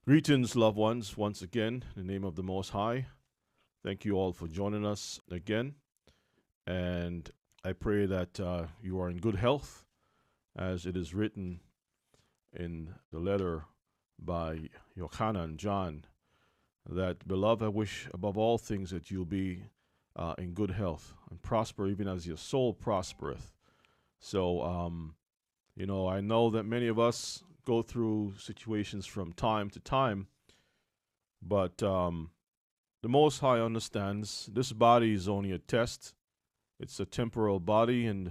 Greetings, loved ones, once again, in the name of the Most High. Thank you all for joining us again. And I pray that you are in good health, as it is written in the letter by Yochanan, John, that, beloved, I wish above all things that you'll be in good health and prosper even as your soul prospereth. So, I know that many of us go through situations from time to time, but the Most High understands this body is only a test. It's a temporal body, and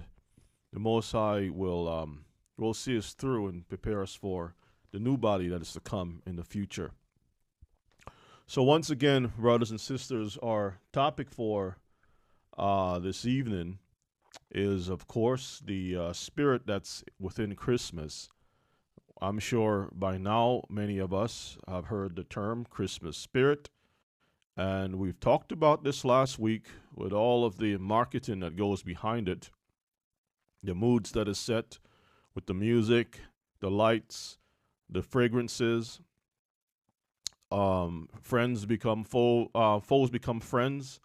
the Most High will see us through and prepare us for the new body that is to come in the future. So once again, brothers and sisters, our topic for this evening is, of course, the spirit that's within Christmas. I'm sure by now many of us have heard the term Christmas spirit. And we've talked about this last week with all of the marketing that goes behind it, the moods that is set with the music, the lights, the fragrances. Friends become foes become friends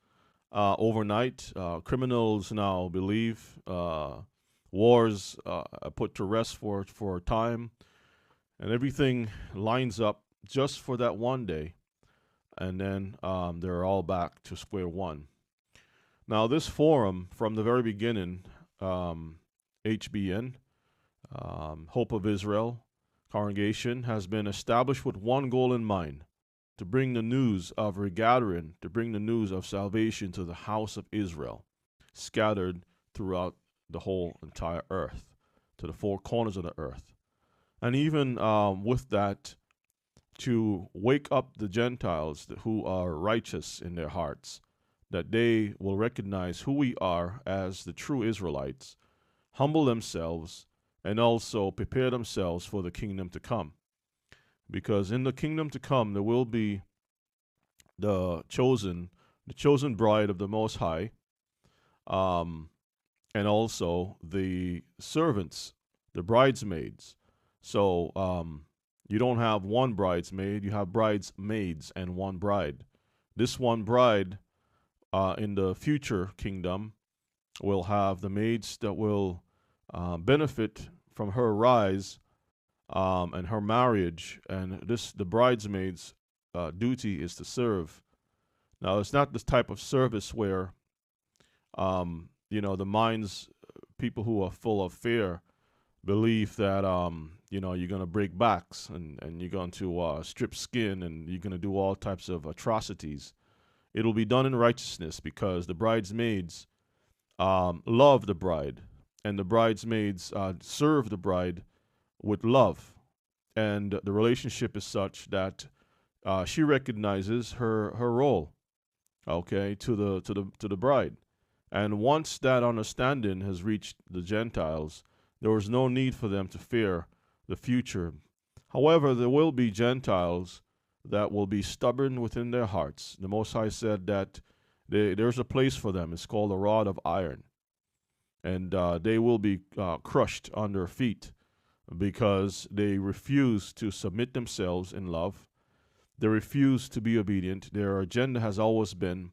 overnight. Criminals now believe wars are put to rest for a time, and everything lines up just for that one day. And then they're all back to square one. Now, this forum, from the very beginning, HBN, Hope of Israel congregation, has been established with one goal in mind: to bring the news of regathering, to bring the news of salvation to the house of Israel, scattered throughout the whole entire earth, to the four corners of the earth. And even with that, to wake up the Gentiles who are righteous in their hearts, that they will recognize who we are as the true Israelites, humble themselves, and also prepare themselves for the kingdom to come. Because in the kingdom to come, there will be the chosen bride of the Most High, and also the servants, the bridesmaids. So, you don't have one bridesmaid, you have bridesmaids and one bride. This one bride in the future kingdom will have the maids that will benefit from her rise and her marriage. And the bridesmaid's duty is to serve. Now, it's not this type of service where, the minds, people who are full of fear, believe that you're going to break backs and you're going to strip skin and you're going to do all types of atrocities. It'll be done in righteousness, because the bridesmaids love the bride, and the bridesmaids serve the bride with love, and the relationship is such that she recognizes her role, okay, to the bride. And once that understanding has reached the Gentiles, there was no need for them to fear the future. However, there will be Gentiles that will be stubborn within their hearts. The Most High said that there's a place for them. It's called the rod of iron. And they will be crushed under feet because they refuse to submit themselves in love. They refuse to be obedient. Their agenda has always been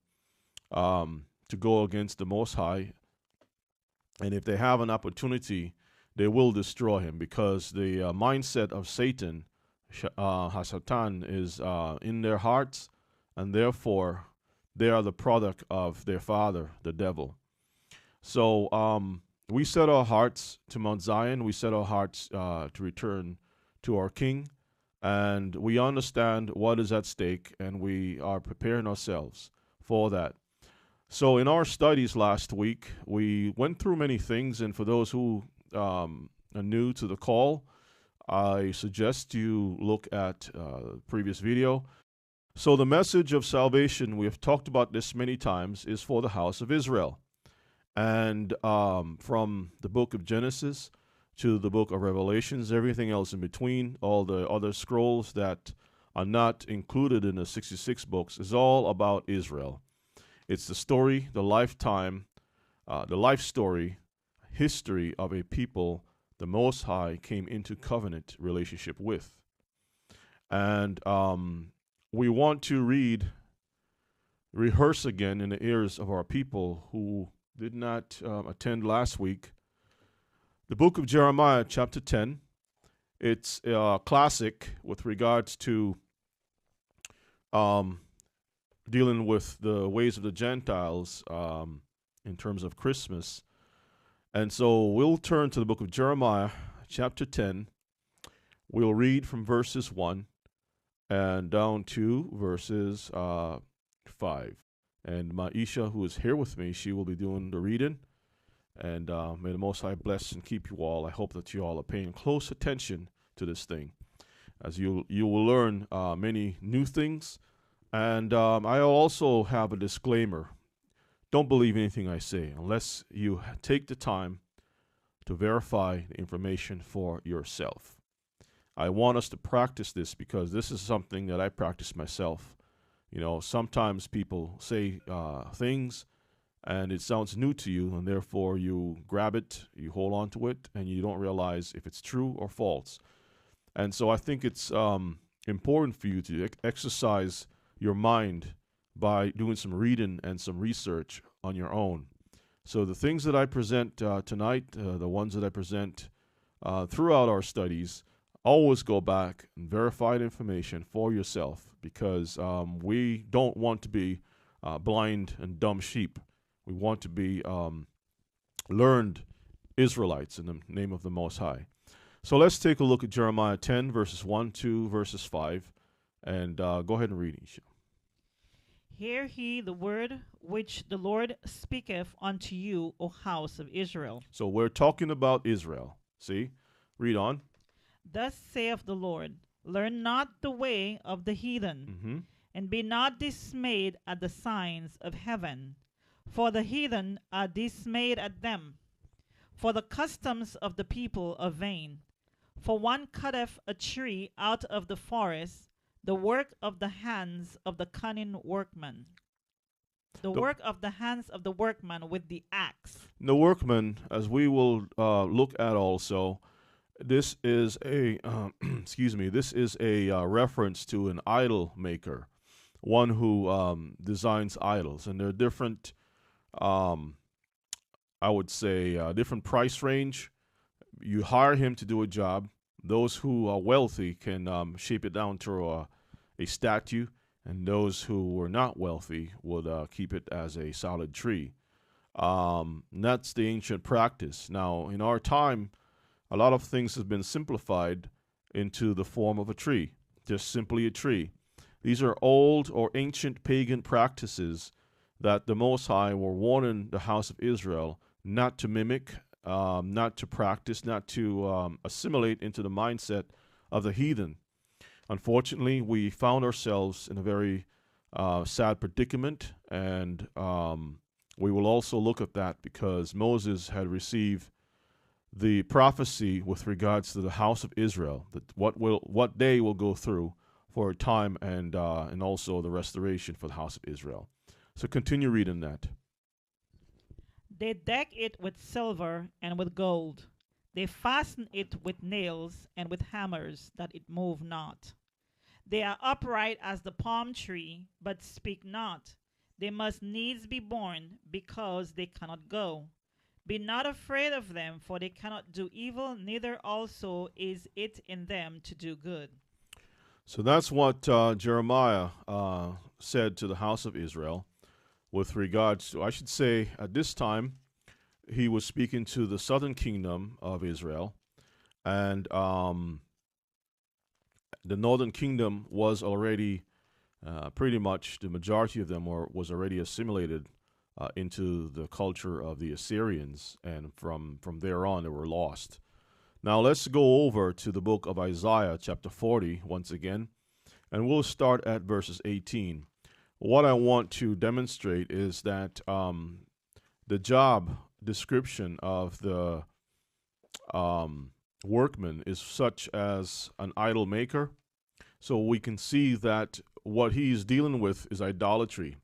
to go against the Most High. And if they have an opportunity, they will destroy him, because the mindset of Satan, Hasatan, is in their hearts, and therefore they are the product of their father, the devil. So we set our hearts to Mount Zion. We set our hearts to return to our King, and we understand what is at stake, and we are preparing ourselves for that. So in our studies last week, we went through many things, and for those who are new to the call, I suggest you look at the previous video. So the message of salvation, we have talked about this many times, is for the house of Israel. And from the book of Genesis to the book of Revelations, everything else in between, all the other scrolls that are not included in the 66 books, is all about Israel. It's the story, the lifetime, the life story, history of a people the Most High came into covenant relationship with. And we want to rehearse again in the ears of our people who did not attend last week, the book of Jeremiah, chapter 10. It's a classic with regards to dealing with the ways of the Gentiles in terms of Christmas. And so we'll turn to the book of Jeremiah, chapter 10. We'll read from verses 1 and down to verses 5. And Maisha, who is here with me, she will be doing the reading. And may the Most High bless and keep you all. I hope that you all are paying close attention to this thing, as you will learn many new things. And I also have a disclaimer. Don't believe anything I say unless you take the time to verify the information for yourself. I want us to practice this because this is something that I practice myself. You know, sometimes people say things and it sounds new to you, and therefore you grab it, you hold on to it, and you don't realize if it's true or false. And so I think it's important for you to exercise your mind by doing some reading and some research on your own. So the things that I present tonight, the ones that I present throughout our studies, always go back and verify the information for yourself, because we don't want to be blind and dumb sheep. We want to be learned Israelites in the name of the Most High. So let's take a look at Jeremiah 10, verses 1 to verses 5. And go ahead and read, Isha. Hear ye the word which the Lord speaketh unto you, O house of Israel. So we're talking about Israel. See? Read on. Thus saith the Lord, learn not the way of the heathen, and be not dismayed at the signs of heaven. For the heathen are dismayed at them. For the customs of the people are vain. For one cutteth a tree out of the forest, the work of the hands of the cunning workman. The work of the hands of the workman with the axe. The workman, as we will look at also, this is a this is a reference to an idol maker, one who designs idols, and there are different, I would say, different price range. You hire him to do a job. Those who are wealthy can shape it down to a statue, and those who were not wealthy would keep it as a solid tree. And that's the ancient practice. Now, in our time, a lot of things have been simplified into the form of a tree, just simply a tree. These are old or ancient pagan practices that the Most High were warning the house of Israel not to mimic, not to practice, not to assimilate into the mindset of the heathen. Unfortunately, we found ourselves in a very sad predicament, and we will also look at that because Moses had received the prophecy with regards to the house of Israel, that what they will go through for a time, and also the restoration for the house of Israel. So continue reading that. They deck it with silver and with gold. They fasten it with nails and with hammers, that it move not. They are upright as the palm tree, but speak not. They must needs be borne, because they cannot go. Be not afraid of them, for they cannot do evil, neither also is it in them to do good. So that's what Jeremiah said to the house of Israel with regards to, I should say, at this time, he was speaking to the southern kingdom of Israel, and the northern kingdom was already pretty much, the majority of them was already assimilated into the culture of the Assyrians, and from there on they were lost. Now let's go over to the book of Isaiah chapter 40 once again, and we'll start at verses 18. What I want to demonstrate is that the job description of the workman is such as an idol maker. So we can see that what he's dealing with is idolatry.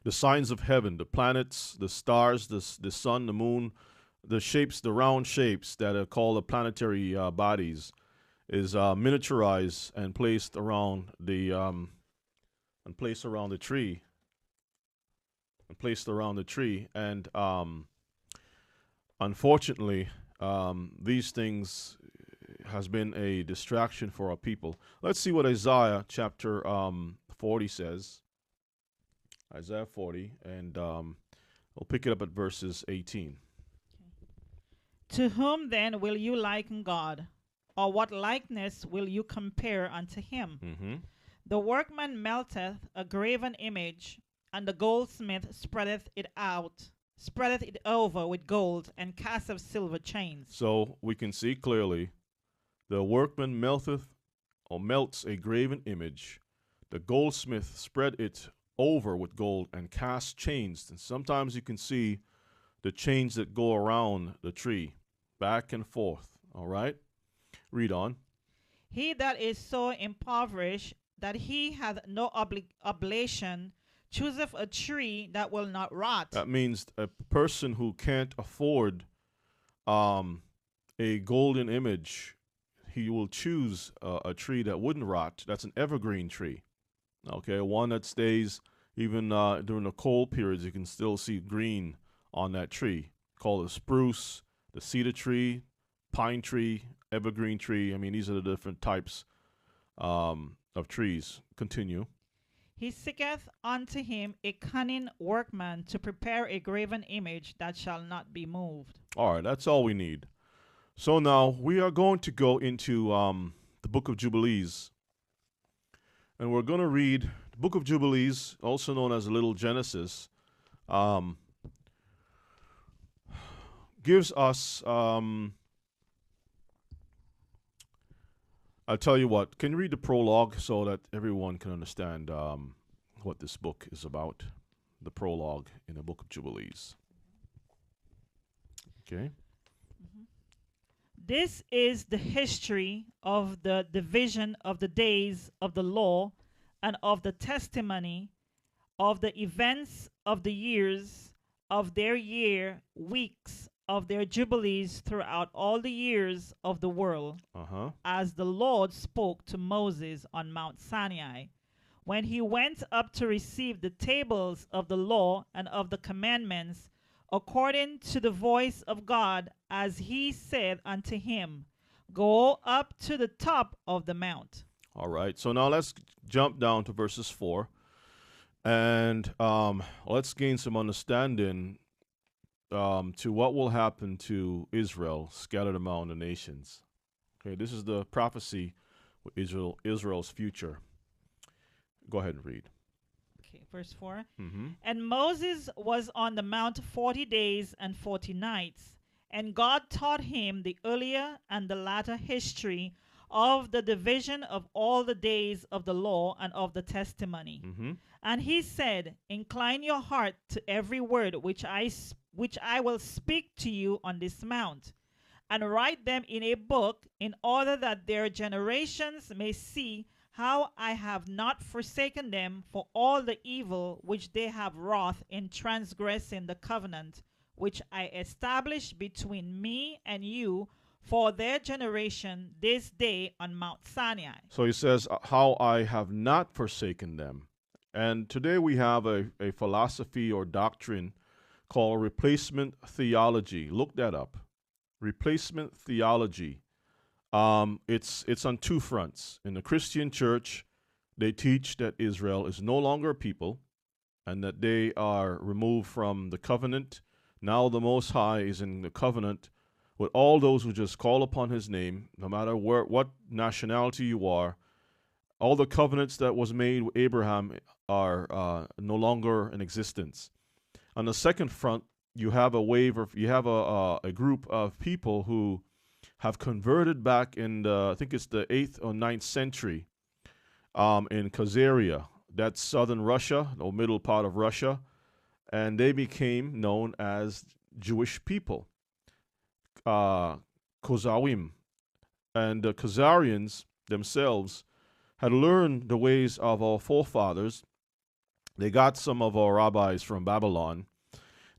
The signs of heaven, the planets, the stars, the sun, the moon, the shapes, the round shapes that are called the planetary bodies, is miniaturized and placed around the tree, and unfortunately, these things has been a distraction for our people. Let's see what Isaiah chapter 40 says. Isaiah 40, and we'll pick it up at verses 18. To whom then will you liken God? Or what likeness will you compare unto him? Mm-hmm. The workman melteth a graven image, and the goldsmith spreadeth it over with gold, and casteth silver chains. So we can see clearly, the workman melts a graven image. The goldsmith spread it over with gold and cast chains. And sometimes you can see the chains that go around the tree, back and forth. All right? Read on. He that is so impoverished that he hath no oblation chooseth a tree that will not rot. That means a person who can't afford a golden image, he will choose a tree that wouldn't rot. That's an evergreen tree. Okay, one that stays even during the cold periods. You can still see green on that tree. Called the spruce, the cedar tree, pine tree, evergreen tree. I mean, these are the different types of trees. Continue. He seeketh unto him a cunning workman to prepare a graven image that shall not be moved. All right, that's all we need. So now we are going to go into the book of Jubilees. And we're going to read the book of Jubilees, also known as the Little Genesis, gives us, I'll tell you what, can you read the prologue so that everyone can understand what this book is about? The prologue in the book of Jubilees. Okay. This is the history of the division of the days of the law and of the testimony, of the events of the years, of their weeks, of their jubilees throughout all the years of the world, as the Lord spoke to Moses on Mount Sinai, when he went up to receive the tables of the law and of the commandments, according to the voice of God, as he said unto him, Go up to the top of the mount. All right, so now let's jump down to verses 4, and let's gain some understanding to what will happen to Israel scattered among the nations. Okay, this is the prophecy with Israel's future. Go ahead and read. Okay, verse 4. And Moses was on the mount 40 days and 40 nights, and God taught him the earlier and the latter history of the division of all the days of the law and of the testimony. And he said, Incline your heart to every word which I will speak to you on this mount, and write them in a book, in order that their generations may see how I have not forsaken them for all the evil which they have wrought in transgressing the covenant which I established between me and you for their generation this day on Mount Sinai. So he says, how I have not forsaken them. And today we have a philosophy or doctrine called replacement theology. Look that up. Replacement theology. It's on two fronts. In the Christian church, they teach that Israel is no longer a people and that they are removed from the covenant. Now the Most High is in the covenant with all those who just call upon his name, no matter what nationality you are. All the covenants that was made with Abraham are no longer in existence. On the second front, you have a group of people who have converted back in I think it's the 8th or 9th century in Khazaria. That's southern Russia, the middle part of Russia, and they became known as Jewish people, Khazawim. And the Khazarians themselves had learned the ways of our forefathers. They got some of our rabbis from Babylon.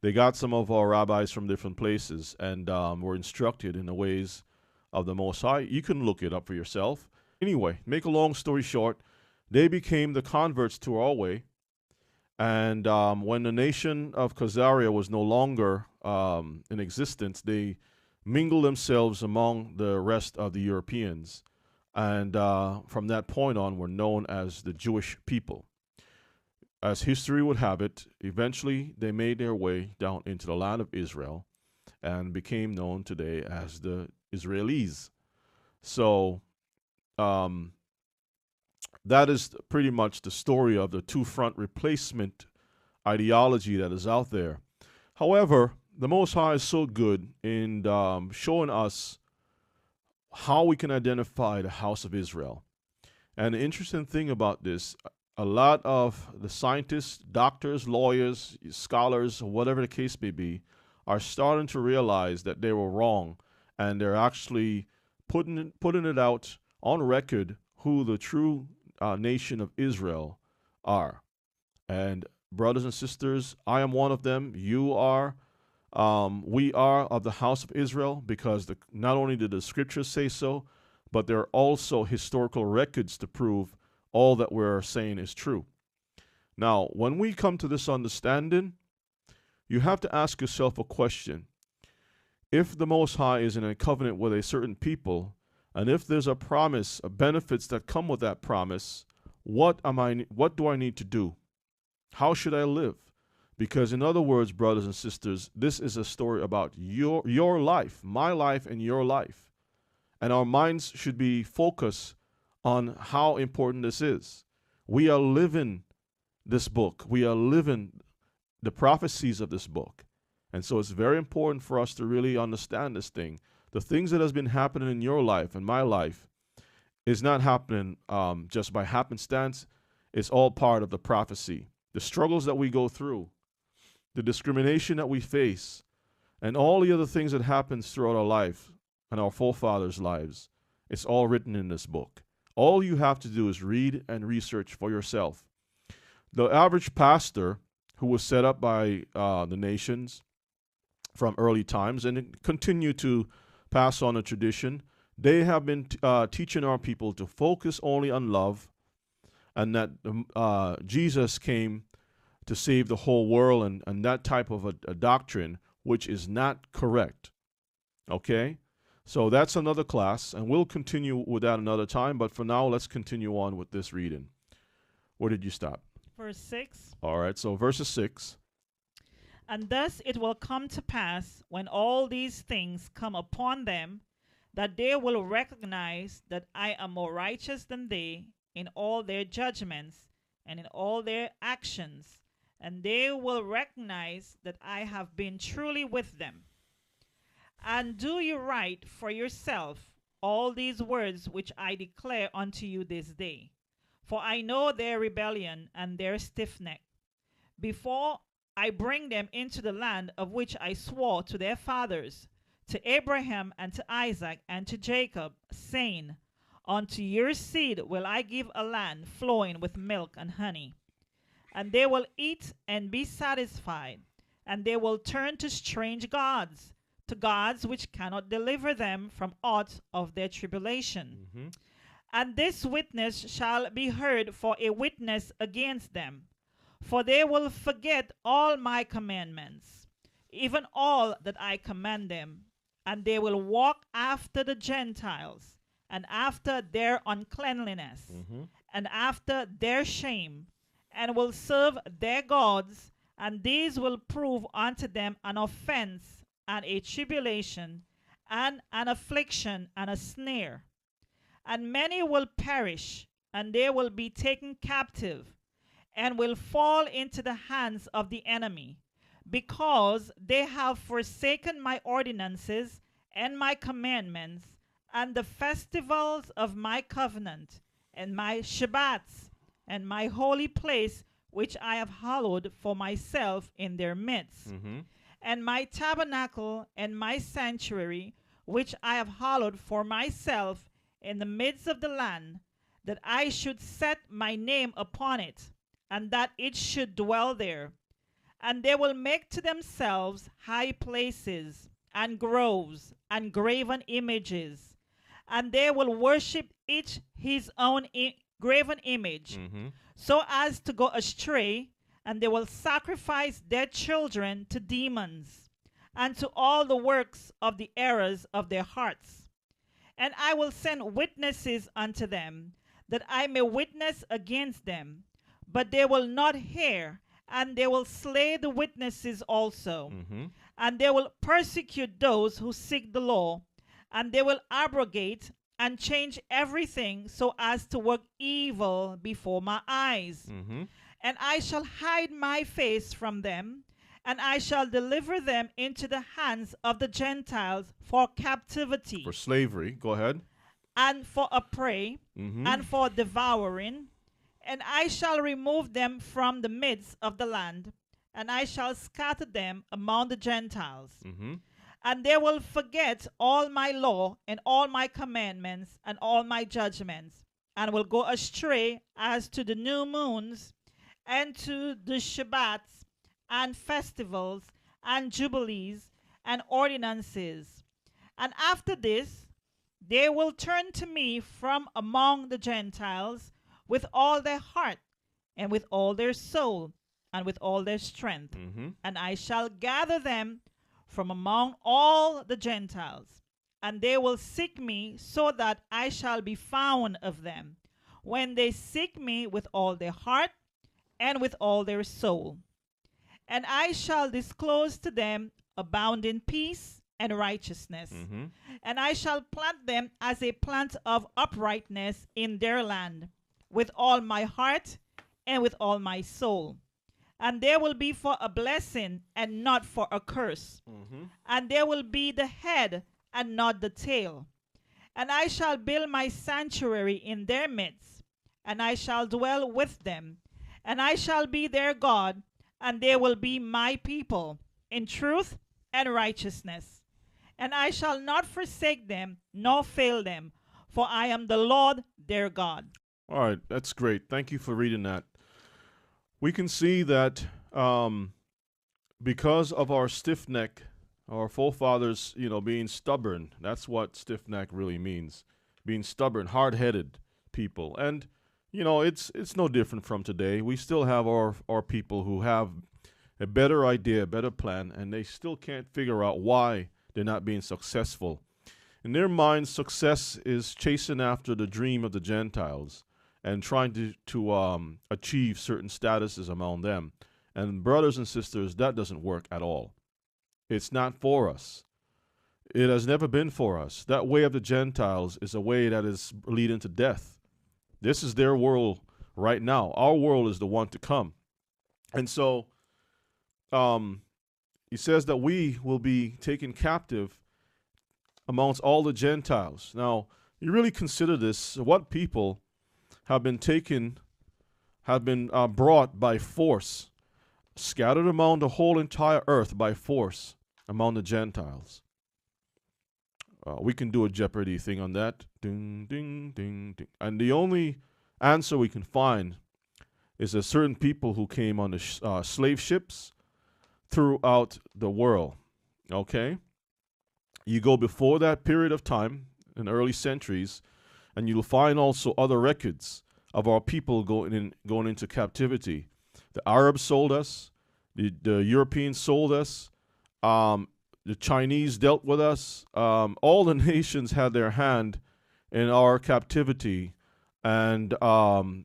They got some of our rabbis from different places and were instructed in the ways of the Most High. You can look it up for yourself. Anyway, make a long story short, they became the converts to our way. And when the nation of Khazaria was no longer in existence, they mingled themselves among the rest of the Europeans. And from that point on, were known as the Jewish people. As history would have it, eventually they made their way down into the land of Israel and became known today as the Israelis. So that is pretty much the story of the two-front replacement ideology that is out there. However, the Most High is so good in showing us how we can identify the house of Israel. And the interesting thing about this, a lot of the scientists, doctors, lawyers, scholars, whatever the case may be, are starting to realize that they were wrong, and they're actually putting it out on record who the true nation of Israel are. And brothers and sisters, I am one of them. You are. We are of the house of Israel because not only did the scriptures say so, but there are also historical records to prove all that we're saying is true. Now, when we come to this understanding, you have to ask yourself a question. If the Most High is in a covenant with a certain people, and if there's a promise, benefits that come with that promise, what do I need to do? How should I live? Because in other words, brothers and sisters, this is a story about your life, my life, and your life. And our minds should be focused on how important this is. We are living this book. We are living the prophecies of this book. And so it's very important for us to really understand this thing. The things that has been happening in your life and my life is not happening just by happenstance. It's all part of the prophecy. The struggles that we go through, the discrimination that we face, and all the other things that happens throughout our life and our forefathers' lives, it's all written in this book. All you have to do is read and research for yourself. The average pastor who was set up by the nations from early times and continue to pass on a tradition, they have been teaching our people to focus only on love, and that Jesus came to save the whole world, and that type of a doctrine, which is not correct. Okay? So that's another class, and we'll continue with that another time, but for now, let's continue on with this reading. Where did you stop? Verse 6. All right, so verses 6. And thus it will come to pass, when all these things come upon them, that they will recognize that I am more righteous than they in all their judgments and in all their actions, and they will recognize that I have been truly with them. And do you write for yourself all these words which I declare unto you this day. For I know their rebellion and their stiff neck. Before I bring them into the land of which I swore to their fathers, to Abraham and to Isaac and to Jacob, saying, Unto your seed will I give a land flowing with milk and honey. And they will eat and be satisfied, and they will turn to strange gods, to gods which cannot deliver them from aught of their tribulation. Mm-hmm. And this witness shall be heard for a witness against them, for they will forget all my commandments, even all that I command them, and they will walk after the Gentiles, and after their uncleanliness, and after their shame, and will serve their gods, and these will prove unto them an offense, and a tribulation, and an affliction, and a snare. And many will perish, and they will be taken captive, and will fall into the hands of the enemy, because they have forsaken my ordinances and my commandments, and the festivals of my covenant, and my Shabbats, and my holy place, which I have hallowed for myself in their midst. And my tabernacle and my sanctuary, which I have hallowed for myself in the midst of the land, that I should set my name upon it, and that it should dwell there. And they will make to themselves high places, and groves, and graven images, and they will worship each his own graven image, so as to go astray, and they will sacrifice their children to demons and to all the works of the errors of their hearts. And I will send witnesses unto them, that I may witness against them, but they will not hear, and they will slay the witnesses also. And they will persecute those who seek the law, and they will abrogate and change everything so as to work evil before my eyes. And I shall hide my face from them, and I shall deliver them into the hands of the Gentiles for captivity. For slavery. Go ahead. And for a prey, and for devouring. And I shall remove them from the midst of the land, and I shall scatter them among the Gentiles. And they will forget all my law and all my commandments and all my judgments, and will go astray as to the new moons and to the Shabbats and festivals and jubilees and ordinances. And after this, they will turn to me from among the Gentiles with all their heart and with all their soul and with all their strength. And I shall gather them from among all the Gentiles, and they will seek me, so that I shall be found of them, when they seek me with all their heart and with all their soul. And I shall disclose to them abounding peace and righteousness. And I shall plant them as a plant of uprightness in their land, with all my heart and with all my soul. And they will be for a blessing and not for a curse. And they will be the head and not the tail. And I shall build my sanctuary in their midst, and I shall dwell with them, and I shall be their God, and they will be my people, in truth and righteousness. And I shall not forsake them, nor fail them, for I am the Lord their God. All right, that's great. Thank you for reading that. We can see that because of our stiff neck, our forefathers, being stubborn, that's what stiff neck really means. Being stubborn, hard-headed people. And, it's no different from today. We still have our people who have a better idea, a better plan, and they still can't figure out why they're not being successful. In their minds, success is chasing after the dream of the Gentiles and trying to achieve certain statuses among them. And brothers and sisters, that doesn't work at all. It's not for us. It has never been for us. That way of the Gentiles is a way that is leading to death. This is their world right now. Our world is the one to come. And so he says that we will be taken captive amongst all the Gentiles. Now, you really consider this, what people have been brought by force, scattered among the whole entire earth by force among the Gentiles. We can do a Jeopardy thing on that. Ding, ding, ding, ding. And the only answer we can find is that certain people who came on the slave ships throughout the world. Okay? You go before that period of time, in early centuries, and you'll find also other records of our people going into captivity. The Arabs sold us. The Europeans sold us. The Chinese dealt with us. All the nations had their hand in our captivity, and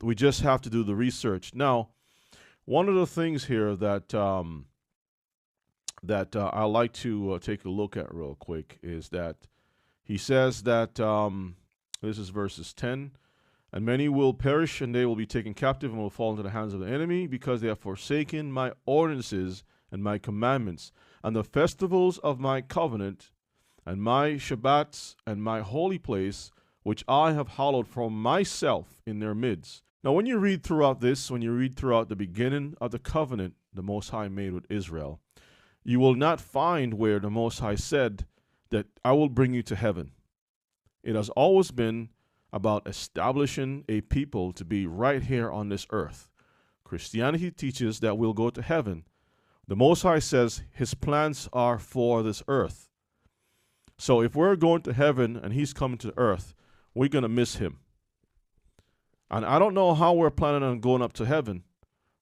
we just have to do the research. Now, one of the things here that I like to take a look at real quick is that he says that, this is verses 10, and many will perish, and they will be taken captive and will fall into the hands of the enemy, because they have forsaken my ordinances and my commandments, and the festivals of my covenant, and my Shabbats, and my holy place, which I have hallowed for myself in their midst. Now, when you read throughout this, when you read throughout the beginning of the covenant the Most High made with Israel, you will not find where the Most High said that I will bring you to heaven. It has always been about establishing a people to be right here on this earth. Christianity teaches that we'll go to heaven. The Most High says his plans are for this earth. So if we're going to heaven and he's coming to earth, we're going to miss him. And I don't know how we're planning on going up to heaven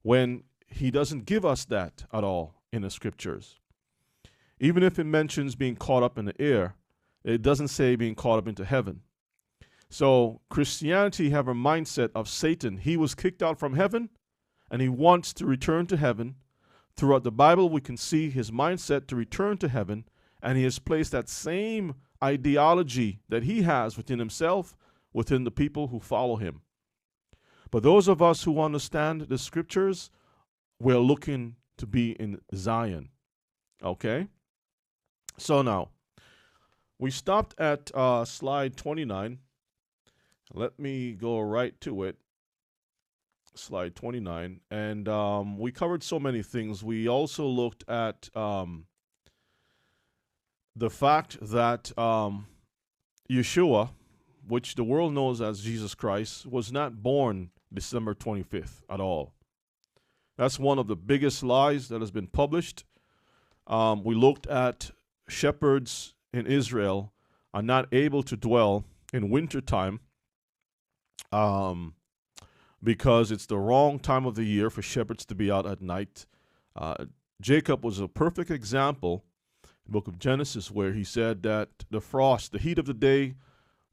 when he doesn't give us that at all in the scriptures. Even if it mentions being caught up in the air, it doesn't say being caught up into heaven. So Christianity have a mindset of Satan. He was kicked out from heaven and he wants to return to heaven. Throughout the Bible, we can see his mindset to return to heaven, and he has placed that same ideology that he has within himself, within the people who follow him. But those of us who understand the scriptures, we're looking to be in Zion. Okay? So now, we stopped at slide 29. Let me go right to it. Slide 29. And we covered so many things. We also looked at the fact that Yeshua, which the world knows as Jesus Christ, was not born December 25th at all. That's one of the biggest lies that has been published. We looked at shepherds in Israel are not able to dwell in wintertime because it's the wrong time of the year for shepherds to be out at night. Jacob was a perfect example in the book of Genesis where he said that the frost, the heat of the day,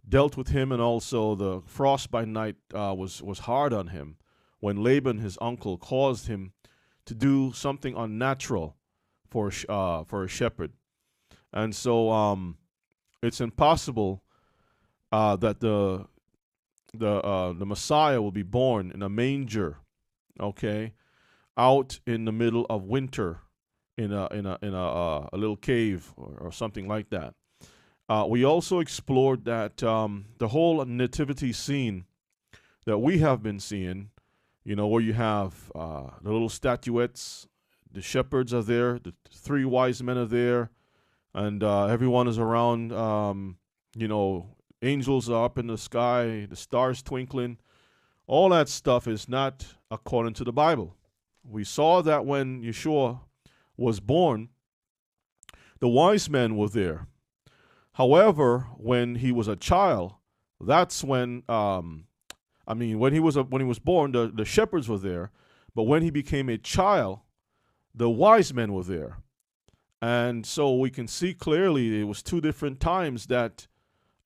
dealt with him, and also the frost by night was hard on him when Laban, his uncle, caused him to do something unnatural for a shepherd. And so it's impossible that the Messiah will be born in a manger, okay, out in the middle of winter in a little cave or something like that. We also explored that the whole nativity scene that we have been seeing, you know, where you have the little statuettes, the shepherds are there, the three wise men are there, and everyone is around, you know, angels are up in the sky, the stars twinkling. All that stuff is not according to the Bible. We saw that when Yeshua was born, the wise men were there. However, when he was a child, that's when when he was born, the shepherds were there. But when he became a child, the wise men were there. And so we can see clearly it was two different times that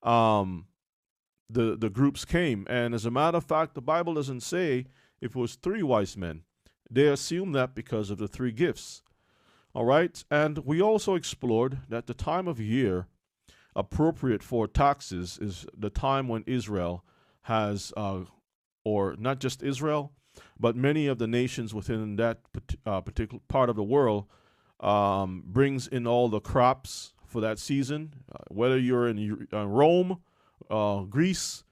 the groups came. And as a matter of fact, the Bible doesn't say if it was three wise men. They assume that because of the three gifts. All right? And we also explored that the time of year appropriate for taxes is the time when Israel has, or not just Israel, but many of the nations within that particular part of the world brings in all the crops for that season. Whether you're in Rome, Greece,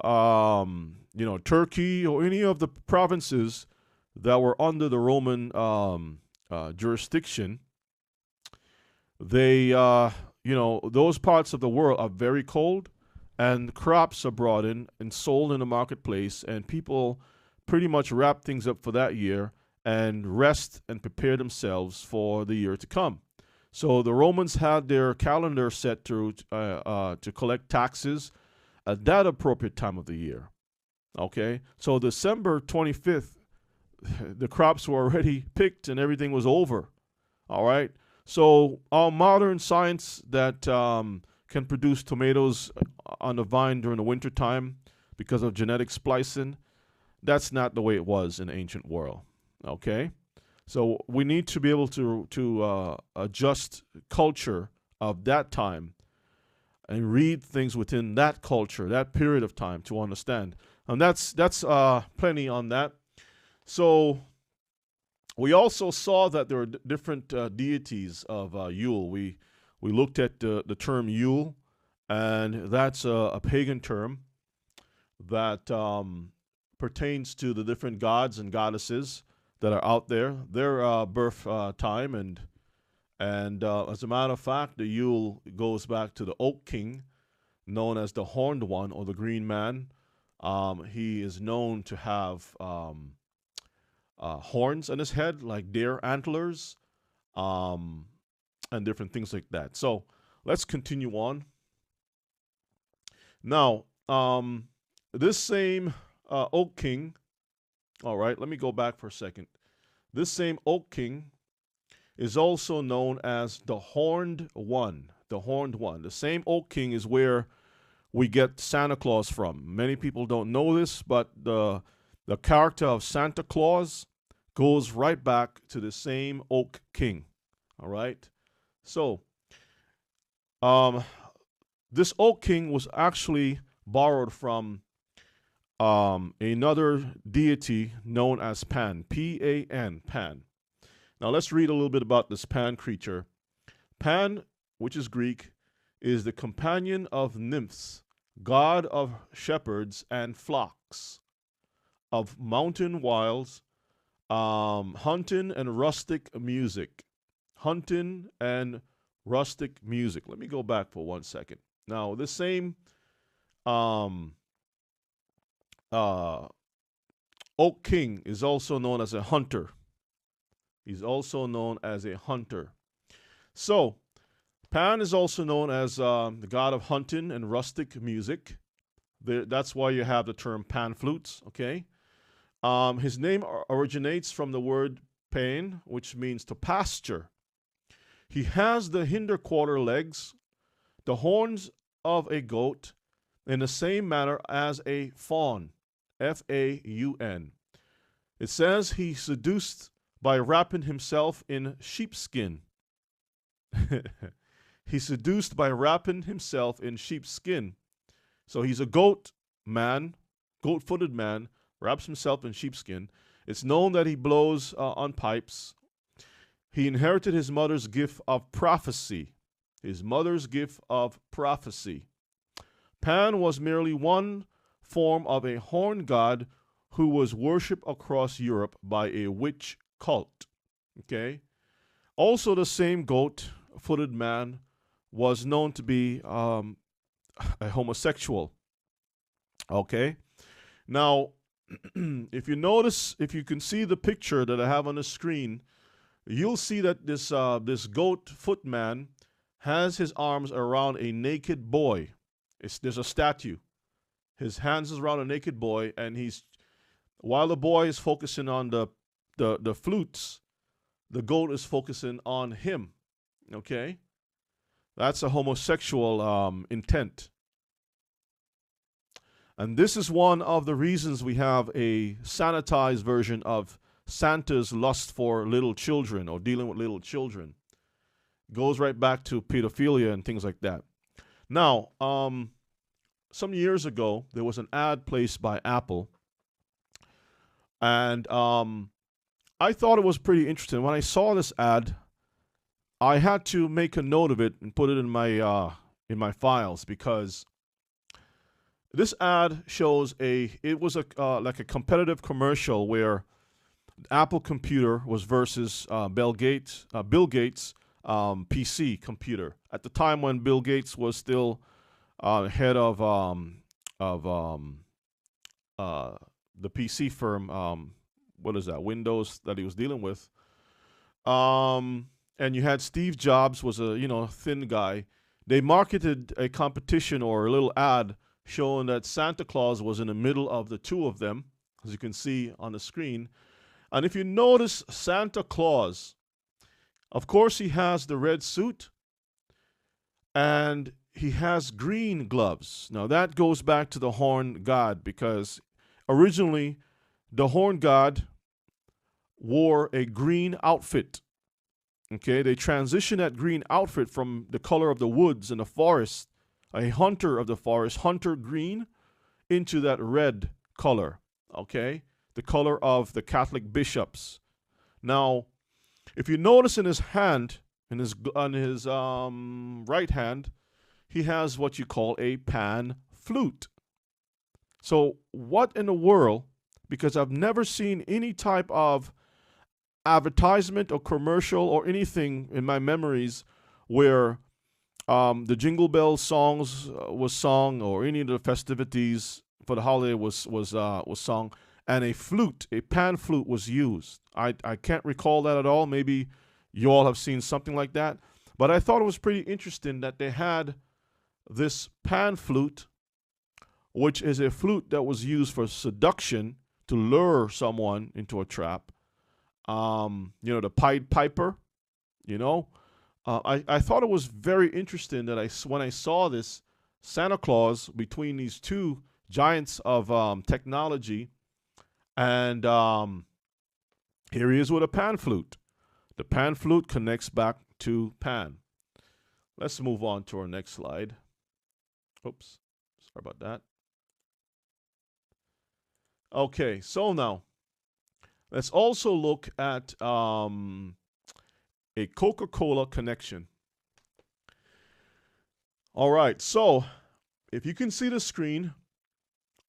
Turkey, or any of the provinces that were under the Roman jurisdiction, they those parts of the world are very cold, and crops are brought in and sold in the marketplace, and people pretty much wrap things up for that year and rest and prepare themselves for the year to come. So the Romans had their calendar set to collect taxes at that appropriate time of the year. Okay, so December 25th, the crops were already picked and everything was over. All right. So our modern science that can produce tomatoes on the vine during the wintertime because of genetic splicing, that's not the way it was in the ancient world. Okay? So we need to be able to adjust culture of that time and read things within that culture, that period of time to understand. And that's plenty on that. So we also saw that there are different deities of Yule. We looked at the term Yule, and that's a pagan term that pertains to the different gods and goddesses that are out there, their birth time, and as a matter of fact, the Yule goes back to the Oak King, known as the Horned One or the Green Man. He is known to have horns on his head, like deer antlers, and different things like that. So let's continue on. Now, this same oak king, all right, let me go back for a second. This same oak king is also known as the Horned One. The Horned One. The same oak king is where we get Santa Claus from. Many people don't know this, but the character of Santa Claus goes right back to the same oak king. All right. So, this oak king was actually borrowed from another deity known as Pan. P-A-N. Pan. Now let's read a little bit about this Pan creature. Pan, which is Greek, is the companion of nymphs, god of shepherds and flocks, of mountain wilds, hunting and rustic music. Hunting and rustic music. Let me go back for 1 second. Now, this same oak king is also known as a hunter. He's also known as a hunter. So, Pan is also known as the god of hunting and rustic music. That's why you have the term pan flutes, okay? His name originates from the word pain, which means to pasture. He has the hinder quarter legs, the horns of a goat, in the same manner as a fawn, F-A-U-N. It says he seduced by wrapping himself in sheepskin. He seduced by wrapping himself in sheepskin. So he's a goat man, goat-footed man, wraps himself in sheepskin. It's known that he blows on pipes. He inherited his mother's gift of prophecy. His mother's gift of prophecy. Pan was merely one form of a horned god who was worshipped across Europe by a witch cult. Okay? Also, the same goat-footed man was known to be a homosexual. Okay? Now, if you notice, if you can see the picture that I have on the screen, you'll see that this goat foot man has his arms around a naked boy. There's a statue. His hands is around a naked boy, and while the boy is focusing on the flutes, the goat is focusing on him. Okay? That's a homosexual intent. And this is one of the reasons we have a sanitized version of Santa's lust for little children or dealing with little children. Goes right back to pedophilia and things like that. Now, some years ago, there was an ad placed by Apple. And I thought it was pretty interesting. When I saw this ad, I had to make a note of it and put it in my files, because this ad shows it was like a competitive commercial where Apple computer was versus Bill Gates PC computer at the time when Bill Gates was still head of the PC firm. What is that? Windows that he was dealing with. And you had Steve Jobs, was a thin guy. They marketed a competition or a little ad showing that Santa Claus was in the middle of the two of them, as you can see on the screen. And if you notice Santa Claus, of course he has the red suit and he has green gloves. Now that goes back to the horned god, because originally the horned god wore a green outfit. Okay, they transitioned that green outfit from the color of the woods and the forest, a hunter of the forest, hunter green, into that red color. Okay, the color of the Catholic bishops. Now, if you notice in his hand, on his right hand, he has what you call a pan flute. So what in the world? Because I've never seen any type of advertisement or commercial or anything in my memories where the Jingle Bell songs was sung, or any of the festivities for the holiday was sung, and a pan flute was used. I can't recall that at all. Maybe you all have seen something like that. But I thought it was pretty interesting that they had this pan flute, which is a flute that was used for seduction to lure someone into a trap. The Pied Piper, I thought it was very interesting that when I saw this Santa Claus between these two giants of technology, and here he is with a pan flute. The pan flute connects back to Pan. Let's move on to our next slide. Oops, sorry about that. Okay, so now let's also look at a Coca-Cola connection. All right, so if you can see the screen,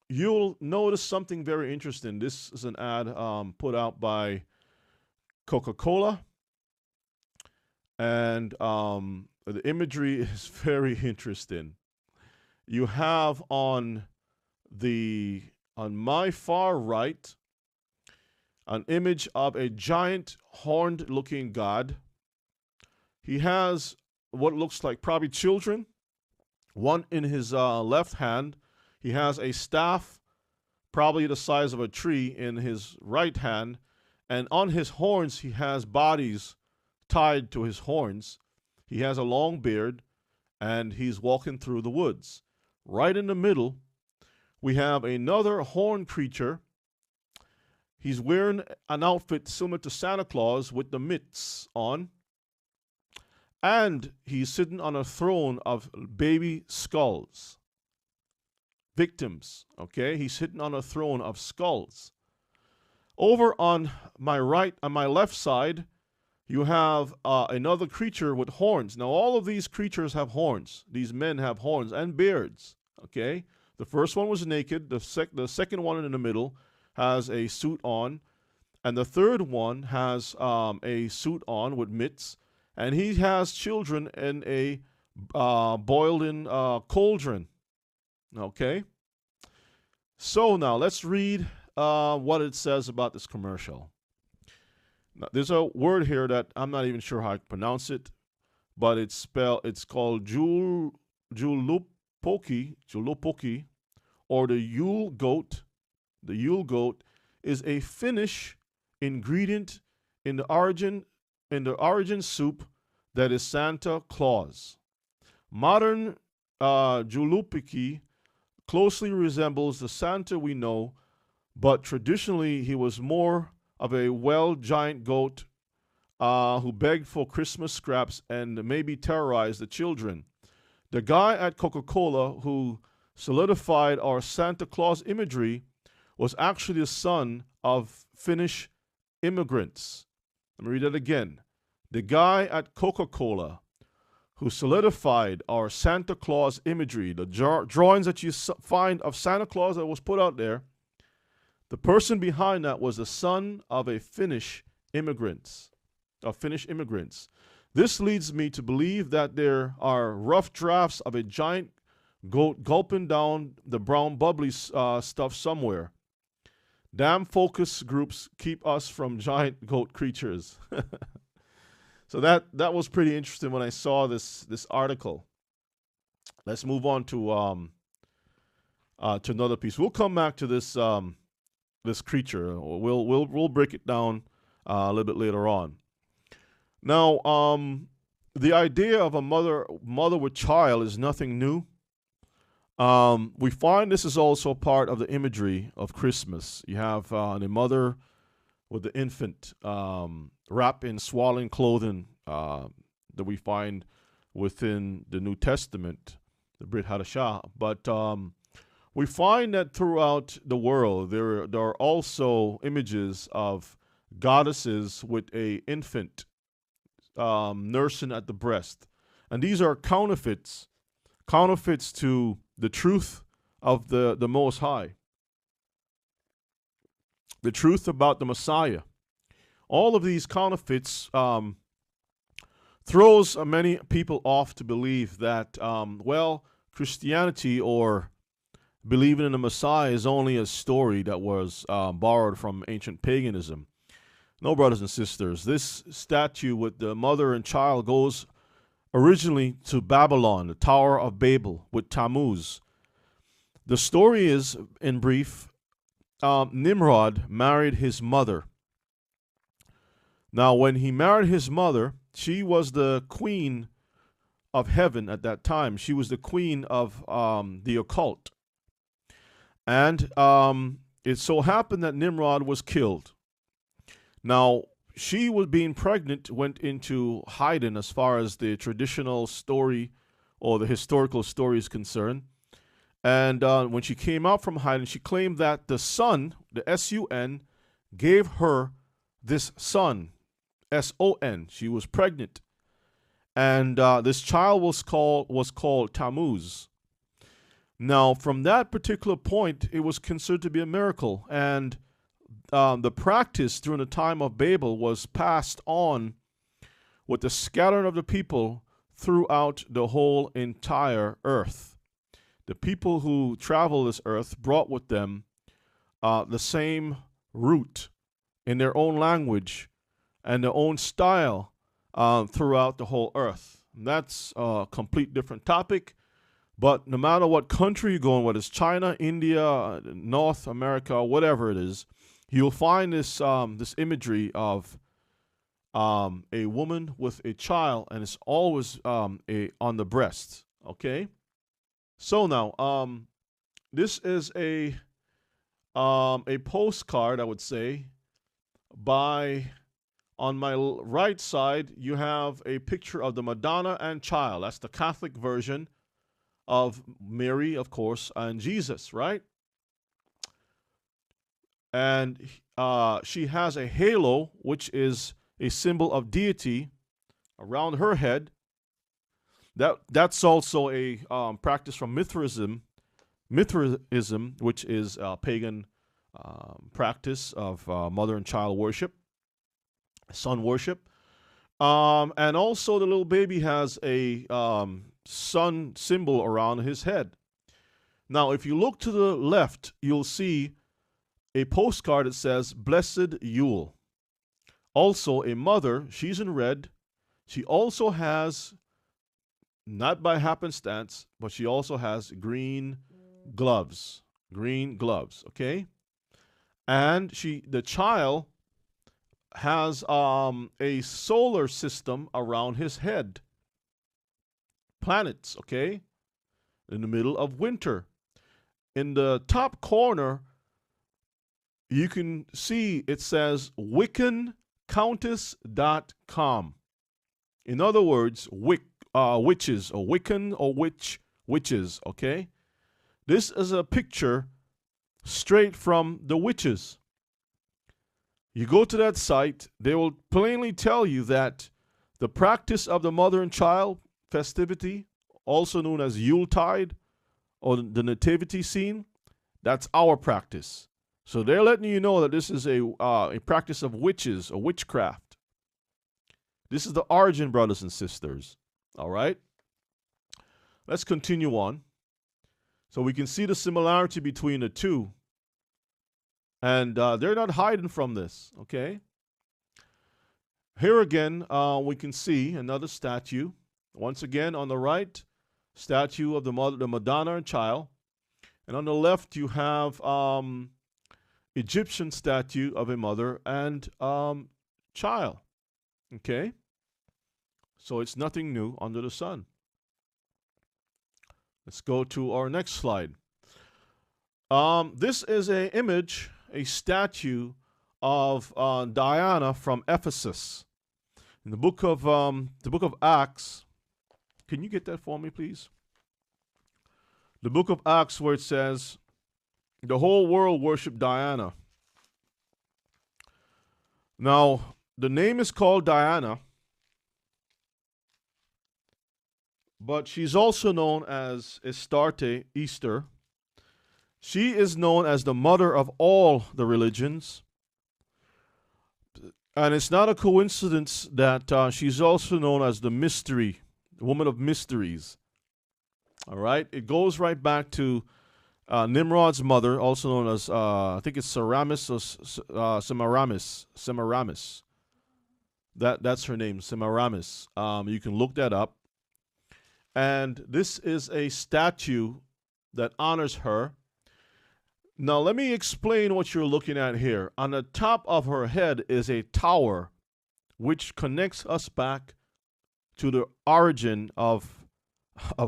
you'll notice something very interesting. This is an ad put out by Coca-Cola, and the imagery is very interesting. You have on my far right an image of a giant horned-looking god. He has what looks like probably children. One in his left hand. He has a staff, probably the size of a tree, in his right hand. And on his horns, he has bodies tied to his horns. He has a long beard, and he's walking through the woods. Right in the middle, we have another horned creature. He's wearing an outfit similar to Santa Claus with the mitts on. And he's sitting on a throne of baby skulls. Victims, okay? He's sitting on a throne of skulls. Over on my left side, you have another creature with horns. Now, all of these creatures have horns. These men have horns and beards, okay? The first one was naked. The second one in the middle has a suit on. And the third one has a suit on with mitts. And he has children in a boiled-in cauldron. Okay? So now let's read what it says about this commercial. Now, there's a word here that I'm not even sure how to pronounce it, but it's called julupoki, or the Yule goat. The Yule goat is a Finnish ingredient in the origin soup that is Santa Claus. Modern julupiki closely resembles the Santa we know, but traditionally he was more of a giant goat who begged for Christmas scraps and maybe terrorized the children. The guy at Coca-Cola who solidified our Santa Claus imagery was actually the son of Finnish immigrants. Let me read that again. The guy at Coca-Cola who solidified our Santa Claus imagery, the drawings that you find of Santa Claus that was put out there, the person behind that was the son of Finnish immigrants. This leads me to believe that there are rough drafts of a giant goat gulping down the brown bubbly stuff somewhere. Damn focus groups keep us from giant goat creatures. So that was pretty interesting when I saw this article. Let's move on to another piece. We'll come back to this creature. We'll break it down a little bit later on. Now, the idea of a mother with child is nothing new. We find this is also part of the imagery of Christmas. You have the mother with the infant wrapped in swaddling clothing that we find within the New Testament, the Brit Hadashah. But we find that throughout the world there are also images of goddesses with an infant nursing at the breast. And these are counterfeits to the truth of the Most High, the truth about the Messiah. All of these counterfeits throws many people off to believe that, Christianity or believing in the Messiah is only a story that was borrowed from ancient paganism. No, brothers and sisters, this statue with the mother and child goes originally to Babylon, the Tower of Babel, with Tammuz. The story is, in brief, Nimrod married his mother. Now, when he married his mother, she was the queen of heaven at that time. She was the queen of the occult. And it so happened that Nimrod was killed. Now, she was being pregnant, went into hiding as far as the traditional story or the historical story is concerned. And when she came out from hiding, she claimed that the sun, the S-U-N, gave her this son, S-O-N. She was pregnant. And this child was called Tammuz. Now, from that particular point, it was considered to be a miracle. And the practice during the time of Babel was passed on with the scattering of the people throughout the whole entire earth. The people who traveled this earth brought with them the same root in their own language and their own style throughout the whole earth. And that's a complete different topic. But no matter what country you go in, whether it's China, India, North America, whatever it is, you'll find this this imagery of a woman with a child, and it's always on the breast. Okay. So now, this is a postcard, I would say, on my right side, you have a picture of the Madonna and child. That's the Catholic version of Mary, of course, and Jesus, right? And she has a halo, which is a symbol of deity, around her head. That's also a practice from Mithraism, which is a pagan practice of mother and child worship, sun worship. And also the little baby has a sun symbol around his head. Now, if you look to the left, you'll see a postcard that says, Blessed Yule. Also, a mother, she's in red. She also has, not by happenstance, but she also has green gloves. Green gloves, okay? And the child has a solar system around his head. Planets, okay? In the middle of winter. In the top corner, you can see it says WiccanCountess.com. In other words, witches, or Wiccan or witches, okay? This is a picture straight from the witches. You go to that site, they will plainly tell you that the practice of the mother and child festivity, also known as Yuletide or the nativity scene, that's our practice. So they're letting you know that this is a practice of witches or witchcraft. This is the origin, brothers and sisters. All right? Let's continue on. So we can see the similarity between the two. And they're not hiding from this, okay? Here again, we can see another statue. Once again, on the right, statue of the Madonna and child. And on the left, you have Egyptian statue of a mother and child. Okay? So it's nothing new under the sun. Let's go to our next slide. This is an image, a statue of Diana from Ephesus. In the book of Acts, can you get that for me, please? The book of Acts, where it says, the whole world worshiped Diana. Now, the name is called Diana, but she's also known as Astarte, Easter. She is known as the mother of all the religions. And it's not a coincidence that she's also known as the mystery, the woman of mysteries. All right? It goes right back to Nimrod's mother, also known as, I think it's Semiramis or Semiramis. That's her name, Semiramis. You can look that up. And this is a statue that honors her. Now, let me explain what you're looking at here. On the top of her head is a tower, which connects us back to the origin of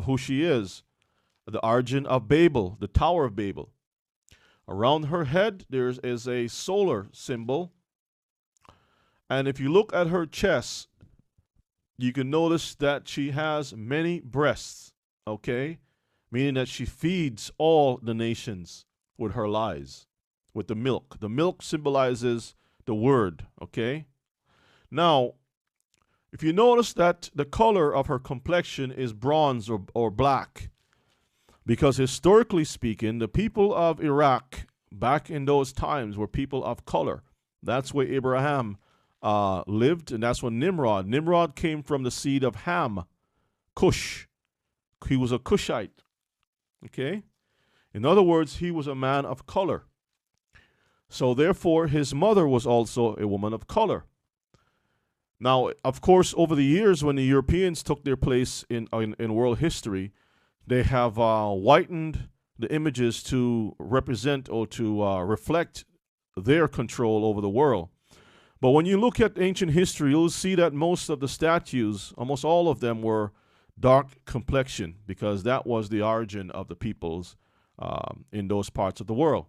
who she is, the origin of Babel, the Tower of Babel. Around her head, there is a solar symbol. And if you look at her chest, you can notice that she has many breasts, okay? Meaning that she feeds all the nations with her lies, with the milk. The milk symbolizes the word, okay? Now, if you notice that the color of her complexion is bronze or black, because historically speaking, the people of Iraq back in those times were people of color. That's where Abraham lived, and that's when Nimrod came from the seed of Ham, Cush. He was a Cushite, okay? In other words, he was a man of color. So therefore, his mother was also a woman of color. Now, of course, over the years, when the Europeans took their place in world history, they have whitened the images to represent or to reflect their control over the world. But when you look at ancient history, you'll see that most of the statues, almost all of them, were dark complexion, because that was the origin of the peoples in those parts of the world.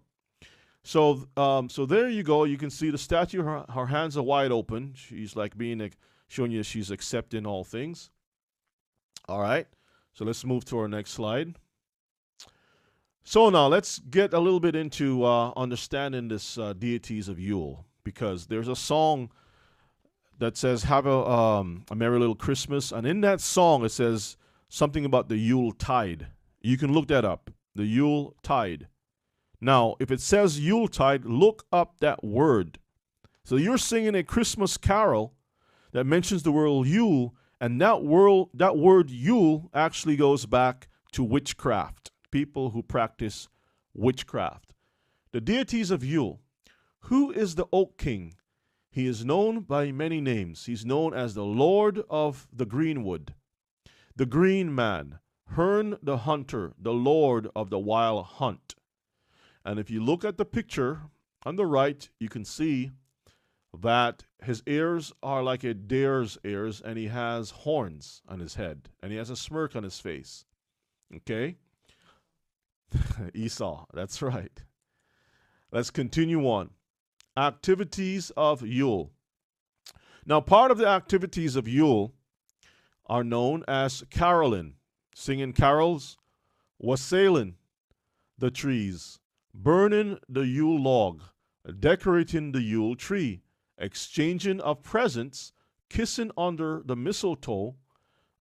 So there you go. You can see the statue. Her hands are wide open. She's like showing you she's accepting all things. All right. So let's move to our next slide. So now let's get a little bit into understanding this deities of Yule, because there's a song that says "Have a merry little Christmas," and in that song it says something about the Yule tide. You can look that up. The Yule tide. Now, if it says Yuletide, look up that word. So you're singing a Christmas carol that mentions the word Yule, and that word Yule actually goes back to witchcraft, people who practice witchcraft. The deities of Yule. Who is the Oak King? He is known by many names. He's known as the Lord of the Greenwood, the Green Man, Herne the Hunter, the Lord of the Wild Hunt. And if you look at the picture on the right, you can see that his ears are like a deer's ears, and he has horns on his head, and he has a smirk on his face. Okay? Esau, that's right. Let's continue on. Activities of Yule. Now, part of the activities of Yule are known as caroling, singing carols, wassailing the trees, burning the Yule log, decorating the Yule tree, exchanging of presents, kissing under the mistletoe,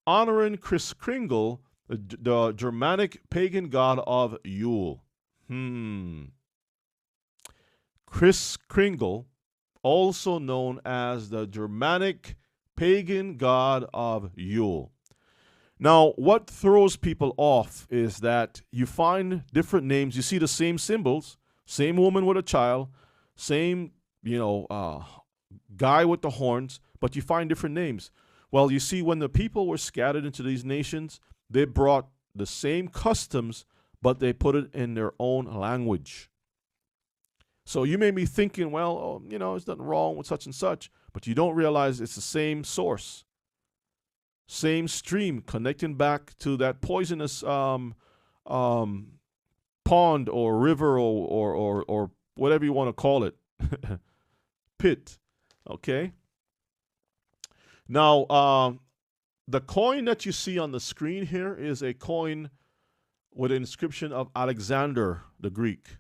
honoring Kris Kringle, the Germanic pagan god of Yule. Kris Kringle, also known as the Germanic pagan god of Yule. Now, what throws people off is that you find different names. You see the same symbols, same woman with a child, same, guy with the horns, but you find different names. Well, you see, when the people were scattered into these nations, they brought the same customs, but they put it in their own language. So you may be thinking, well, there's nothing wrong with such and such, but you don't realize it's the same source. Same stream connecting back to that poisonous pond or river or whatever you want to call it. Pit. Okay? Now, the coin that you see on the screen here is a coin with an inscription of Alexander the Greek.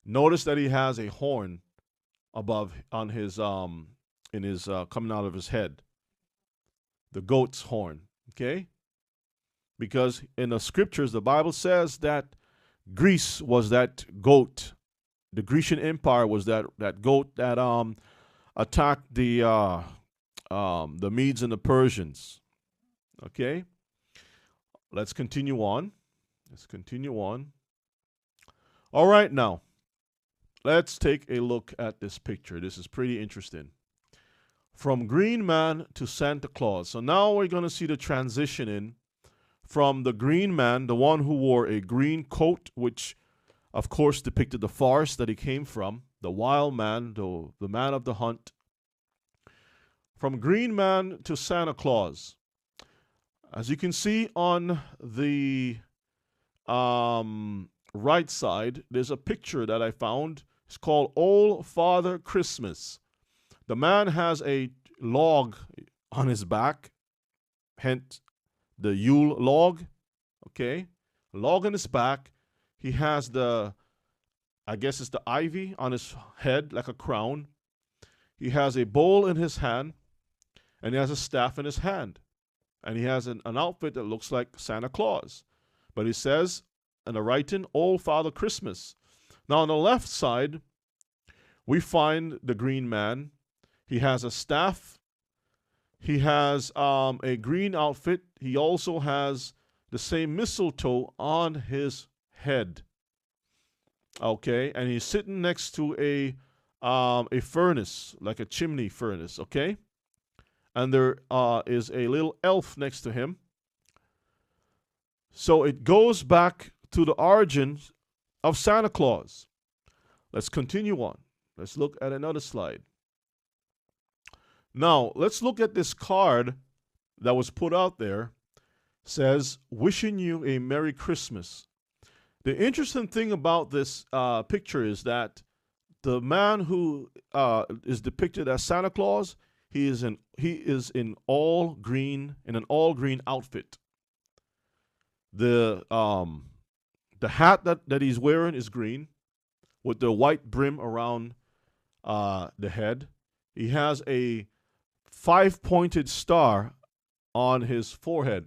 Notice that he has a horn above on his coming out of his head. The goat's horn, okay? Because in the scriptures, the Bible says that Greece was that goat. The Grecian Empire was that goat that attacked the Medes and the Persians. Okay? Let's continue on. All right, now, let's take a look at this picture. This is pretty interesting. From Green Man to Santa Claus. So now we're going to see the transition in from the green man, the one who wore a green coat, which of course depicted the forest that he came from, the wild man, the man of the hunt. From green man to Santa Claus. As you can see on the right side, there's a picture that I found. It's called Old Father Christmas. The man has a log on his back, hence the Yule log, okay? A log on his back. He has I guess it's the ivy on his head, like a crown. He has a bowl in his hand, and he has a staff in his hand. And he has an outfit that looks like Santa Claus. But he says in the writing, Old Father Christmas. Now on the left side, we find the green man. He has a staff. He has a green outfit. He also has the same mistletoe on his head. Okay, and he's sitting next to a furnace, like a chimney furnace, okay? And there is a little elf next to him. So it goes back to the origins of Santa Claus. Let's continue on. Let's look at another slide. Now, let's look at this card that was put out there. It says, wishing you a Merry Christmas. The interesting thing about this picture is that the man who is depicted as Santa Claus, he is in an all green outfit. The hat that he's wearing is green, with the white brim around the head. He has a 5-pointed star on his forehead.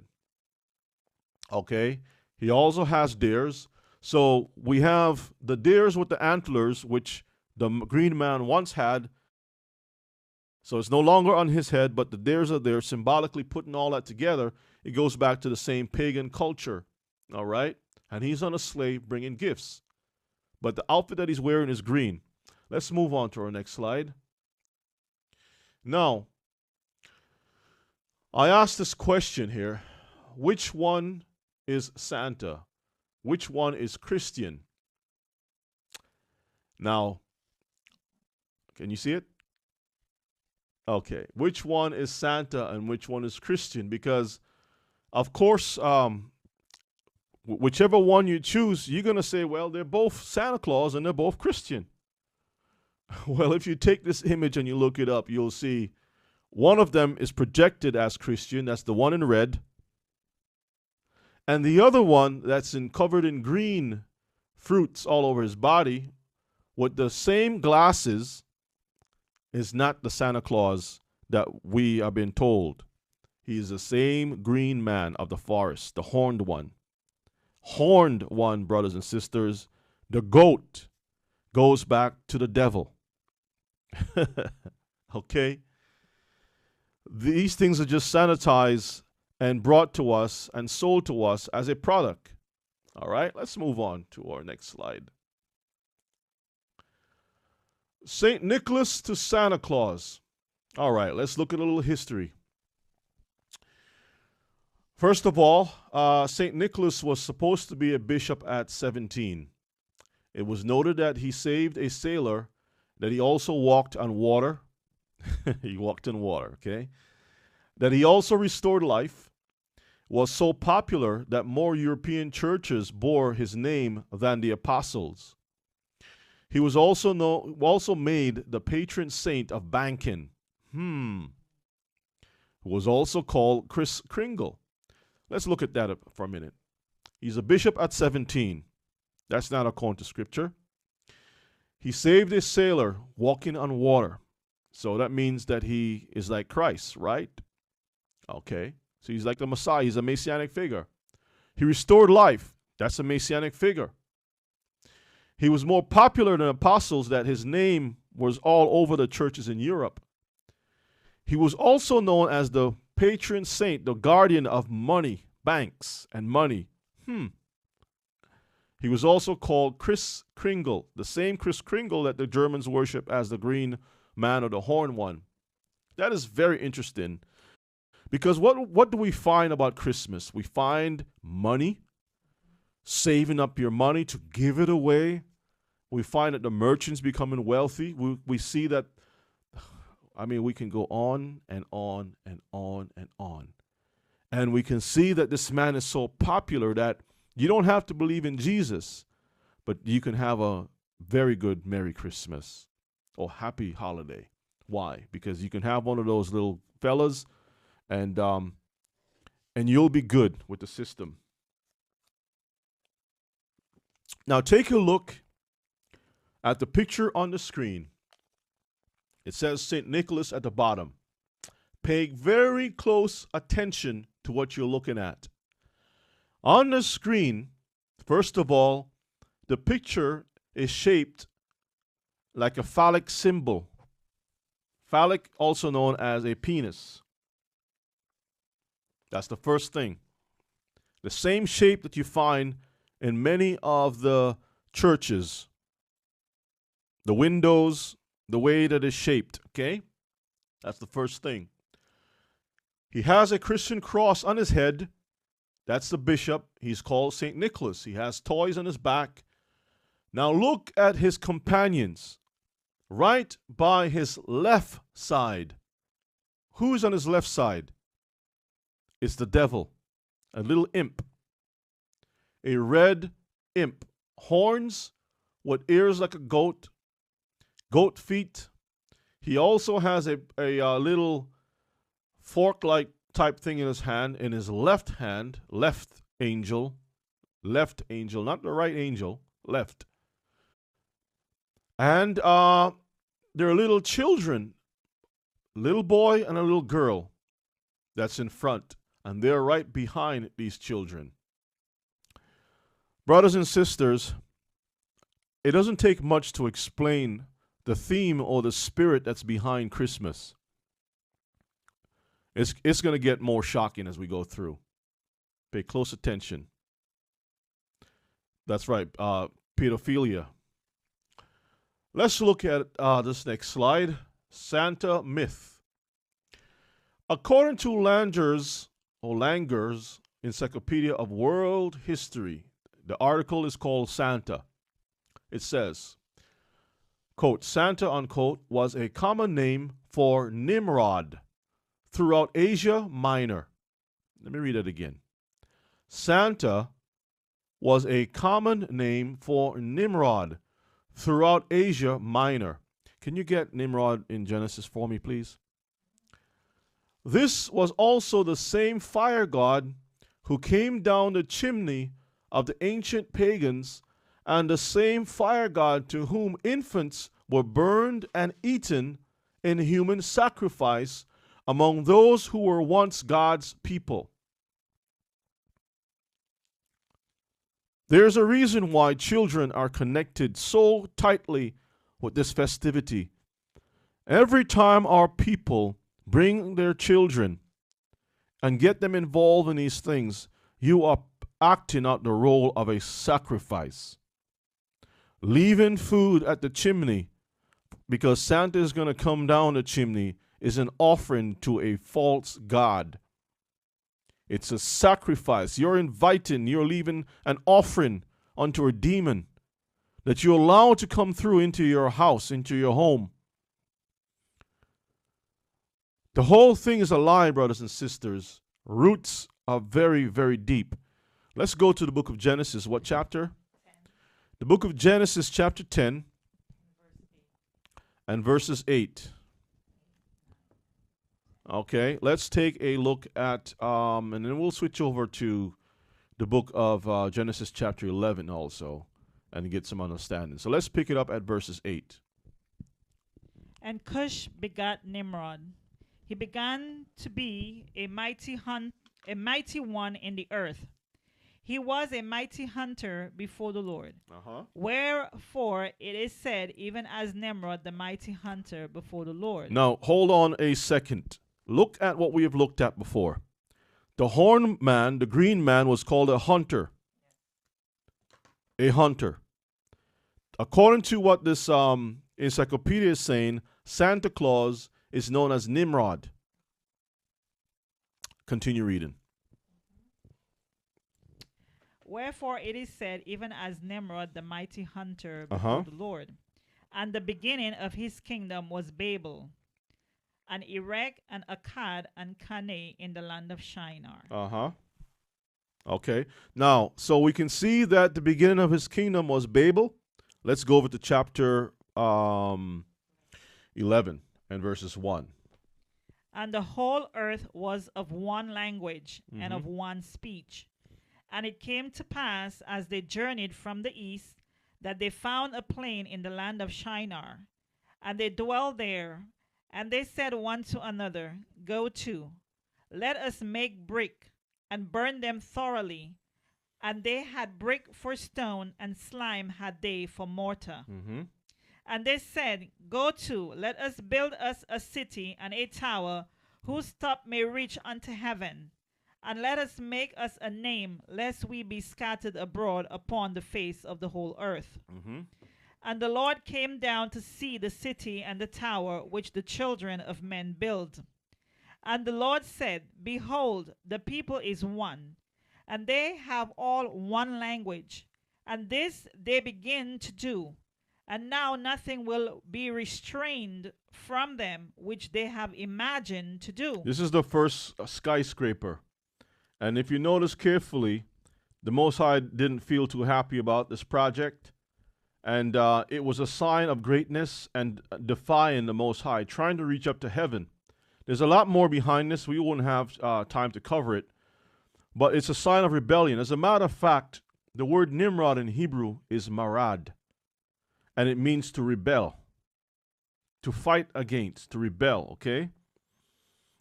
Okay, he also has deers. So we have the deers with the antlers, which the green man once had. So it's no longer on his head, but the deers are there, symbolically putting all that together. It goes back to the same pagan culture, all right? And he's on a sleigh bringing gifts. But the outfit that he's wearing is green. Let's move on to our next slide. Now, I asked this question here. Which one is Santa? Which one is Christian? Now, can you see it? Okay. Which one is Santa and which one is Christian? Because, of course, whichever one you choose, you're going to say, well, they're both Santa Claus and they're both Christian. Well, if you take this image and you look it up, you'll see one of them is projected as Christian. That's the one in red. And the other one that's covered in green fruits all over his body with the same glasses is not the Santa Claus that we have been told. He is the same green man of the forest, the horned one. Horned one, brothers and sisters. The goat goes back to the devil. Okay? These things are just sanitized and brought to us and sold to us as a product. All right, let's move on to our next slide. St. Nicholas to Santa Claus. All right, let's look at a little history. First of all, St. Nicholas was supposed to be a bishop at 17. It was noted that he saved a sailor, that he also walked on water. He walked in water, okay? That he also restored life, was so popular that more European churches bore his name than the apostles. He was also made the patron saint of banking. Was also called Kris Kringle. Let's look at that for a minute. He's a bishop at 17. That's not according to Scripture. He saved a sailor walking on water. So that means that he is like Christ, right? Okay. So he's like the Messiah. He's a messianic figure. He restored life. That's a messianic figure. He was more popular than apostles that his name was all over the churches in Europe. He was also known as the patron saint, the guardian of money, banks, and money. He was also called Kris Kringle, the same Kris Kringle that the Germans worship as the green man or the horn one. That is very interesting Because what do we find about Christmas? We find money, saving up your money to give it away. We find that the merchants becoming wealthy. We see that, I mean, we can go on and on and on and on. And we can see that this man is so popular that you don't have to believe in Jesus, but you can have a very good Merry Christmas or Happy Holiday. Why? Because you can have one of those little fellas and you'll be good with the system. Now take a look at the picture on the screen. It says St. Nicholas at the bottom. Pay very close attention to what you're looking at. On the screen, first of all, the picture is shaped like a phallic symbol. Phallic, also known as a penis. That's the first thing. The same shape that you find in many of the churches. The windows, the way that it's shaped, okay? That's the first thing. He has a Christian cross on his head. That's the bishop. He's called St. Nicholas. He has toys on his back. Now look at his companions. Right by his left side. Who's on his left side? It's the devil, a little imp. A red imp. Horns with ears like a goat. Goat feet. He also has a little fork-like type thing in his hand. In his left hand, left angel, not the right angel, left. And there are little children, little boy and a little girl that's in front. And they're right behind these children. Brothers and sisters, it doesn't take much to explain the theme or the spirit that's behind Christmas. It's going to get more shocking as we go through. Pay close attention. That's right, pedophilia. Let's look at this next slide. Santa myth. According to Langer's Encyclopedia of World History, the article is called Santa. It says, quote, Santa, unquote, was a common name for Nimrod throughout Asia Minor. Let me read it again. Santa was a common name for Nimrod throughout Asia Minor. Can you get Nimrod in Genesis for me, please? This was also the same fire god who came down the chimney of the ancient pagans, and the same fire god to whom infants were burned and eaten in human sacrifice among those who were once God's people. There's a reason why children are connected so tightly with this festivity. Every time our people bring their children and get them involved in these things, you are acting out the role of a sacrifice. Leaving food at the chimney because Santa is going to come down the chimney is an offering to a false god. It's a sacrifice. You're leaving an offering unto a demon that you allow to come through into your house, into your home. The whole thing is a lie, brothers and sisters. Roots are very, very deep. Let's go to the book of Genesis. What chapter? 10. The book of Genesis, chapter 10, and verses 8. Okay, let's take a look at, and then we'll switch over to the book of Genesis, chapter 11 also, and get some understanding. So let's pick it up at verses 8. And Cush begat Nimrod. He began to be a mighty one in the earth. He was a mighty hunter before the Lord. Wherefore it is said, even as Nimrod, the mighty hunter before the Lord. Now, hold on a second. Look at what we have looked at before. The horned man, the green man, was called a hunter. A hunter. According to what this encyclopedia is saying, Santa Claus is known as Nimrod. Continue reading. Wherefore it is said, even as Nimrod, the mighty hunter before the Lord. And the beginning of his kingdom was Babel, and Erech, and Akkad, and Calneh in the land of Shinar. Okay. Now, so we can see that the beginning of his kingdom was Babel. Let's go over to chapter 11 and verses 1. And the whole earth was of one language and of one speech. And it came to pass, as they journeyed from the east, that they found a plain in the land of Shinar. And they dwelled there. And they said one to another, Go to, let us make brick, and burn them thoroughly. And they had brick for stone, and slime had they for mortar. And they said, Go to, let us build us a city and a tower, whose top may reach unto heaven. And let us make us a name, lest we be scattered abroad upon the face of the whole earth. And the Lord came down to see the city and the tower which the children of men build. And the Lord said, Behold, the people is one, and they have all one language. And this they begin to do. And now nothing will be restrained from them which they have imagined to do. This is the first skyscraper. And if you notice carefully, the Most High didn't feel too happy about this project. And it was a sign of greatness and defying the Most High, trying to reach up to heaven. There's a lot more behind this. We won't have time to cover it. But it's a sign of rebellion. As a matter of fact, the word Nimrod in Hebrew is marad. And it means to rebel, to fight against, to rebel, okay?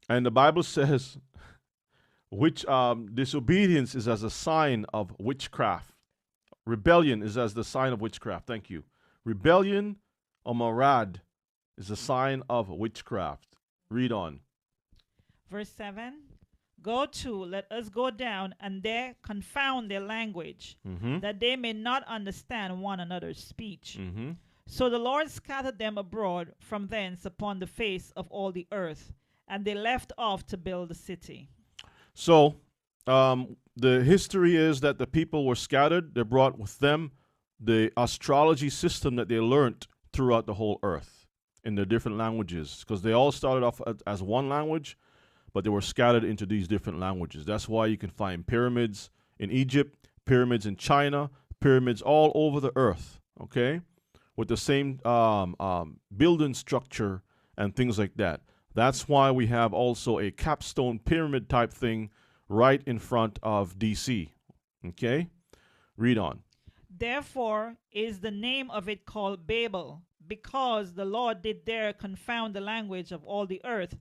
And the Bible says which disobedience is as a sign of witchcraft. Rebellion is as the sign of witchcraft. Thank you. Rebellion or marad is a sign of witchcraft. Read on. Verse 7. Go to, let us go down, and there confound their language, that they may not understand one another's speech. So the Lord scattered them abroad from thence upon the face of all the earth, and they left off to build the city. So the history is that the people were scattered. They brought with them the astrology system that they learned throughout the whole earth in their different languages, because they all started off as one language, but they were scattered into these different languages. That's why you can find pyramids in Egypt, pyramids in China, pyramids all over the earth, okay, with the same building structure and things like that. That's why we have also a capstone pyramid type thing right in front of D.C., okay? Read on. Therefore is the name of it called Babel, because the Lord did there confound the language of all the earth.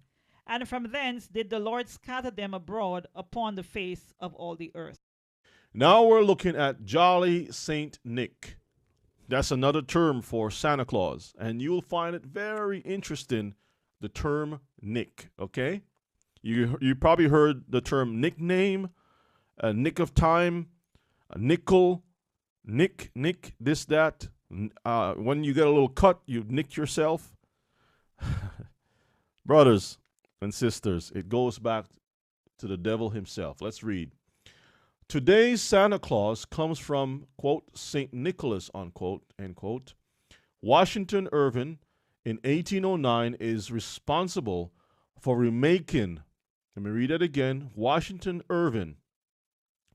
And from thence did the Lord scatter them abroad upon the face of all the earth. Now we're looking at Jolly Saint Nick. That's another term for Santa Claus. And you'll find it very interesting, the term Nick, okay? You probably heard the term nickname, a nick of time, a nickel, nick, this, that. When you get a little cut, you nick yourself. Brothers and sisters, it goes back to the devil himself. Let's read. Today's Santa Claus comes from, quote, St. Nicholas, unquote, end quote. Washington Irving in 1809 is responsible for remaking, let me read it again, Washington Irving,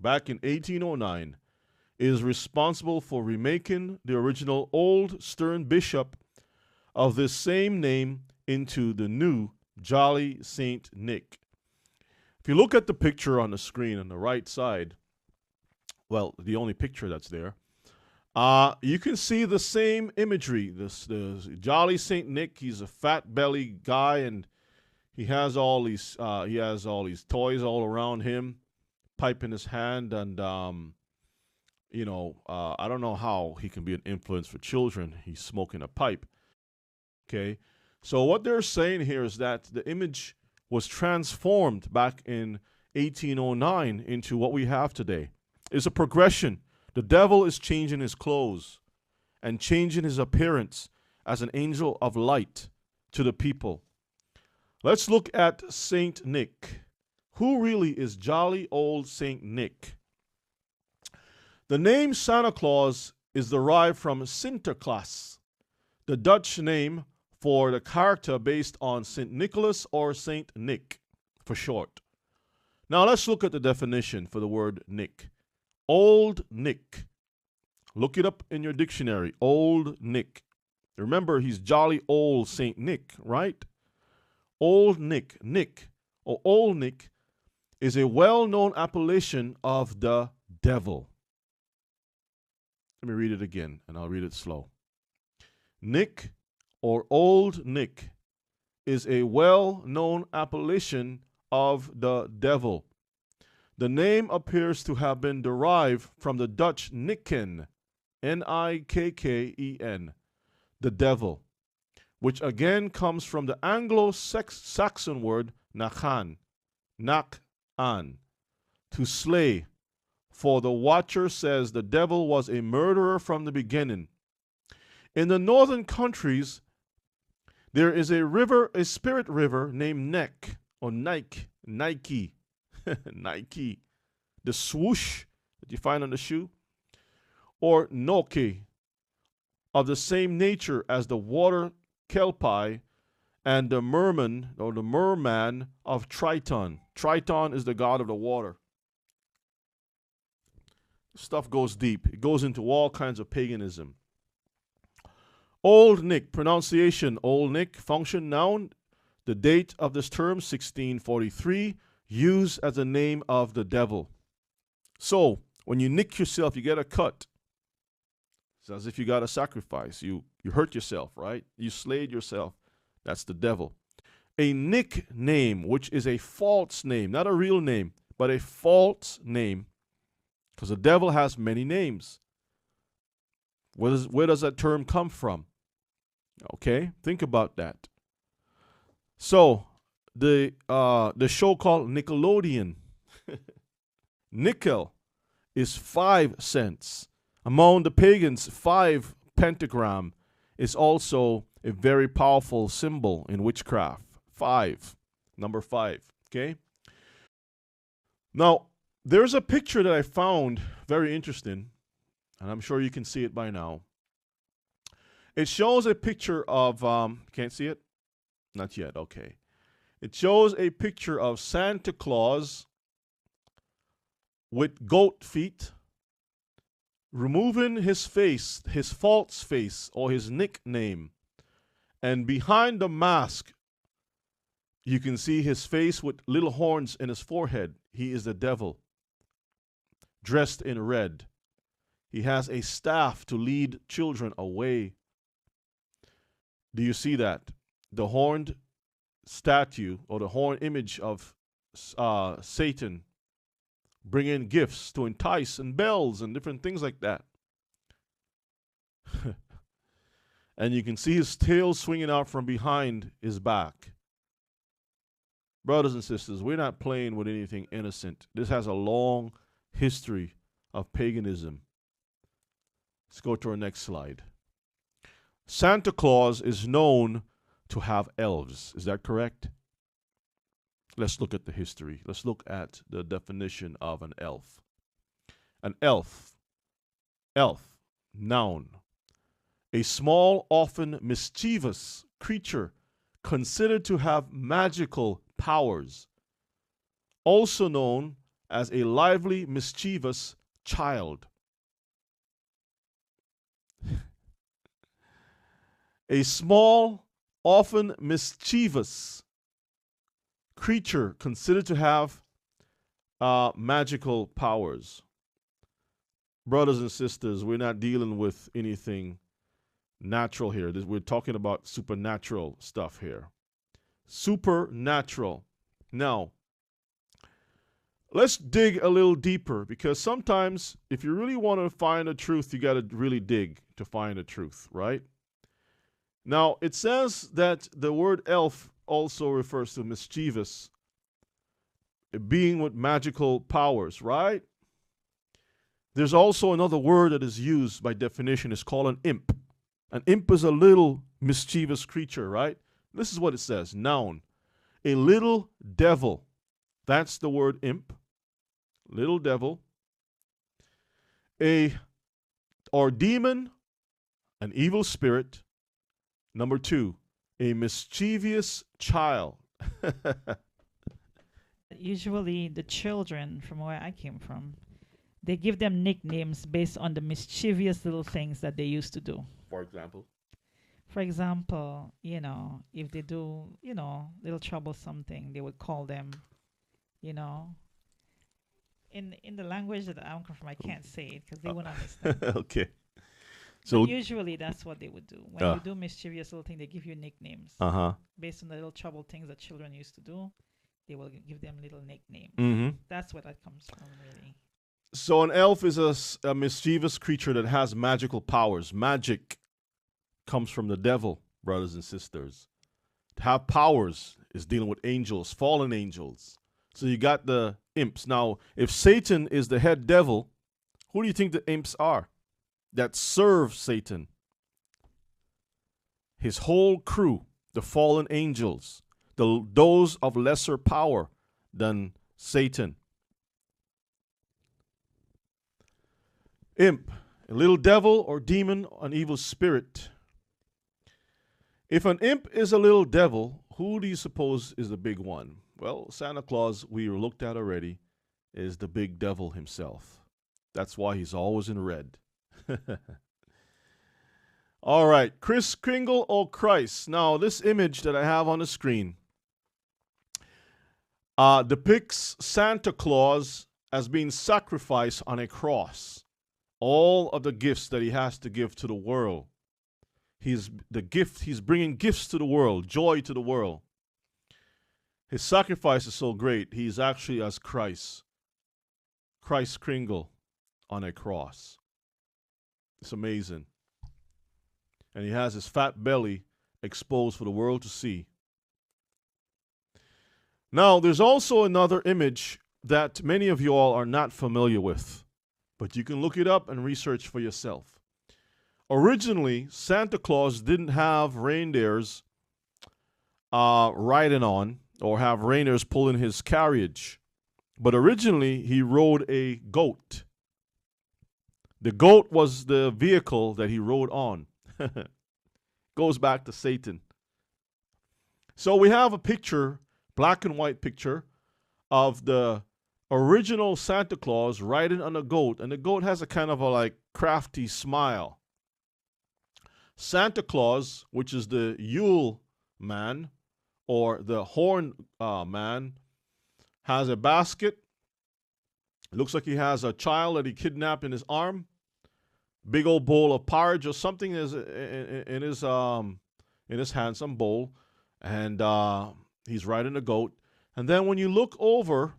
back in 1809, is responsible for remaking the original old stern bishop of this same name into the new Jolly Saint Nick. If you look at the picture on the screen on the right side, well, the only picture that's there, you can see the same imagery. The Jolly Saint Nick, he's a fat belly guy, and he has all these toys all around him, pipe in his hand, and I don't know how he can be an influence for children. He's smoking a pipe. Okay. So what they're saying here is that the image was transformed back in 1809 into what we have today. It's a progression. The devil is changing his clothes and changing his appearance as an angel of light to the people. Let's look at Saint Nick. Who really is jolly old Saint Nick? The name Santa Claus is derived from Sinterklaas, the Dutch name for the character based on St. Nicholas or Saint Nick for short. Now let's look at the definition for the word Nick. Old Nick. Look it up in your dictionary. Old Nick. Remember, he's jolly old Saint Nick, right? Old Nick. Nick, or Old Nick, is a well-known appellation of the devil. Let me read it again, and I'll read it slow. Nick, or Old Nick, is a well-known appellation of the devil. The name appears to have been derived from the Dutch Nikken, Nikken, the devil, which again comes from the Anglo-Saxon word nakan, nak-an, to slay. For the Watcher says the devil was a murderer from the beginning. In the northern countries, there is a spirit river named Neck, or Nike, Nike, the swoosh that you find on the shoe, or Noke, of the same nature as the water kelpie and the merman, or the merman of Triton. Triton is the god of the water. Stuff goes deep. It goes into all kinds of paganism. Old Nick, pronunciation Old Nick, function noun. The date of this term, 1643, used as a name of the devil. So, when you nick yourself, you get a cut. It's as if you got a sacrifice. You hurt yourself, right? You slayed yourself. That's the devil. A nickname, which is a false name, not a real name, but a false name, because the devil has many names. Where does that term come from? Okay, think about that. So, the show called Nickelodeon, nickel is 5 cents. Among the pagans, 5 pentagram is also a very powerful symbol in witchcraft. 5, number 5, okay? Now, there's a picture that I found very interesting, and I'm sure you can see it by now. It shows a picture of, can't see it? Not yet, okay. It shows a picture of Santa Claus with goat feet, removing his face, his false face, or his nickname. And behind the mask, you can see his face with little horns in his forehead. He is the devil, dressed in red. He has a staff to lead children away. Do you see that? The horned statue, or the horned image of Satan, bringing gifts to entice, and bells and different things like that. And you can see his tail swinging out from behind his back. Brothers and sisters, we're not playing with anything innocent. This has a long history of paganism. Let's go to our next slide. Santa Claus is known to have elves. Is that correct? Let's look at the history. Let's look at the definition of an elf. An elf, noun. A small, often mischievous creature considered to have magical powers. Also known as a lively, mischievous child. A small, often mischievous creature considered to have magical powers. Brothers and sisters, we're not dealing with anything natural here. We're talking about supernatural stuff here. Supernatural. Now, let's dig a little deeper, because sometimes if you really want to find the truth, you got to really dig to find the truth, right? Now, it says that the word elf also refers to mischievous, a being with magical powers, right? There's also another word that is used by definition. It's called an imp. An imp is a little mischievous creature, right? This is what it says, noun. A little devil, That's the word imp, little devil. Or demon, an evil spirit. Number 2, a mischievous child. Usually, the children from where I came from, they give them nicknames based on the mischievous little things that they used to do. For example? For example, if they do, little troublesome thing, they would call them, you know, in the language that I come from, I can't say it because they wouldn't understand. Okay. So So, usually that's what they would do. When you do mischievous little thing, they give you nicknames uh-huh. based on the little trouble things that children used to do. They will give them little nicknames. Mm-hmm. That's where that comes from, really. So an elf is a mischievous creature that has magical powers. Magic comes from the devil, brothers and sisters. To have powers is dealing with angels, fallen angels. So you got the imps. Now, if Satan is the head devil, who do you think the imps are that serve Satan? His whole crew, the fallen angels, those of lesser power than Satan. Imp, a little devil or demon, an evil spirit. If an imp is a little devil, who do you suppose is the big one? Well, Santa Claus, we looked at already, is the big devil himself. That's why he's always in red. All right, Kris Kringle or Christ. Now, this image that I have on the screen depicts Santa Claus as being sacrificed on a cross. All of the gifts that he has to give to the world. He's bringing gifts to the world, joy to the world. His sacrifice is so great, he's actually as Christ Kringle on a cross. It's amazing. And he has his fat belly exposed for the world to see. Now, there's also another image that many of you all are not familiar with, but you can look it up and research for yourself. Originally, Santa Claus didn't have reindeers riding on or have reindeers pulling his carriage, but originally he rode a goat. The goat was the vehicle that he rode on. Goes back to Satan. So we have a picture, black and white picture, of the original Santa Claus riding on a goat, and the goat has a kind of a like crafty smile. Santa Claus, which is the Yule man or the horn man, has a basket. Looks like he has a child that he kidnapped in his arm. Big old bowl of porridge or something is in his hand, some bowl, and he's riding a goat. And then when you look over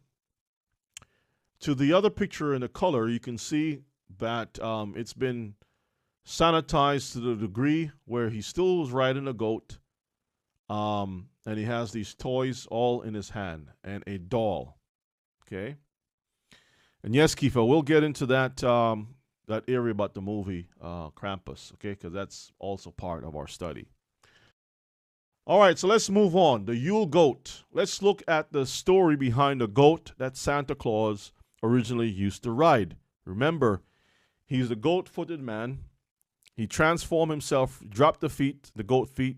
to the other picture in the color, you can see that it's been sanitized to the degree where he still is riding a goat, and he has these toys all in his hand and a doll. Okay, and yes, Kiefer, we'll get into that that area about the movie Krampus, okay, because that's also part of our study. All right, so let's move on. The Yule goat. Let's look at the story behind the goat that Santa Claus originally used to ride. Remember, he's a goat-footed man. He transformed himself, dropped the goat feet,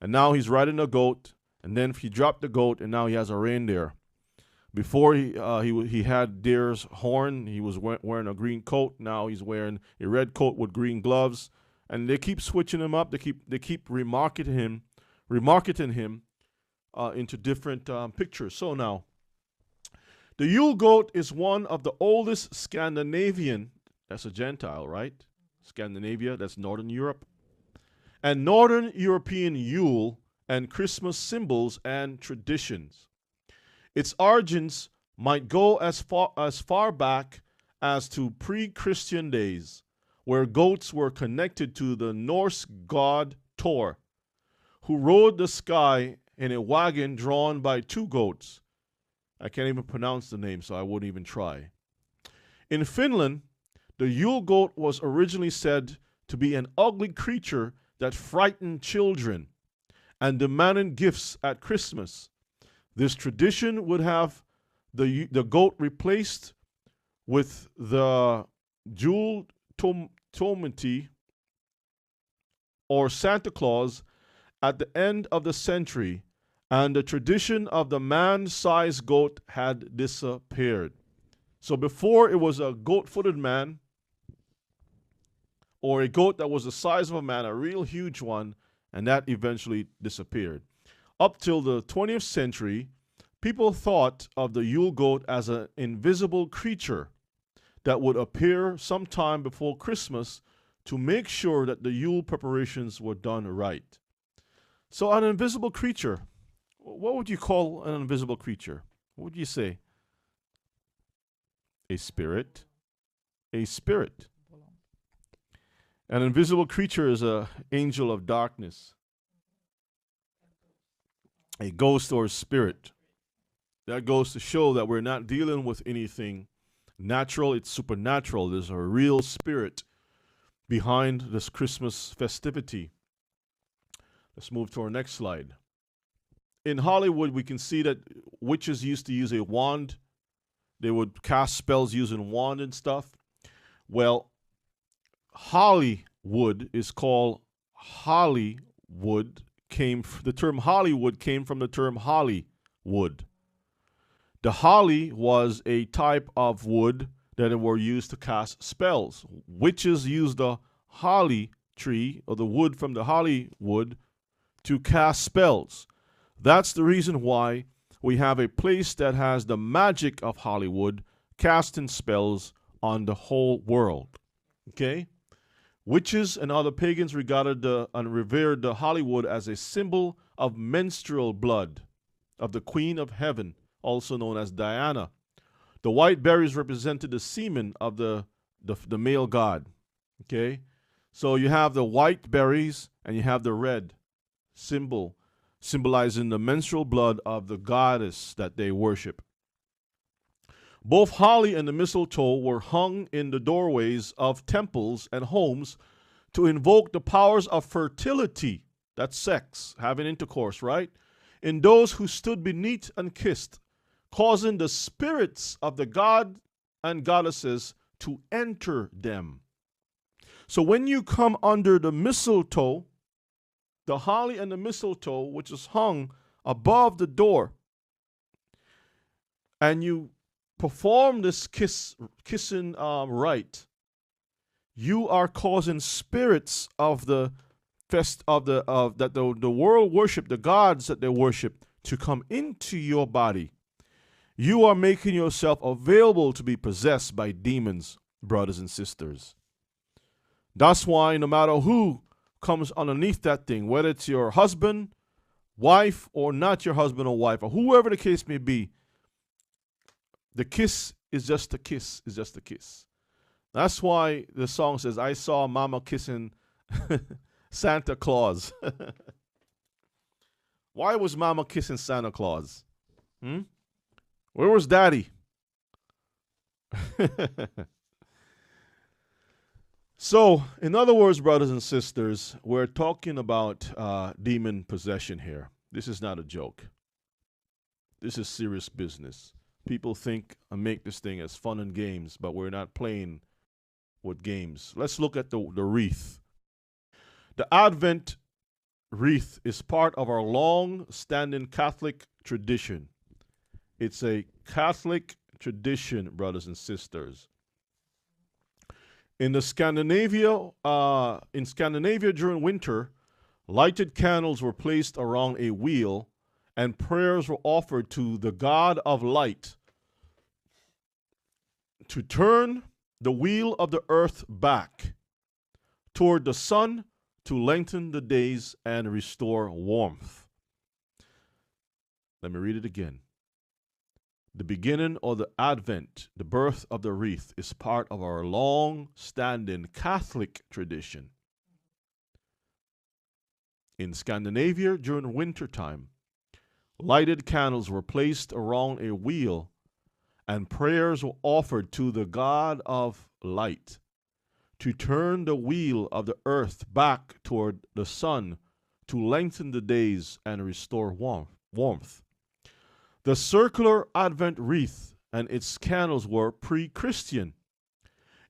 and now he's riding a goat, and then he dropped the goat, and now he has a reindeer. Before he had deer's horn, he was wearing a green coat. Now he's wearing a red coat with green gloves, and they keep switching him up. They keep remarketing him into different pictures. So now, the Yule goat is one of the oldest Scandinavian. That's a Gentile, right? Scandinavia, that's Northern Europe, and Northern European Yule and Christmas symbols and traditions. Its origins might go as far back as to pre-Christian days, where goats were connected to the Norse god Thor, who rode the sky in a wagon drawn by two goats. I can't even pronounce the name, so I wouldn't even try. In Finland, the Yule goat was originally said to be an ugly creature that frightened children and demanded gifts at Christmas. This tradition would have the goat replaced with the jeweled tomati or Santa Claus at the end of the century, and the tradition of the man-sized goat had disappeared. So before, it was a goat-footed man, or a goat that was the size of a man, a real huge one, and that eventually disappeared. Up till the 20th century, people thought of the Yule goat as an invisible creature that would appear sometime before Christmas to make sure that the Yule preparations were done right. So an invisible creature, what would you call an invisible creature? What would you say? A spirit. A spirit. An invisible creature is an angel of darkness, a ghost or a spirit. That goes to show that we're not dealing with anything natural, it's supernatural. There's a real spirit behind this Christmas festivity. Let's move to our next slide. In Hollywood, we can see that witches used to use a wand. They would cast spells using wand and stuff. Well, Hollywood is called Hollywood. The term Hollywood came from the term holly wood. The holly was a type of wood that were used to cast spells. Witches used the holly tree, or the wood from the holly wood, to cast spells. That's the reason why we have a place that has the magic of Hollywood casting spells on the whole world. Okay? Witches and other pagans regarded and revered the Hollywood as a symbol of menstrual blood of the Queen of Heaven, also known as Diana. The white berries represented the semen of the male god. Okay? So you have the white berries and you have the red symbol, symbolizing the menstrual blood of the goddess that they worship. Both holly and the mistletoe were hung in the doorways of temples and homes to invoke the powers of fertility, that's sex, having intercourse, right? In those who stood beneath and kissed, causing the spirits of the god and goddesses to enter them. So when you come under the mistletoe, the holly and the mistletoe, which is hung above the door, and you perform this kissing rite, you are causing spirits of the world worship, the gods that they worship, to come into your body. You are making yourself available to be possessed by demons, brothers and sisters. That's why no matter who comes underneath that thing, whether it's your husband, wife, or not your husband or wife, or whoever the case may be, the kiss is just a kiss, is just a kiss. That's why the song says, I saw Mama kissing Santa Claus. Why was Mama kissing Santa Claus? Where was Daddy? So, in other words, brothers and sisters, we're talking about demon possession here. This is not a joke. This is serious business. People think and make this thing as fun and games, but we're not playing with games. Let's look at the wreath. The Advent wreath is part of our long-standing Catholic tradition. It's a Catholic tradition, brothers and sisters. In Scandinavia during winter, lighted candles were placed around a wheel and prayers were offered to the God of light to turn the wheel of the earth back toward the sun to lengthen the days and restore warmth. Let me read it again. The beginning of the Advent, the birth of the wreath, is part of our long-standing Catholic tradition. In Scandinavia, during wintertime, lighted candles were placed around a wheel and prayers were offered to the God of light to turn the wheel of the earth back toward the sun to lengthen the days and restore warmth. The circular Advent wreath and its candles were pre-Christian,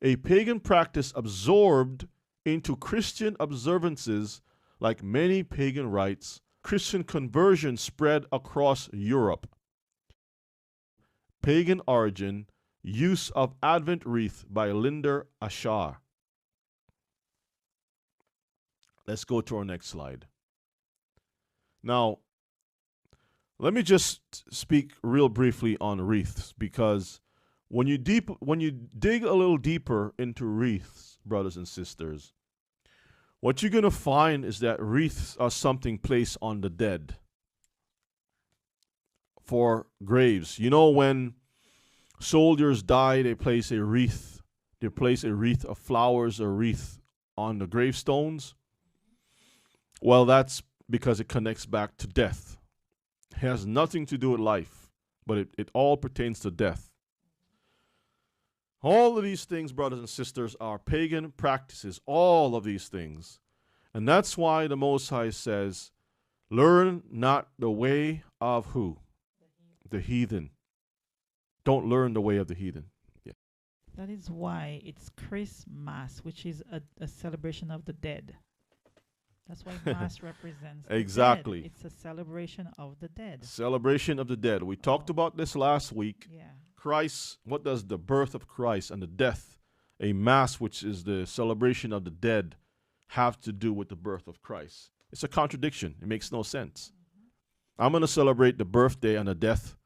a pagan practice absorbed into Christian observances. Like many pagan rites, Christian conversion spread across Europe. Pagan origin, use of Advent wreath by Linder Ashar. Let's go to our next slide. Now, let me just speak real briefly on wreaths, because when you dig a little deeper into wreaths, brothers and sisters, what you're going to find is that wreaths are something placed on the dead for graves. You know, when soldiers die, they place a wreath. They place a wreath of flowers or wreath on the gravestones. Well, that's because it connects back to death. It has nothing to do with life, but it all pertains to death. All of these things, brothers and sisters, are pagan practices, all of these things. And that's why the Most High says, learn not the way of who? The heathen. Don't learn the way of the heathen. Yeah. That is why it's Christmas, which is a celebration of the dead. That's why Mass represents the exactly. dead. It's a celebration of the dead. Celebration of the dead. We talked about this last week. Yeah. Christ, what does the birth of Christ and the death, a Mass, which is the celebration of the dead, have to do with the birth of Christ? It's a contradiction. It makes no sense. I'm going to celebrate the birthday and the death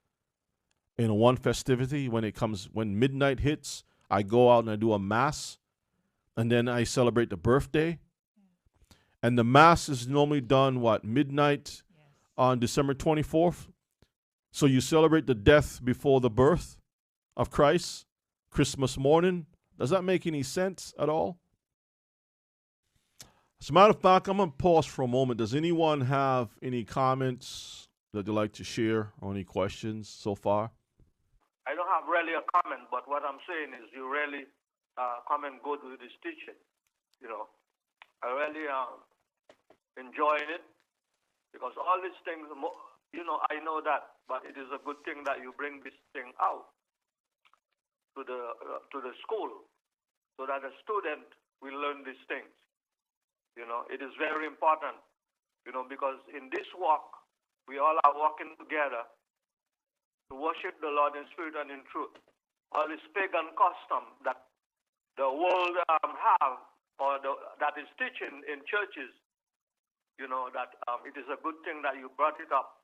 in one festivity. When midnight hits, I go out and I do a Mass, and then I celebrate the birthday. And the Mass is normally done, midnight on December 24th? So you celebrate the death before the birth of Christ, Christmas morning. Does that make any sense at all? As a matter of fact, I'm going to pause for a moment. Does anyone have any comments that they'd like to share or any questions so far? I don't have really a comment, but what I'm saying is you really come and go with this teaching. You know, I really enjoying it, because all these things, I know that, but it is a good thing that you bring this thing out to the school, so that the student will learn these things. You know, it is very important, because in this walk, we all are walking together to worship the Lord in spirit and in truth. All this pagan custom that the world have, or that is teaching in churches, that it is a good thing that you brought it up.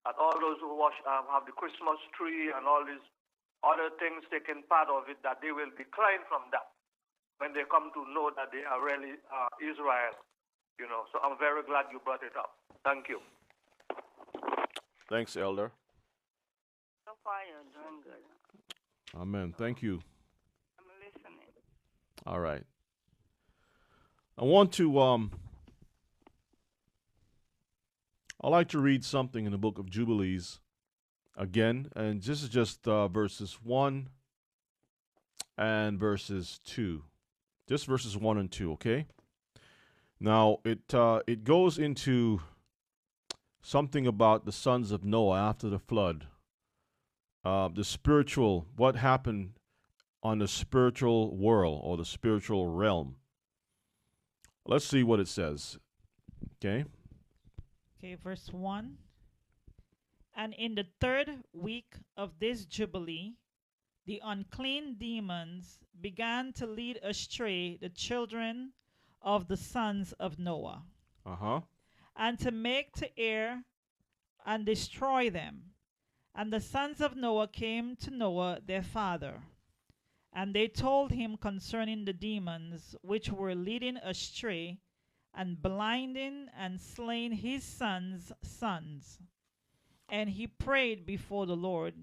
That all those who have the Christmas tree and all these other things taking part of it, that they will decline from that when they come to know that they are really Israel. So I'm very glad you brought it up. Thank you. Thanks, Elder. So far, you're doing good. Amen. Thank you. I'm listening. All right. I want to I'd like to read something in the book of Jubilees again, and this is just verses 1 and verses 2. Just verses 1 and 2, okay? Now, it goes into something about the sons of Noah after the flood. What happened on the spiritual world or the spiritual realm. Let's see what it says, okay? Okay, verse 1. And in the 3rd week of this Jubilee, the unclean demons began to lead astray the children of the sons of Noah, and to make to err and destroy them. And the sons of Noah came to Noah their father, and they told him concerning the demons which were leading astray and blinding and slaying his sons' sons. And he prayed before the Lord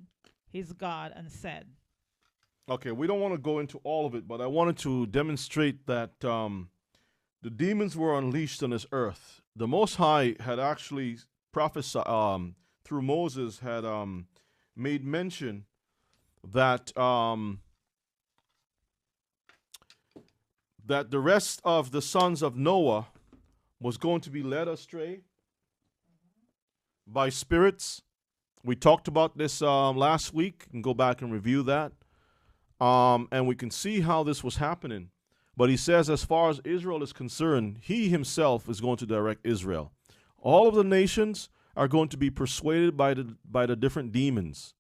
his God and said. Okay, we don't want to go into all of it, but I wanted to demonstrate that the demons were unleashed on this earth. The Most High had actually prophesied, through Moses, had made mention that that the rest of the sons of Noah was going to be led astray by spirits We talked about this last week. You can go back and review that. And we can see how this was happening. But he says, as far as Israel is concerned, he himself is going to direct Israel. All of the nations are going to be persuaded by the different demons.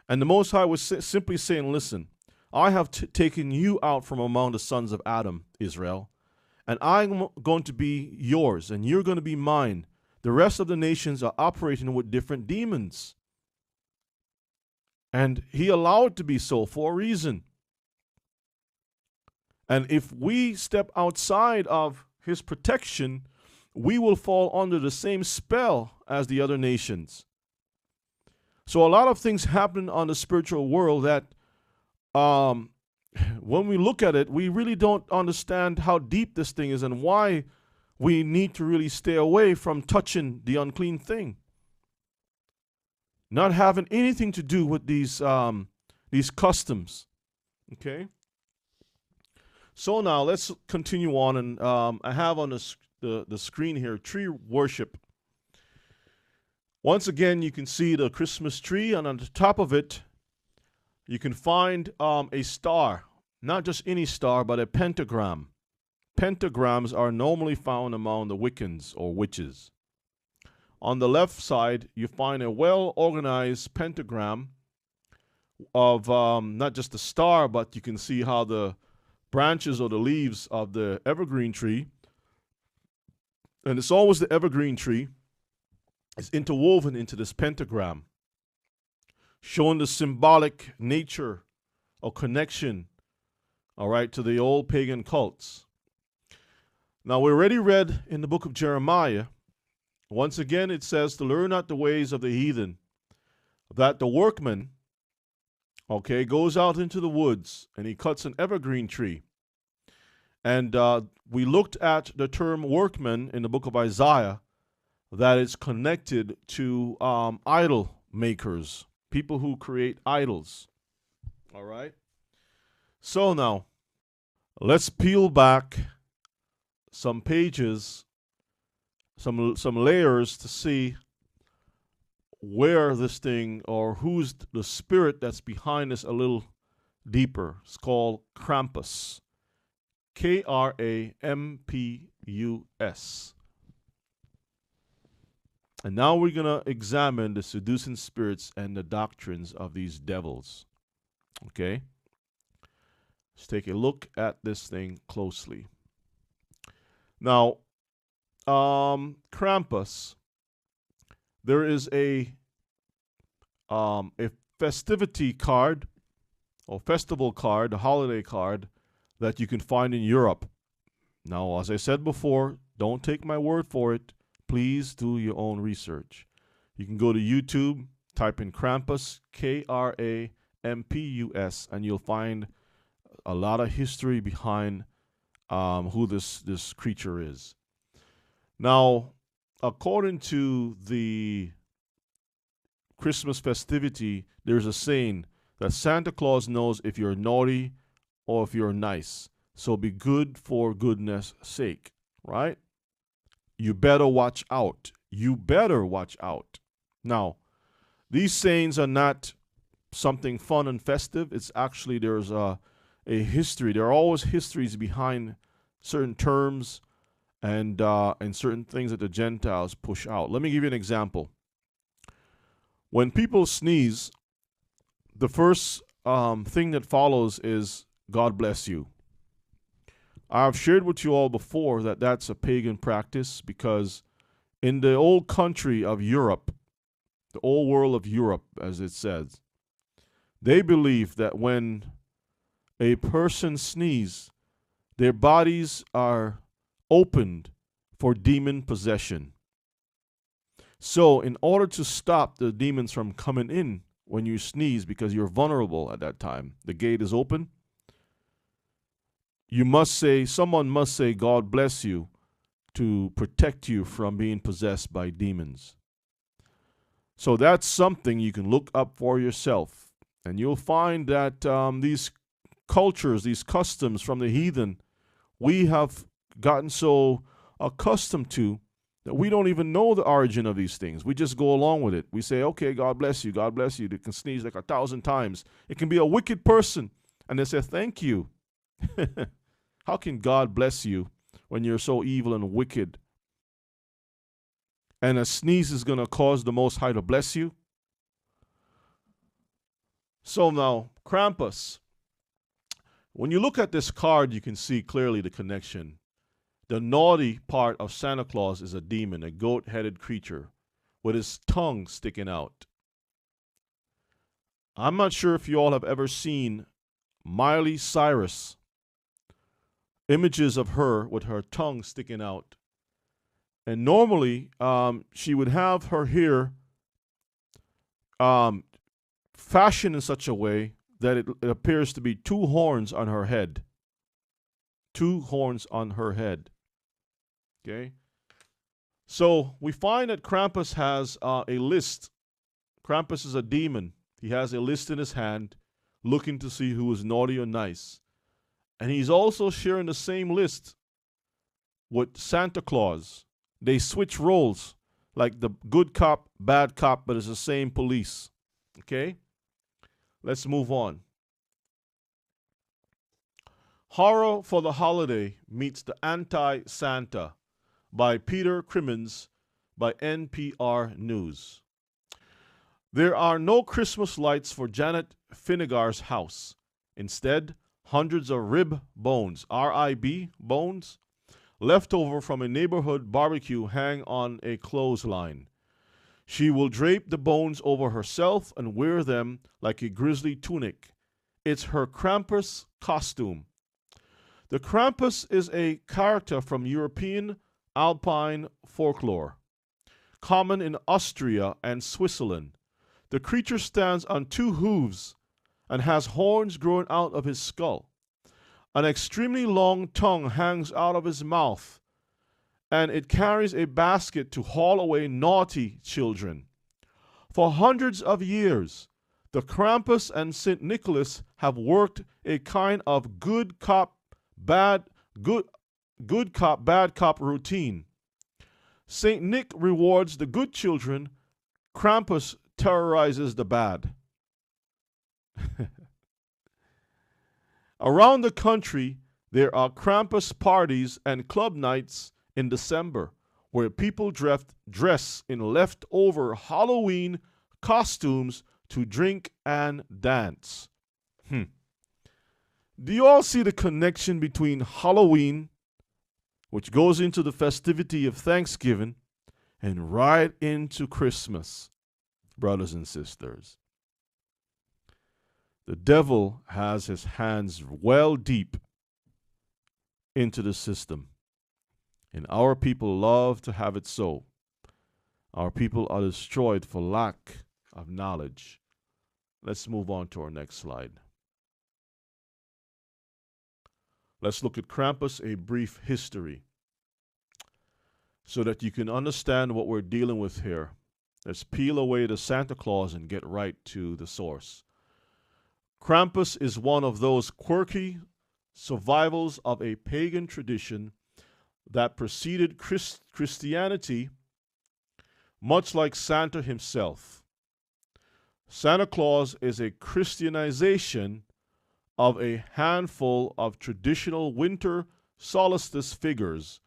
And the Most High was simply saying, listen, I have taken you out from among the sons of Adam, Israel, and I'm going to be yours, and you're going to be mine. The rest of the nations are operating with different demons. And he allowed it to be so for a reason. And if we step outside of his protection, we will fall under the same spell as the other nations. So a lot of things happen on the spiritual world that when we look at it, we really don't understand how deep this thing is and why we need to really stay away from touching the unclean thing. Not having anything to do with these customs. Okay? So now let's continue on, and I have on the screen here tree worship. Once again, you can see the Christmas tree, and on the top of it, you can find a star. Not just any star, but a pentagram. Pentagrams are normally found among the Wiccans or witches. On the left side, you find a well-organized pentagram of not just the star, but you can see how the branches or the leaves of the evergreen tree, and it's always the evergreen tree, is interwoven into this pentagram, showing the symbolic nature or connection, all right, to the old pagan cults. Now, we already read in the book of Jeremiah, once again it says, to learn not the ways of the heathen, that the workman, okay, goes out into the woods and he cuts an evergreen tree. And we looked at the term workman in the book of Isaiah, that it's connected to idol makers, people who create idols. All right? So now, let's peel back some pages, some layers to see where this thing, or who's the spirit that's behind this a little deeper. It's called Krampus. Krampus. And now we're going to examine the seducing spirits and the doctrines of these devils. Okay? Let's take a look at this thing closely. Now, Krampus, there is a festivity card or festival card, a holiday card that you can find in Europe. Now, as I said before, don't take my word for it. Please do your own research. You can go to YouTube, type in Krampus, Krampus, and you'll find a lot of history behind who this creature is. Now, according to the Christmas festivity, there's a saying that Santa Claus knows if you're naughty or if you're nice. So be good for goodness sake, right? You better watch out. You better watch out. Now, these sayings are not something fun and festive. It's actually, there's a history. There are always histories behind certain terms and certain things that the Gentiles push out. Let me give you an example. When people sneeze, the first thing that follows is God bless you. I've shared with you all before that that's a pagan practice, because in the old country of Europe, the old world of Europe, as it says, they believe that when a person sneezes, their bodies are opened for demon possession. So in order to stop the demons from coming in when you sneeze, because you're vulnerable at that time, the gate is open, someone must say, God bless you, to protect you from being possessed by demons. So that's something you can look up for yourself. And you'll find that these cultures, these customs from the heathen, we have gotten so accustomed to that we don't even know the origin of these things. We just go along with it. We say, okay, God bless you, God bless you. They can sneeze like 1,000 times. It can be a wicked person, and they say, thank you. How can God bless you when you're so evil and wicked? And a sneeze is going to cause the Most High to bless you? So now, Krampus. When you look at this card, you can see clearly the connection. The naughty part of Santa Claus is a demon, a goat-headed creature with his tongue sticking out. I'm not sure if you all have ever seen Miley Cyrus, images of her with her tongue sticking out. And normally, she would have her hair fashioned in such a way that it appears to be two horns on her head. Two horns on her head. Okay? So we find that Krampus has a list. Krampus is a demon. He has a list in his hand looking to see who is naughty or nice. And he's also sharing the same list with Santa Claus. They switch roles, like the good cop, bad cop, but it's the same police. Okay? Let's move on. Horror for the Holiday meets the Anti-Santa by Peter Crimmins by NPR News. There are no Christmas lights for Janet Finnegar's house. Instead, hundreds of rib bones, RIB bones, left over from a neighborhood barbecue hang on a clothesline. She will drape the bones over herself and wear them like a grisly tunic. It's her Krampus costume. The Krampus is a character from European Alpine folklore, common in Austria and Switzerland. The creature stands on two hooves and has horns growing out of his skull. An extremely long tongue hangs out of his mouth, and it carries a basket to haul away naughty children. For hundreds of years, the Krampus and St. Nicholas have worked a kind of good cop, bad cop routine. St. Nick rewards the good children. Krampus terrorizes the bad. Around the country, there are Krampus parties and club nights in December where people dress in leftover Halloween costumes to drink and dance. Do you all see the connection between Halloween, which goes into the festivity of Thanksgiving, and right into Christmas, brothers and sisters? The devil has his hands well deep into the system, and our people love to have it so. Our people are destroyed for lack of knowledge. Let's move on to our next slide. Let's look at Krampus, a brief history, so that you can understand what we're dealing with here. Let's peel away the Santa Claus and get right to the source. Krampus is one of those quirky survivals of a pagan tradition that preceded Christianity, much like Santa himself. Santa Claus is a Christianization of a handful of traditional winter solstice figures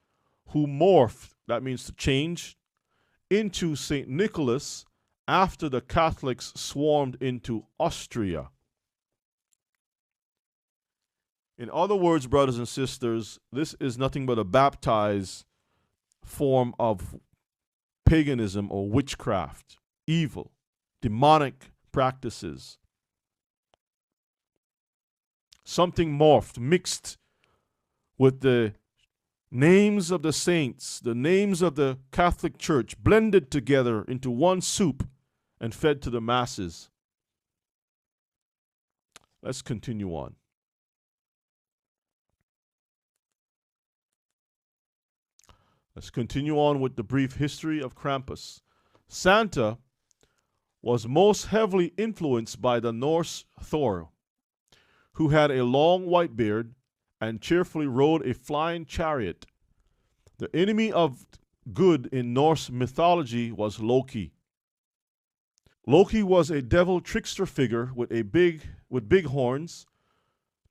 who morphed, that means to change, into St. Nicholas after the Catholics swarmed into Austria. In other words, brothers and sisters, this is nothing but a baptized form of paganism or witchcraft, evil, demonic practices. Something morphed, mixed with the names of the saints, the names of the Catholic Church, blended together into one soup and fed to the masses. Let's continue on. Let's continue on with the brief history of Krampus. Santa was most heavily influenced by the Norse Thor, who had a long white beard and cheerfully rode a flying chariot. The enemy of good in Norse mythology was Loki. Loki was a devil trickster figure with big horns,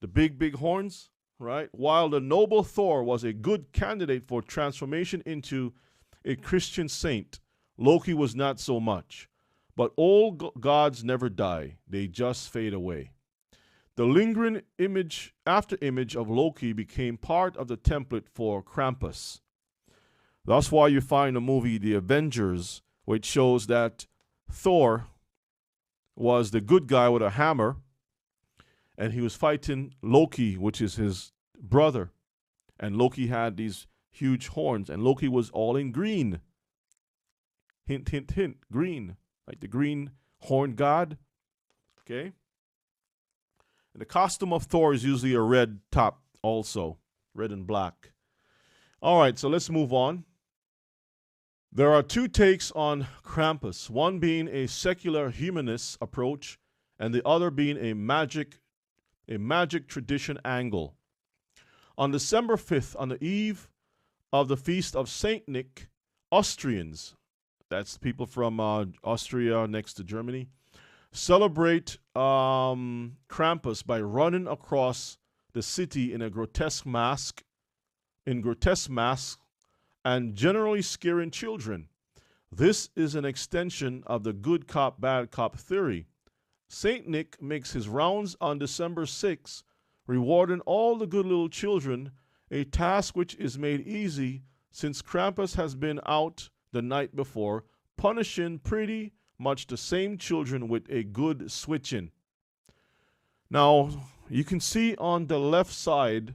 the big horns, right? While the noble Thor was a good candidate for transformation into a Christian saint, Loki was not so much. But all gods never die, they just fade away. The lingering image of Loki became part of the template for Krampus. That's why you find the movie The Avengers, which shows that Thor was the good guy with a hammer, and he was fighting Loki, which is his brother. And Loki had these huge horns, and Loki was all in green. Hint, hint, hint, green. Like the green horn god. Okay? And the costume of Thor is usually a red top also. Red and black. All right, so let's move on. There are two takes on Krampus, one being a secular humanist approach and the other being a magic tradition angle. On December 5th, on the eve of the feast of Saint Nick, Austrians, that's people from Austria next to Germany, celebrate Krampus by running across the city in grotesque masks, and generally scaring children. This is an extension of the good cop, bad cop theory. Saint Nick makes his rounds on December 6th, rewarding all the good little children, a task which is made easy since Krampus has been out the night before, punishing pretty much the same children with a good switching. Now, you can see on the left side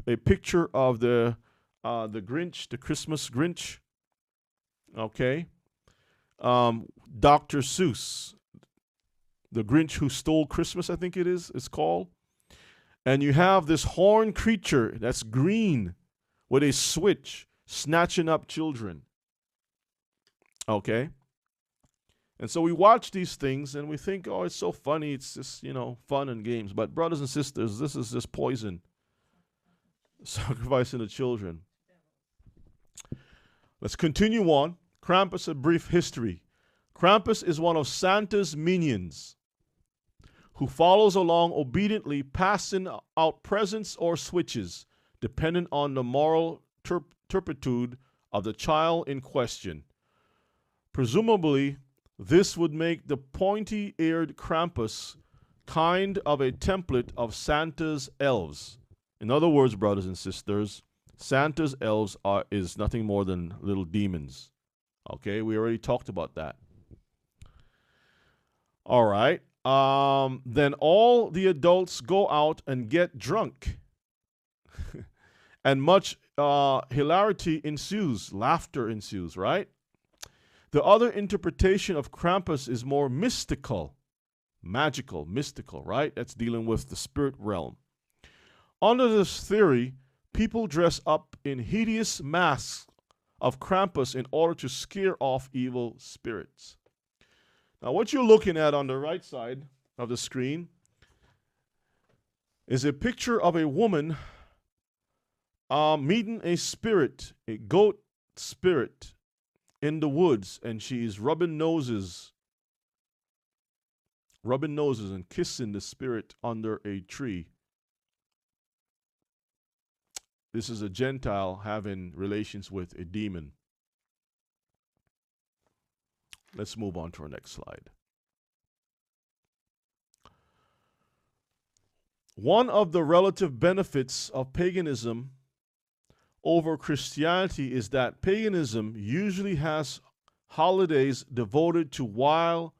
a picture of the Grinch, the Christmas Grinch. Okay. Dr. Seuss, the Grinch who stole Christmas, I think it's called. And you have this horned creature that's green with a switch snatching up children. Okay. And so we watch these things and we think, oh, it's so funny. It's just, fun and games. But brothers and sisters, this is just poison. Sacrificing the children. Let's continue on. Krampus, a brief history. Krampus is one of Santa's minions who follows along obediently, passing out presents or switches, depending on the moral turpitude of the child in question. Presumably, this would make the pointy-eared Krampus kind of a template of Santa's elves. In other words, brothers and sisters, Santa's elves is nothing more than little demons. Okay, we already talked about that. All right. Then all the adults go out and get drunk. And much hilarity ensues, laughter ensues, right? The other interpretation of Krampus is more mystical, magical, mystical, right? That's dealing with the spirit realm. Under this theory, people dress up in hideous masks of Krampus in order to scare off evil spirits. Now, what you're looking at on the right side of the screen is a picture of a woman meeting a spirit, a goat spirit, in the woods, and she's rubbing noses and kissing the spirit under a tree. This is a Gentile having relations with a demon. Let's move on to our next slide. One of the relative benefits of paganism over Christianity is that paganism usually has holidays devoted to wild,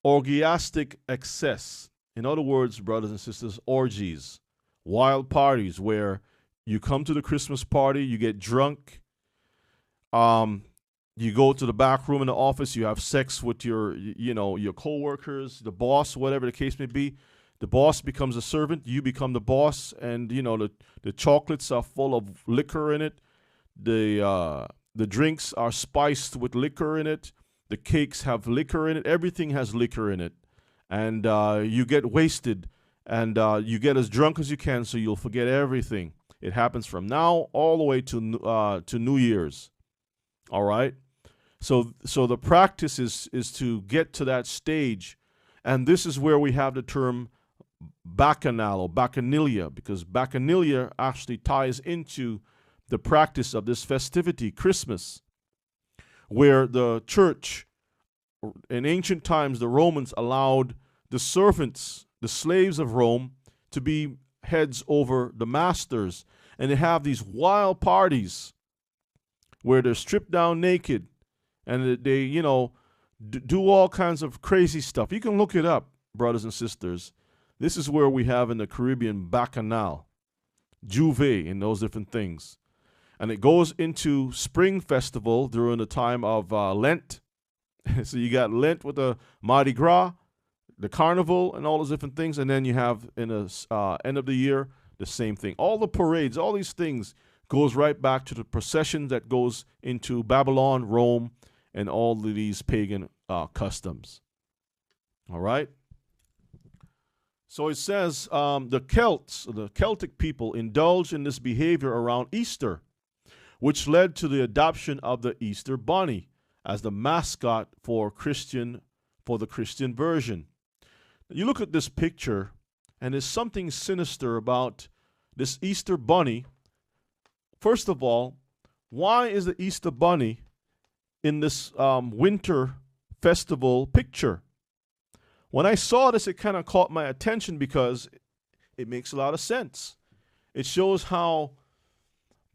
orgiastic excess. In other words, brothers and sisters, orgies, wild parties where you come to the Christmas party, you get drunk, you go to the back room in the office, you have sex with your coworkers, the boss, whatever the case may be. The boss becomes a servant, you become the boss, and the chocolates are full of liquor in it. The drinks are spiced with liquor in it. The cakes have liquor in it. Everything has liquor in it. And you get wasted, and you get as drunk as you can so you'll forget everything. It happens from now all the way to New Year's. All right. So the practice is to get to that stage, and this is where we have the term bacchanal or bacchanalia, because bacchanalia actually ties into the practice of this festivity, Christmas, where the church, in ancient times, the Romans allowed the servants, the slaves of Rome, to be heads over the masters. And they have these wild parties where they're stripped down naked and they, do all kinds of crazy stuff. You can look it up, brothers and sisters. This is where we have in the Caribbean bacchanal, juve, and those different things. And it goes into spring festival during the time of Lent. So you got Lent with the Mardi Gras, the carnival, and all those different things. And then you have in the end of the year, the same thing. All the parades, all these things goes right back to the procession that goes into Babylon, Rome, and all of these pagan customs. All right? So it says the Celts, the Celtic people, indulged in this behavior around Easter, which led to the adoption of the Easter bunny as the mascot for the Christian version. You look at this picture, and there's something sinister about this Easter bunny. First of all, why is the Easter bunny in this winter festival picture? When I saw this, it kind of caught my attention because it makes a lot of sense. It shows how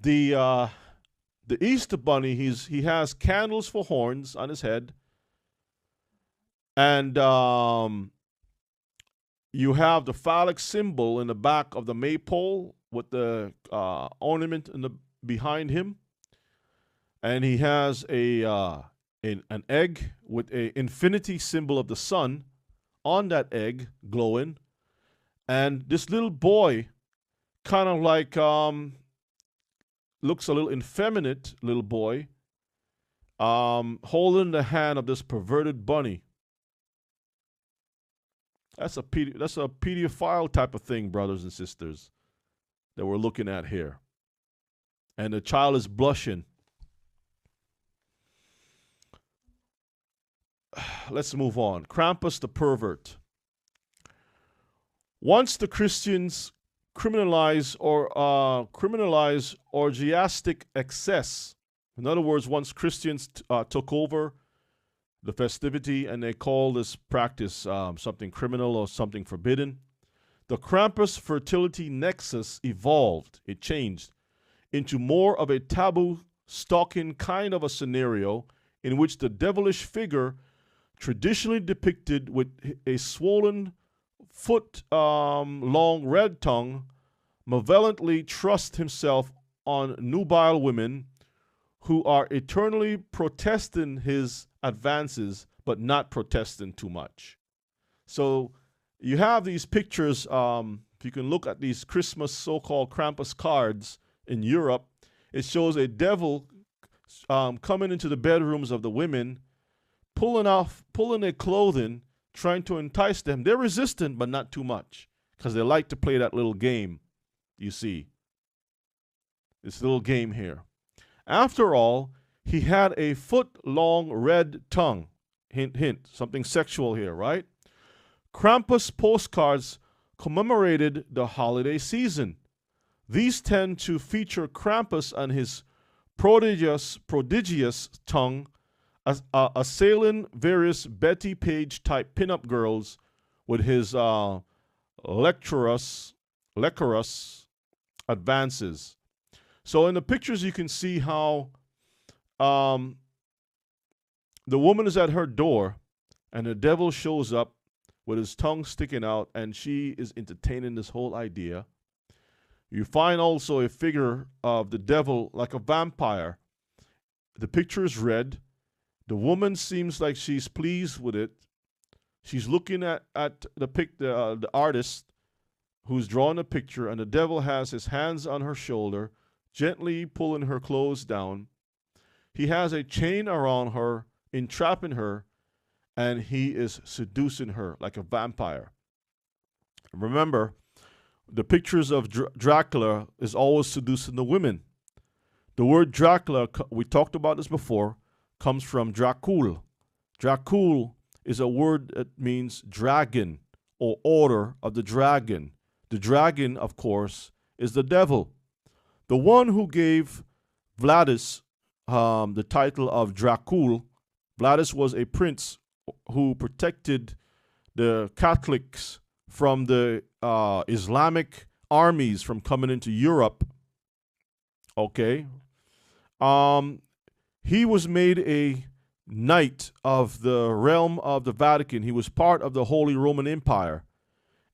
the Easter bunny, he has candles for horns on his head, and you have the phallic symbol in the back of the maypole with the ornament behind him, and he has an egg with an infinity symbol of the sun on that egg glowing, and this little boy kind of like looks a little effeminate little boy holding the hand of this perverted bunny. That's a pedophile type of thing, brothers and sisters, that we're looking at here. And the child is blushing. Let's move on. Krampus the pervert. Once the Christians criminalize orgiastic excess. In other words, once Christians took over the festivity and they call this practice something criminal or something forbidden, the Krampus fertility nexus evolved. It changed into more of a taboo stalking kind of a scenario in which the devilish figure, traditionally depicted with a swollen foot long red tongue, malevolently trusts himself on nubile women who are eternally protesting his advances but not protesting too much. So you have these pictures, if you can look at these Christmas so-called Krampus cards in Europe, it shows a devil coming into the bedrooms of the women, pulling their clothing, trying to entice them. They're resistant, but not too much, because they like to play that little game, you see. This little game here. After all, he had a foot-long red tongue. Hint, hint, something sexual here, right? Krampus postcards commemorated the holiday season. These tend to feature Krampus and his prodigious tongue assailing various Betty Page type pinup girls with his lecherous advances. So in the pictures you can see how the woman is at her door and the devil shows up with his tongue sticking out, and she is entertaining this whole idea. You find also a figure of the devil like a vampire. The picture is red. The woman seems like she's pleased with it. She's looking at the artist who's drawn the picture, and the devil has his hands on her shoulder, gently pulling her clothes down. He has a chain around her, entrapping her, and he is seducing her like a vampire. Remember, the pictures of Dracula is always seducing the women. The word Dracula, we talked about this before, comes from Dracul. Dracul is a word that means dragon or order of the dragon. The dragon, of course, is the devil. The one who gave Vladis the title of Dracul. Vladis was a prince who protected the Catholics from the Islamic armies from coming into Europe. Okay. He was made a knight of the realm of the Vatican. He was part of the Holy Roman Empire.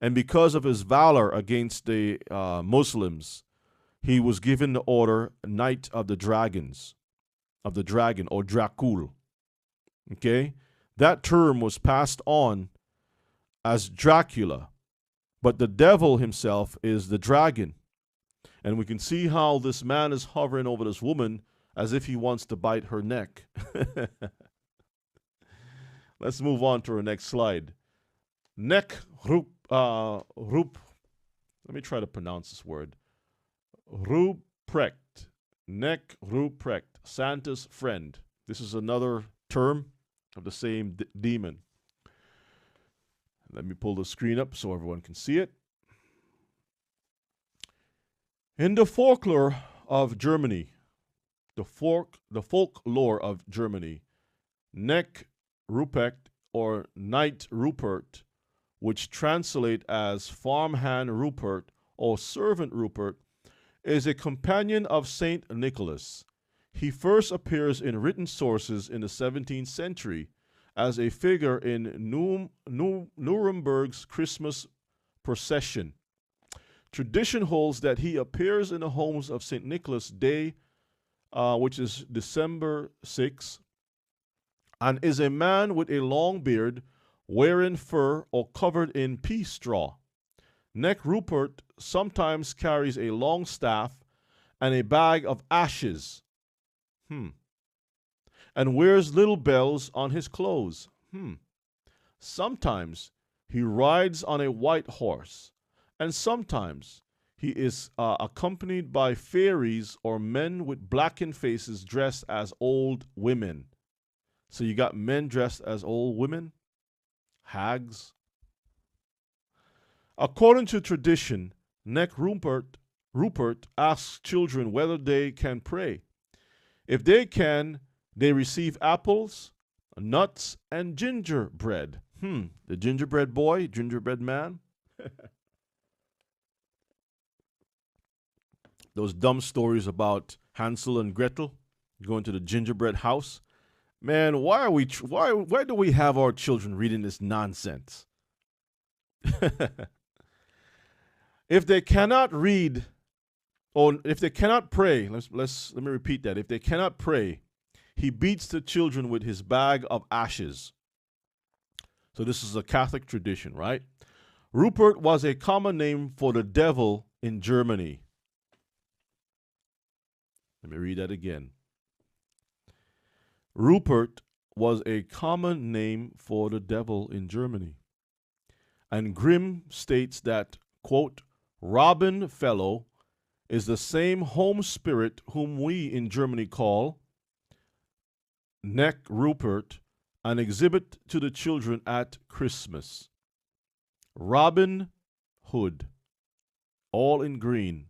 And because of his valor against the Muslims, he was given the order Knight of the Dragons, of the Dragon, or Dracul. Okay? That term was passed on as Dracula, but the devil himself is the dragon. And we can see how this man is hovering over this woman as if he wants to bite her neck. Let's move on to our next slide. Neck Rup. Let me try to pronounce this word. Ruprecht. Neck Ruprecht. Santa's friend. This is another term of the same demon. Let me pull the screen up so everyone can see it. In the folklore of Germany, the folklore of Germany, Neck Ruprecht or Knight Rupert, which translate as farmhand Rupert or servant Rupert, is a companion of Saint Nicholas. He first appears in written sources in the 17th century as a figure in Nuremberg's Christmas procession. Tradition holds that he appears in the homes of St. Nicholas Day, which is December 6, and is a man with a long beard, wearing fur or covered in pea straw. Neck Rupert sometimes carries a long staff and a bag of ashes. And wears little bells on his clothes. Sometimes he rides on a white horse, and sometimes he is accompanied by fairies or men with blackened faces dressed as old women. So you got men dressed as old women, hags. According to tradition, Neck Rupert asks children whether they can pray. If they can, they receive apples, nuts, and gingerbread. The gingerbread boy, gingerbread man. Those dumb stories about Hansel and Gretel going to the gingerbread house. Man, why do we have our children reading this nonsense? If they cannot read, or if they cannot pray, let me repeat that. If they cannot pray, he beats the children with his bag of ashes. So this is a Catholic tradition, right? Rupert was a common name for the devil in Germany. Let me read that again. Rupert was a common name for the devil in Germany. And Grimm states that, quote, Robin Fellow is the same home spirit whom we in Germany call Neck Rupert and exhibit to the children at Christmas. Robin Hood, all in green.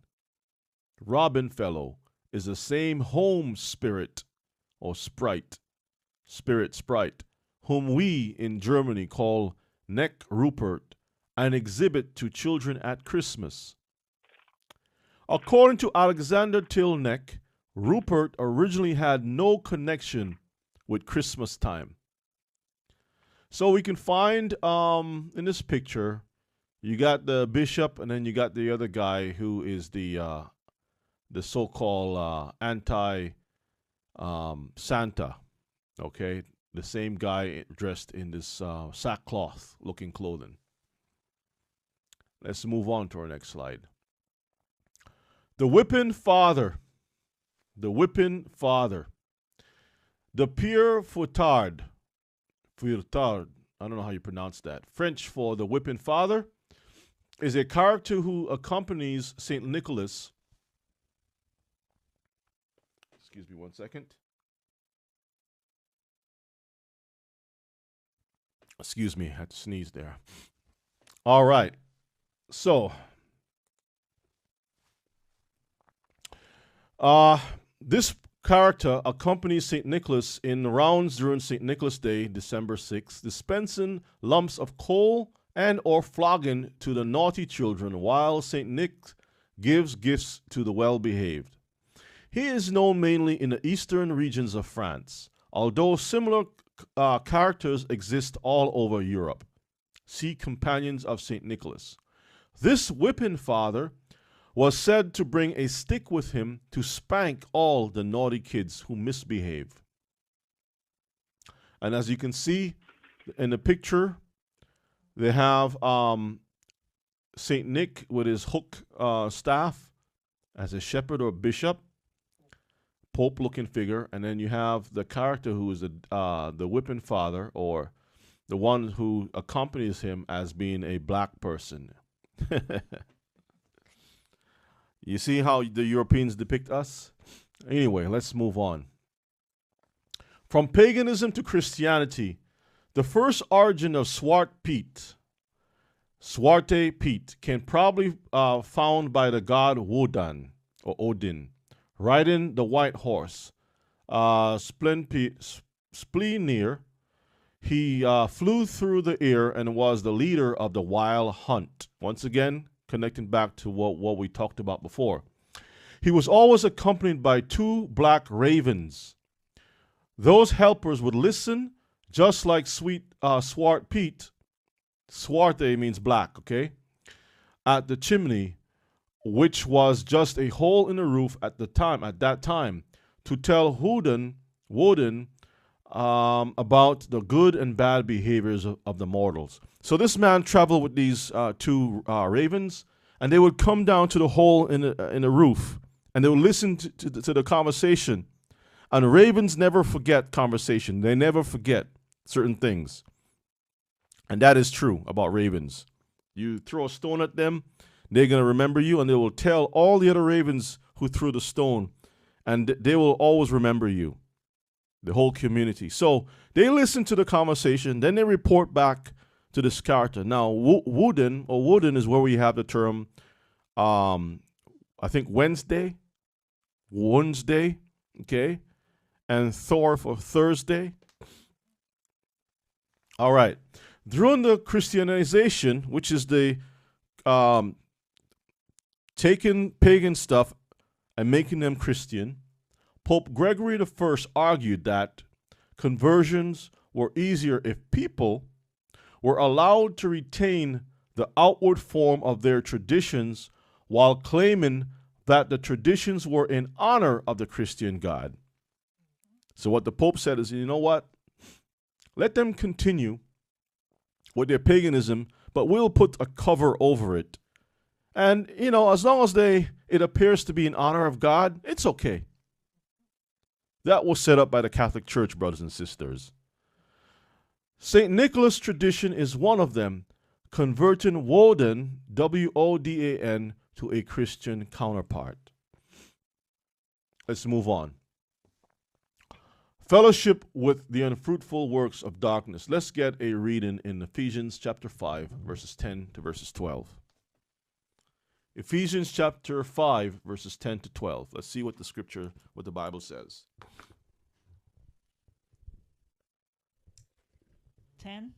Robin Fellow is the same home spirit or sprite, whom we in Germany call Neck Rupert and exhibit to children at Christmas. According to Alexander Tilneck, Rupert originally had no connection with Christmas time. So we can find in this picture, you got the bishop and then you got the other guy who is the so-called anti-Santa, okay? The same guy dressed in this sackcloth-looking clothing. Let's move on to our next slide. The whipping father. The whipping father. The Pierre Fouettard. Fouettard, I don't know how you pronounce that. French for the whipping father is a character who accompanies St. Nicholas Excuse me 1 second. Excuse me, I had to sneeze there. All right. So, this character accompanies St. Nicholas in the rounds during St. Nicholas Day, December 6th, dispensing lumps of coal and or flogging to the naughty children, while St. Nick gives gifts to the well-behaved. He is known mainly in the eastern regions of France, although similar characters exist all over Europe. See Companions of St. Nicholas. This whipping father was said to bring a stick with him to spank all the naughty kids who misbehave. And as you can see in the picture, they have St. Nick with his hook staff as a shepherd or bishop, Pope-looking figure, and then you have the character who is the whipping father, or the one who accompanies him as being a black person. You see how the Europeans depict us? Anyway, let's move on. From paganism to Christianity, the first origin of Swarte Piet, can probably found by the god Wodan, or Odin, riding the white horse. Spleenir, he flew through the air and was the leader of the wild hunt. Once again, connecting back to what we talked about before. He was always accompanied by 2 black ravens. Those helpers would listen, just like Swarte Piet. Swarte means black, okay? At the chimney, which was just a hole in the roof at that time, to tell Woden about the good and bad behaviors of the mortals. So this man traveled with these 2 ravens, and they would come down to the hole in the roof, and they would listen to the conversation. And ravens never forget conversation. They never forget certain things. And that is true about ravens. You throw a stone at them, they're going to remember you, and they will tell all the other ravens who threw the stone, and they will always remember you, the whole community. So they listen to the conversation, then they report back to this character. Now, Woden is where we have the term, I think Wednesday, okay, and Thor for Thursday. All right. During the Christianization, which is the taking pagan stuff and making them Christian, Pope Gregory I argued that conversions were easier if people were allowed to retain the outward form of their traditions while claiming that the traditions were in honor of the Christian God. So what the Pope said is, you know what? Let them continue with their paganism, but we'll put a cover over it. And, as long as it appears to be in honor of God, it's okay. That was set up by the Catholic Church, brothers and sisters. St. Nicholas tradition is one of them, converting Woden, W-O-D-A-N, to a Christian counterpart. Let's move on. Fellowship with the unfruitful works of darkness. Let's get a reading in Ephesians chapter 5, verses 10 to verses 12. Ephesians chapter 5, verses 10 to 12. Let's see what the Bible says. 10.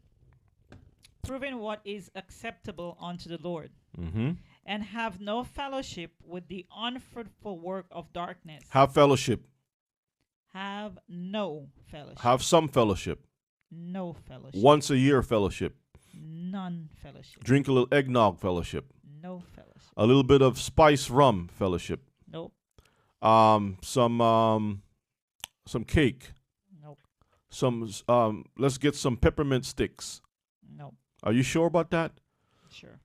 Proving what is acceptable unto the Lord. Mm-hmm. And have no fellowship with the unfruitful work of darkness. Have fellowship. Have no fellowship. Have some fellowship. No fellowship. Once a year fellowship. None fellowship. Drink a little eggnog fellowship. No fellowship. A little bit of spice rum fellowship. Nope. Some cake. Nope. Let's get some peppermint sticks. Nope. Are you sure about that? Sure.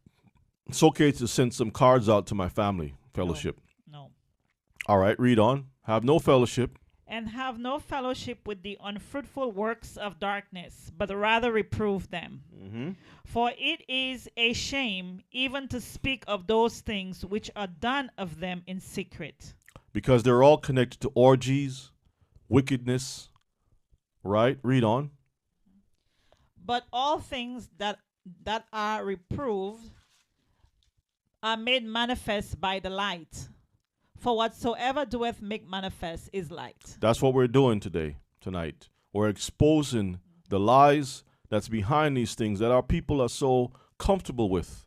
It's okay to send some cards out to my family fellowship. No. All right, read on. Have no fellowship. And have no fellowship with the unfruitful works of darkness, but rather reprove them. Mm-hmm. For it is a shame even to speak of those things which are done of them in secret. because they're all connected to orgies, wickedness, right? Read on. But all things that are reproved are made manifest by the light. For whatsoever doeth make manifest is light. That's what we're doing tonight. We're exposing the lies that's behind these things that our people are so comfortable with,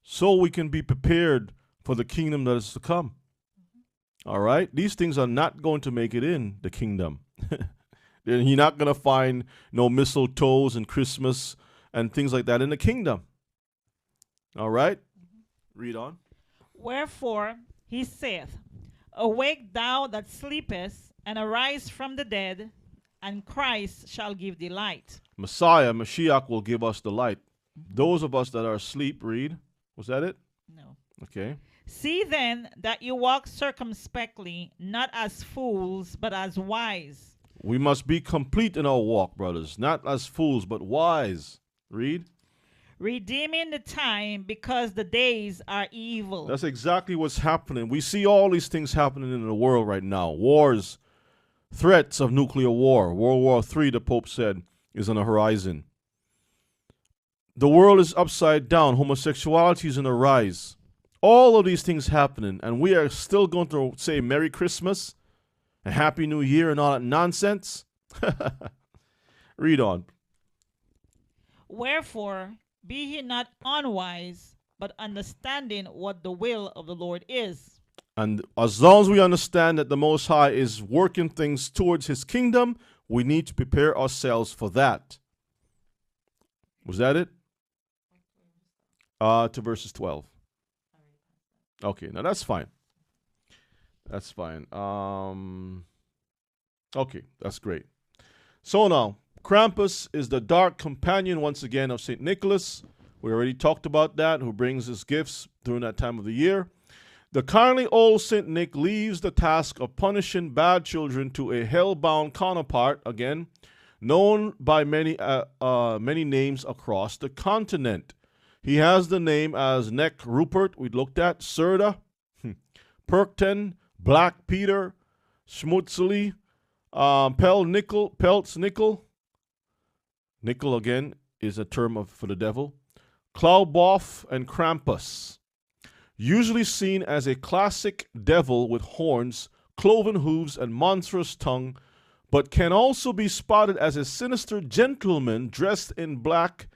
so we can be prepared for the kingdom that is to come. All right? These things are not going to make it in the kingdom. You're not going to find no mistletoes and Christmas and things like that in the kingdom. All right? Read on. Wherefore he saith, Awake thou that sleepest, and arise from the dead, and Christ shall give thee light. Messiah, Mashiach, will give us the light. Those of us that are asleep, read. Was that it? No. Okay. See then that you walk circumspectly, not as fools, but as wise. We must be complete in our walk, brothers, not as fools, but wise. Read. Redeeming the time, because the days are evil. That's exactly what's happening. We see all these things happening in the world right now. Wars, threats of nuclear war. World War III, the Pope said, is on the horizon. The world is upside down. Homosexuality is on the rise. All of these things happening, and we are still going to say Merry Christmas, a Happy New Year, and all that nonsense. Read on. Wherefore, be ye not unwise, but understanding what the will of the Lord is. And as long as we understand that the Most High is working things towards his kingdom, we need to prepare ourselves for that. Was that it? To verses 12. Okay, now that's fine. That's fine. Okay, that's great. So now, Krampus is the dark companion, once again, of St. Nicholas. We already talked about that, who brings his gifts during that time of the year. The kindly old St. Nick leaves the task of punishing bad children to a hell-bound counterpart, again, known by many names across the continent. He has the name as Neck Rupert, we looked at, Serda, Perkten, Black Peter, Schmutzeli, Peltz Nickel. Nickel, again, is a term for the devil. Klauboff and Krampus. Usually seen as a classic devil with horns, cloven hooves, and monstrous tongue, but can also be spotted as a sinister gentleman dressed in black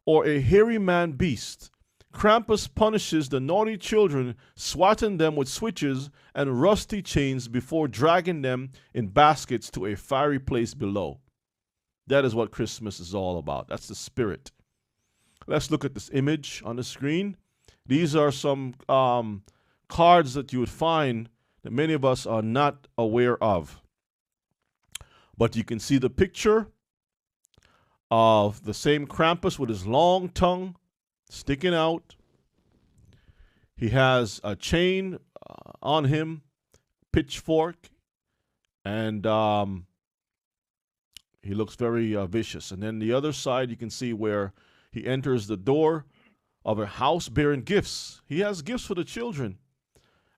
or a hairy man beast. Krampus punishes the naughty children, swatting them with switches and rusty chains before dragging them in baskets to a fiery place below. That is what Christmas is all about. That's the spirit. Let's look at this image on the screen. These are some cards that you would find that many of us are not aware of. But you can see the picture of the same Krampus with his long tongue sticking out. He has a chain on him, pitchfork, and he looks very vicious. And then the other side, you can see where he enters the door of a house bearing gifts. He has gifts for the children.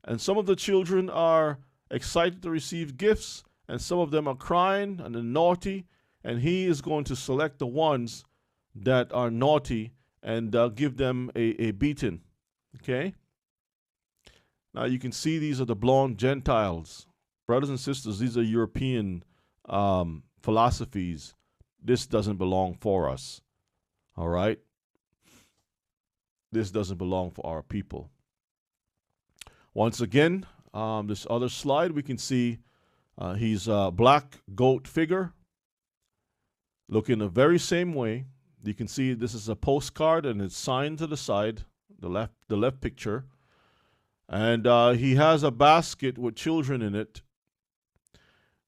And some of the children are excited to receive gifts, and some of them are crying and are naughty. And he is going to select the ones that are naughty and give them a beating. Okay? Now you can see these are the blonde Gentiles. Brothers and sisters, these are European philosophies. This doesn't belong for us. All right? This doesn't belong for our people. Once again, this other slide, we can see he's a black goat figure, looking the very same way. You can see this is a postcard, and it's signed to the side, the left picture. And he has a basket with children in it.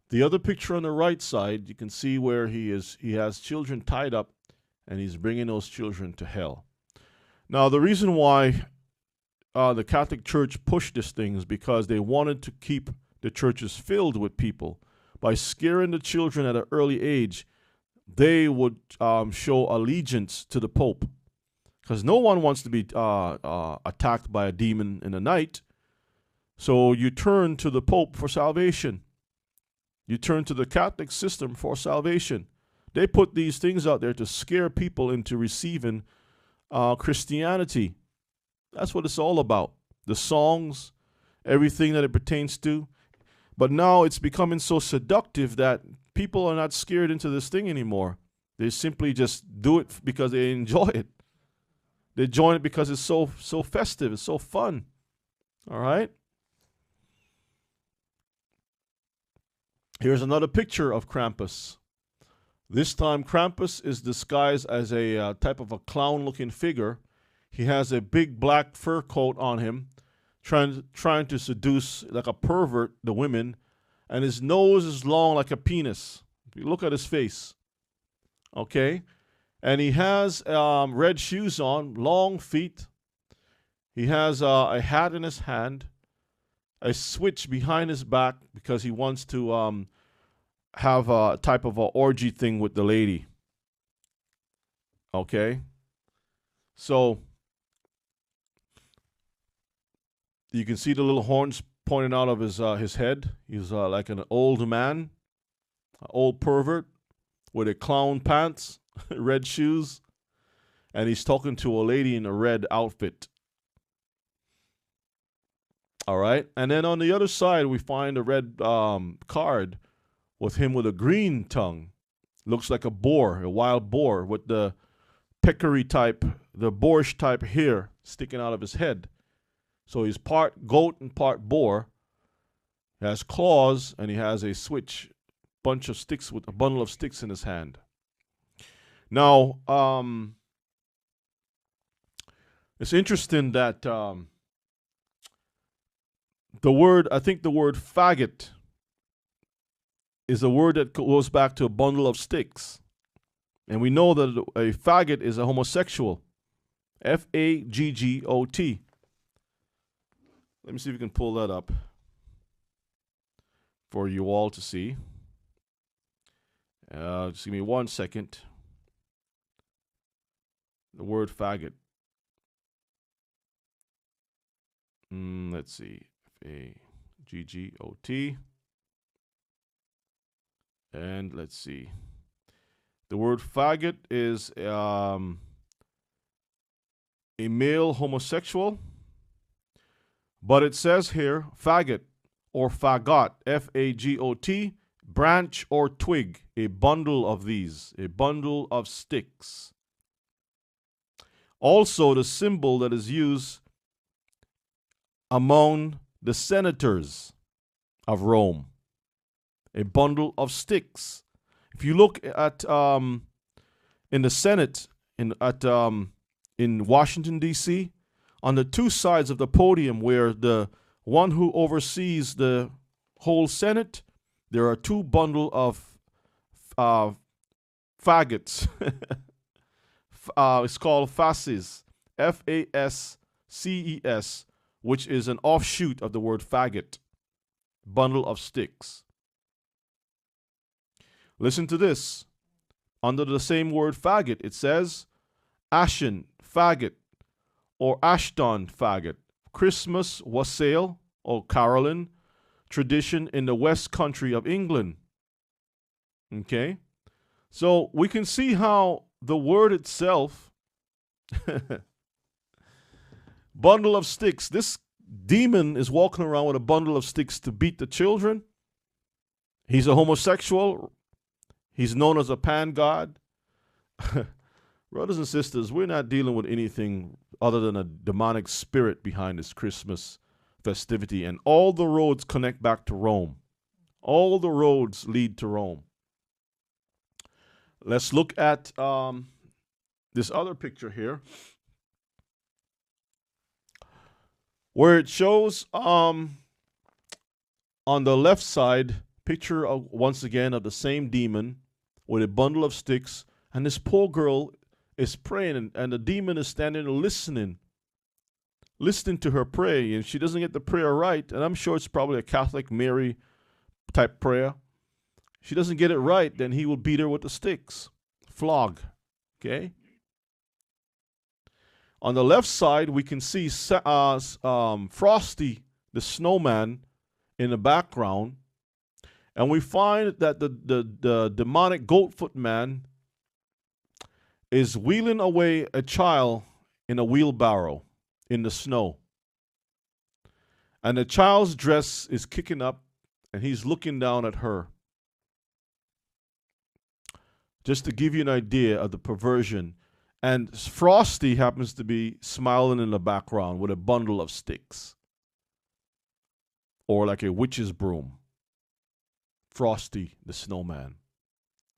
The other picture on the right side, you can see where he has children tied up, and he's bringing those children to hell. Now, the reason why the Catholic Church pushed this thing is because they wanted to keep the churches filled with people. By scaring the children at an early age, they would show allegiance to the Pope. Because no one wants to be attacked by a demon in the night. So you turn to the Pope for salvation. You turn to the Catholic system for salvation. They put these things out there to scare people into receiving Christianity. That's what it's all about. The songs, everything that it pertains to. But now it's becoming so seductive that people are not scared into this thing anymore. They simply just do it because they enjoy it. They join it because it's so festive. It's so fun. All right? Here's another picture of Krampus. This time Krampus is disguised as a type of a clown-looking figure. He has a big black fur coat on him, trying to seduce like a pervert the women, and his nose is long like a penis. If you look at his face, okay, and he has red shoes on, long feet. He has a hat in his hand, a switch behind his back because he wants to have a type of a orgy thing with the lady. Okay, so you can see the little horns pointing out of his head. He's like an old man, an old pervert with a clown pants, red shoes, and he's talking to a lady in a red outfit. All right, and then on the other side we find a red card with him with a green tongue. Looks like a boar, a wild boar with the peccary type, the boorish type hair sticking out of his head. So he's part goat and part boar. He has claws and he has a switch, bunch of sticks with a bundle of sticks in his hand. Now, it's interesting that the word faggot is a word that goes back to a bundle of sticks. And we know that a faggot is a homosexual. F-A-G-G-O-T. Let me see if we can pull that up for you all to see. Just give me 1 second. The word faggot. Let's see. F-A-G-G-O-T. And let's see. The word faggot is a male homosexual. But it says here, faggot or fagot, F-A-G-O-T, branch or twig, a bundle of these, a bundle of sticks. Also, the symbol that is used among the senators of Rome, a bundle of sticks. If you look at in the Senate in Washington, D.C., on the two sides of the podium where the one who oversees the whole Senate, there are two bundles of faggots. It's called fasces, F-A-S-C-E-S, which is an offshoot of the word faggot, bundle of sticks. Listen to this. Under the same word faggot, it says ashen, faggot, or Ashton faggot, Christmas wassail or carolyn, tradition in the West Country of England. Okay? So we can see how the word itself, bundle of sticks, this demon is walking around with a bundle of sticks to beat the children. He's a homosexual. He's known as a pan god. Brothers and sisters, we're not dealing with anything other than a demonic spirit behind this Christmas festivity. And all the roads connect back to Rome. All the roads lead to Rome. Let's look at this other picture here, where it shows on the left side, picture of, once again, of the same demon with a bundle of sticks. And this poor girl is praying, and the demon is standing and listening to her pray, and she doesn't get the prayer right. And I'm sure it's probably a Catholic Mary type prayer. She doesn't get it right, then he will beat her with the sticks. Flog. Okay? On the left side, we can see Frosty the snowman in the background, and we find that the demonic goat-foot man is wheeling away a child in a wheelbarrow in the snow. And the child's dress is kicking up, and he's looking down at her. Just to give you an idea of the perversion. And Frosty happens to be smiling in the background with a bundle of sticks, or like a witch's broom. Frosty the snowman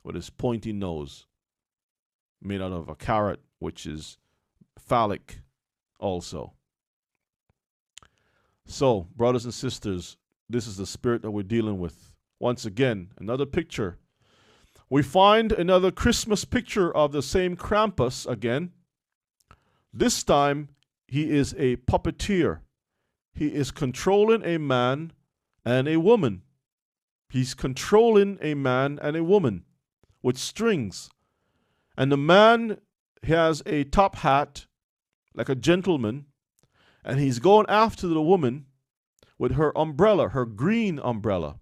with his pointy nose, made out of a carrot, which is phallic also. So, brothers and sisters, this is the spirit that we're dealing with. Once again, another picture. We find another Christmas picture of the same Krampus again. This time, he is a puppeteer. He is controlling a man and a woman. He's controlling a man and a woman with strings. And the man has a top hat like a gentleman, and he's going after the woman with her umbrella, her green umbrella.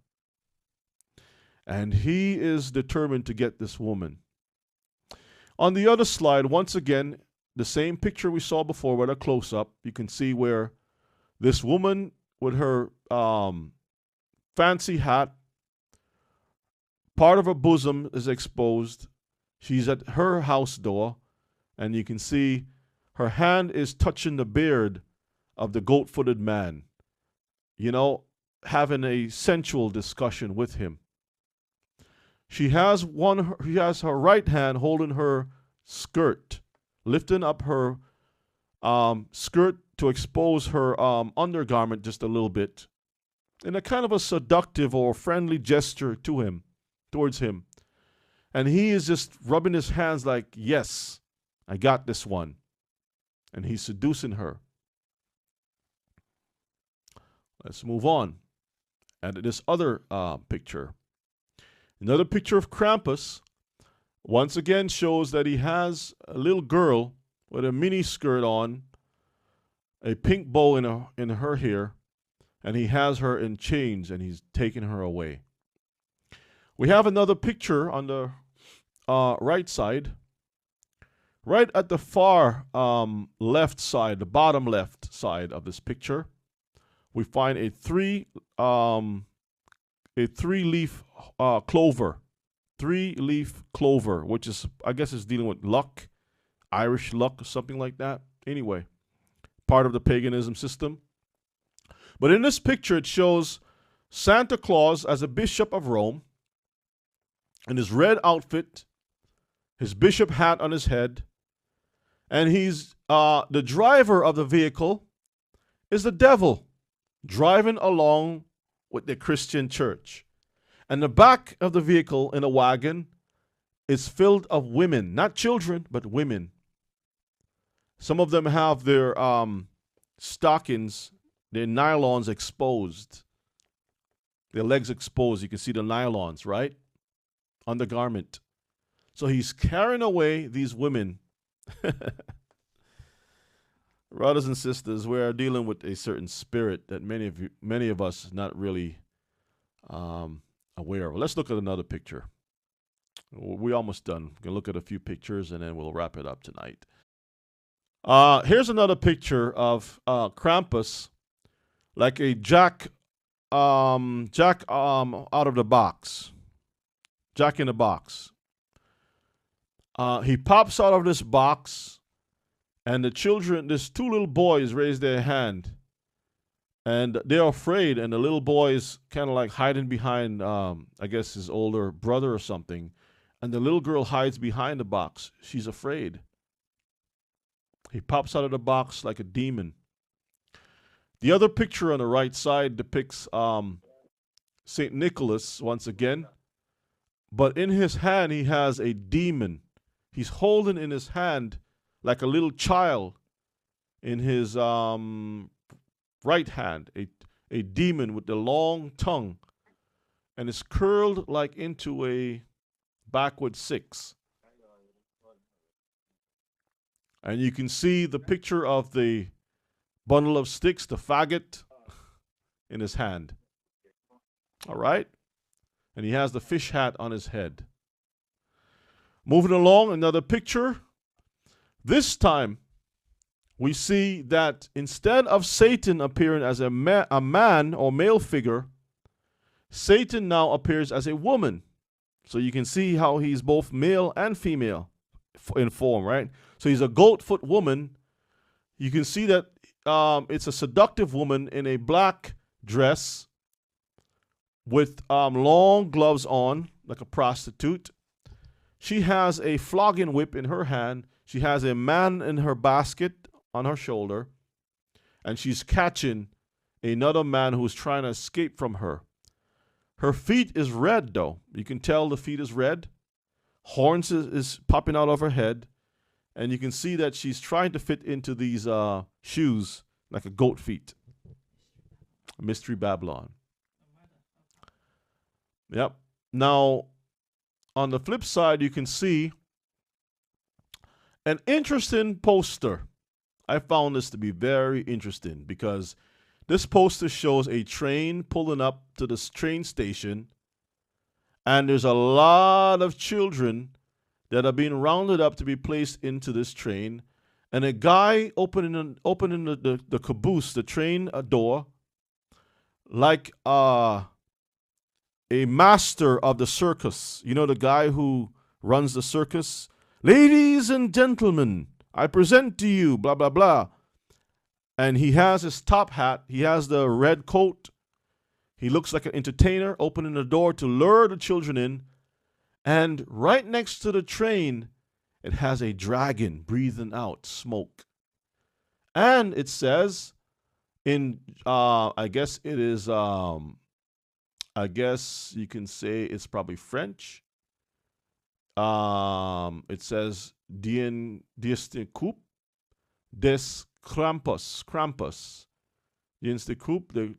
And he is determined to get this woman. On the other slide, once again, the same picture we saw before with a close-up. You can see where this woman with her fancy hat, part of her bosom is exposed. She's at her house door, and you can see her hand is touching the beard of the goat-footed man, having a sensual discussion with him. She has her right hand holding her skirt, lifting up her skirt to expose her undergarment just a little bit, in a kind of a seductive or friendly gesture towards him. And he is just rubbing his hands like, yes, I got this one. And he's seducing her. Let's move on. And this other picture. Another picture of Krampus, once again shows that he has a little girl with a mini skirt on, a pink bow in her hair, and he has her in chains, and he's taking her away. We have another picture on the right side. Right at the far left side, the bottom left side of this picture, we find a three-leaf clover. Three-leaf clover, which is, I guess, is dealing with luck, Irish luck, or something like that. Anyway, part of the paganism system. But in this picture, it shows Santa Claus as a bishop of Rome in his red outfit, his bishop hat on his head, and he's the driver of the vehicle is the devil driving along with the Christian church. And the back of the vehicle in a wagon is filled of women, not children, but women. Some of them have their stockings, their nylons exposed, their legs exposed. You can see the nylons, right? Undergarment. So he's carrying away these women. Brothers and sisters, we are dealing with a certain spirit that many of us not really aware of. Let's look at another picture. We're almost done. We're going to look at a few pictures and then we'll wrap it up tonight. Here's another picture of Krampus, like a Jack out of the box. Jack in the box. He pops out of this box, and the children, there's two little boys raise their hand, and they're afraid, and the little boy is kind of like hiding behind, I guess, his older brother or something, and the little girl hides behind the box. She's afraid. He pops out of the box like a demon. The other picture on the right side depicts St. Nicholas once again, but in his hand he has a demon. He's holding in his hand like a little child in his right hand, a demon with the long tongue, and it's curled like into a backward six. And you can see the picture of the bundle of sticks, the faggot, in his hand. All right? And he has the fish hat on his head. Moving along, another picture. This time, we see that instead of Satan appearing as a man or male figure, Satan now appears as a woman. So you can see how he's both male and female in form, right? So he's a goat-foot woman. You can see that it's a seductive woman in a black dress with long gloves on, like a prostitute. She has a flogging whip in her hand. She has a man in her basket on her shoulder, and she's catching another man who's trying to escape from her. Her feet is red, though. You can tell the feet is red. Horns is popping out of her head, and you can see that she's trying to fit into these shoes like a goat feet. Mystery Babylon. Yep. Now, on the flip side, you can see an interesting poster. I found this to be very interesting because this poster shows a train pulling up to this train station, and there's a lot of children that are being rounded up to be placed into this train, and a guy opening the caboose, the train door, like a master of the circus. You know, the guy who runs the circus? Ladies and gentlemen, I present to you, blah, blah, blah. And he has his top hat. He has the red coat. He looks like an entertainer opening the door to lure the children in. And right next to the train, it has a dragon breathing out smoke. And it says in, I guess it is, I guess you can say it's probably French. It says Dies de Coupe des Krampus. Dies de Coupe des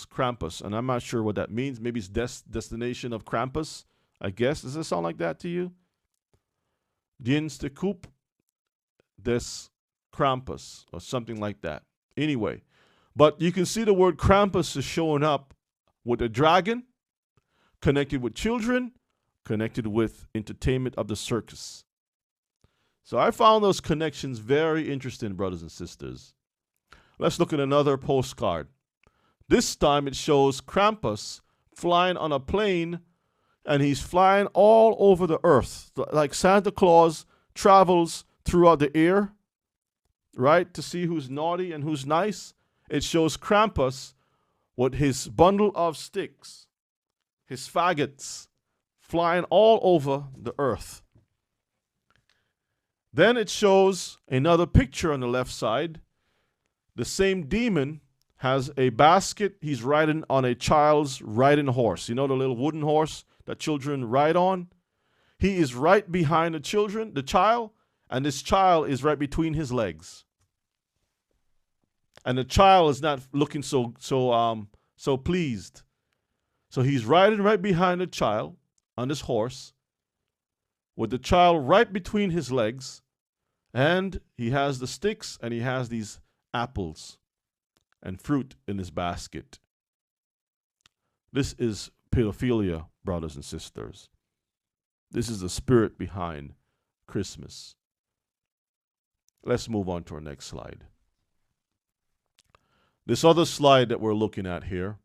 Krampus. And I'm not sure what that means. Maybe it's destination of Krampus, I guess. Does it sound like that to you? Dies de Coupe des Krampus, or something like that. Anyway, but you can see the word Krampus is showing up with a dragon, connected with children, connected with entertainment of the circus. So I found those connections very interesting, brothers and sisters. Let's look at another postcard. This time it shows Krampus flying on a plane, and he's flying all over the earth. Like Santa Claus travels throughout the air, right, to see who's naughty and who's nice. It shows Krampus with his bundle of sticks, his faggots, flying all over the earth. Then it shows another picture on the left side. The same demon has a basket. He's riding on a child's riding horse. You know the little wooden horse that children ride on? He is right behind the child, and this child is right between his legs. And the child is not looking so pleased. So he's riding right behind the child on this horse, with the child right between his legs, and he has the sticks and he has these apples and fruit in his basket. This is pedophilia, brothers and sisters. This is the spirit behind Christmas. Let's move on to our next slide. This other slide that we're looking at here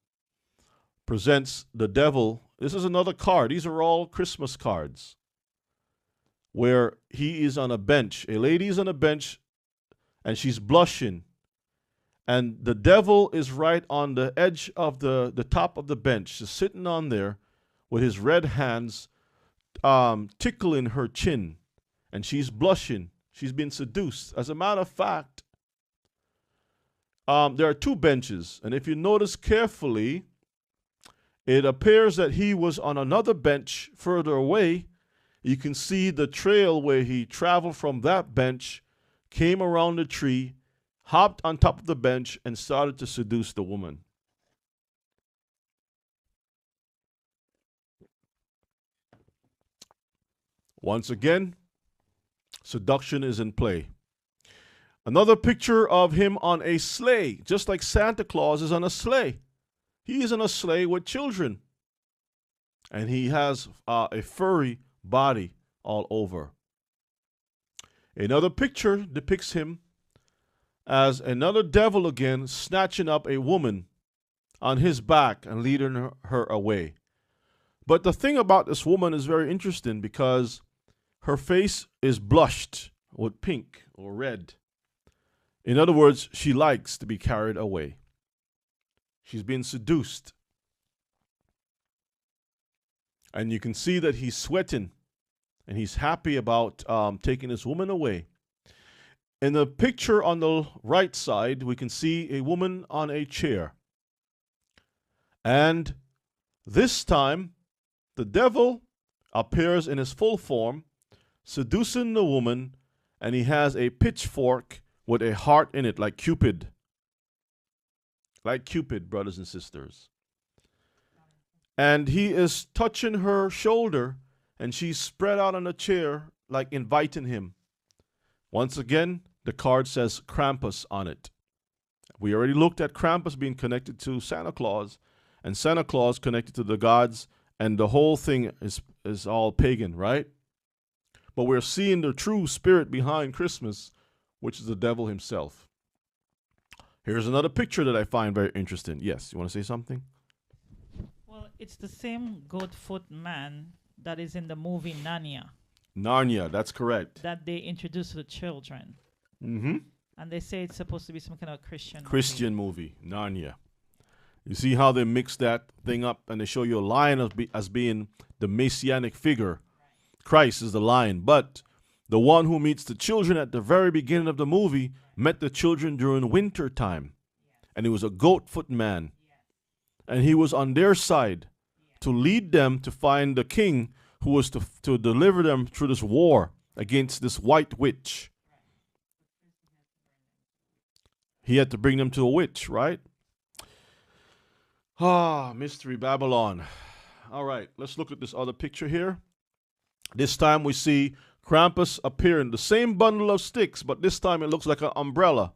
presents the devil. This is another card. These are all Christmas cards where he is on a bench. A lady is on a bench and she's blushing. And the devil is right on the edge of the top of the bench, just sitting on there with his red hands tickling her chin. And she's blushing. She's been seduced. As a matter of fact, there are two benches. And if you notice carefully, it appears that he was on another bench further away. You can see the trail where he traveled from that bench, came around the tree, hopped on top of the bench, and started to seduce the woman. Once again, seduction is in play. Another picture of him on a sleigh, just like Santa Claus is on a sleigh. He is in a sleigh with children. And he has a furry body all over. Another picture depicts him as another devil again, snatching up a woman on his back and leading her away. But the thing about this woman is very interesting because her face is blushed with pink or red. In other words, she likes to be carried away. She's being seduced. And you can see that he's sweating and he's happy about taking this woman away. In the picture on the right side, we can see a woman on a chair. And this time, the devil appears in his full form, seducing the woman, and he has a pitchfork with a heart in it, like Cupid. Like Cupid, brothers and sisters. And he is touching her shoulder, and she's spread out on a chair, like inviting him. Once again, the card says Krampus on it. We already looked at Krampus being connected to Santa Claus, and Santa Claus connected to the gods, and the whole thing is all pagan, right? But we're seeing the true spirit behind Christmas, which is the devil himself. Here's another picture that I find very interesting. Yes, you want to say something? Well, it's the same goat-foot man that is in the movie Narnia. Narnia, that's correct. That they introduce to the children. Mm-hmm. And they say it's supposed to be some kind of Christian movie, Narnia. You see how they mix that thing up and they show you a lion as being the messianic figure. Christ is the lion. But the one who meets the children at the very beginning of the movie met the children during winter time. And he was a goat-foot man. And he was on their side to lead them to find the king who was to deliver them through this war against this white witch. He had to bring them to a witch, right? Mystery Babylon. All right, let's look at this other picture here. This time we see Krampus appearing, the same bundle of sticks, but this time it looks like an umbrella.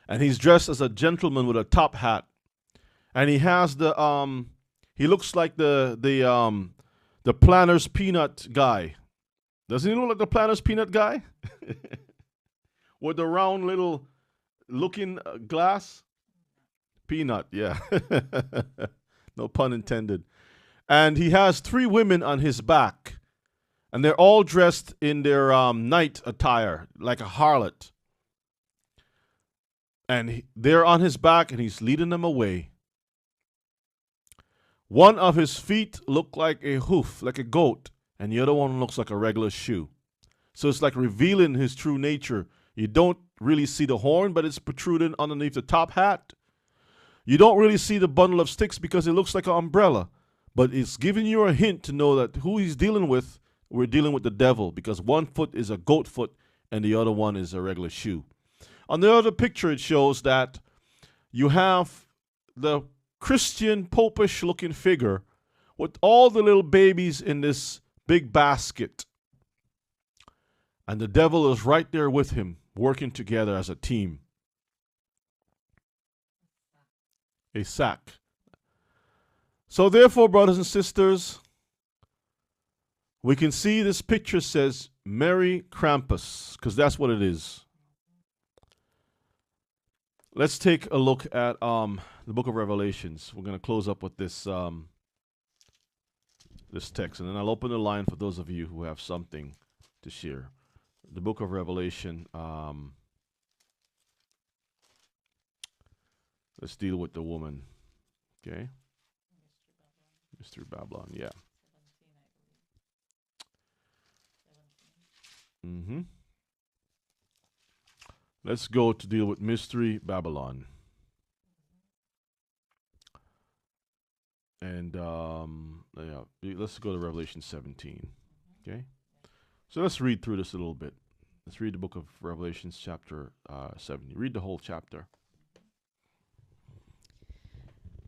And he's dressed as a gentleman with a top hat. And he has he looks like the Planner's Peanut guy. Doesn't he look like the Planner's Peanut guy? With the round little looking glass? Peanut, yeah. No pun intended. And he has 3 women on his back. And they're all dressed in their night attire, like a harlot. And they're on his back, and he's leading them away. One of his feet look like a hoof, like a goat, and the other one looks like a regular shoe. So it's like revealing his true nature. You don't really see the horn, but it's protruding underneath the top hat. You don't really see the bundle of sticks because it looks like an umbrella, but it's giving you a hint to know that who he's dealing with, we're dealing with the devil, because one foot is a goat foot and the other one is a regular shoe. On the other picture, it shows that you have the Christian popish looking figure with all the little babies in this big basket. And the devil is right there with him, working together as a team. A sack. So therefore, brothers and sisters, we can see this picture says Merry Krampus, because that's what it is. Let's take a look at the book of Revelations. We're going to close up with this this text, and then I'll open the line for those of you who have something to share. The book of Revelation. Let's deal with the woman. Okay? Mystery Babylon, yeah. Mm-hmm. Let's go to deal with Mystery Babylon. And let's go to Revelation 17. Okay? So let's read through this a little bit. Let's read the book of Revelation chapter 7. Read the whole chapter.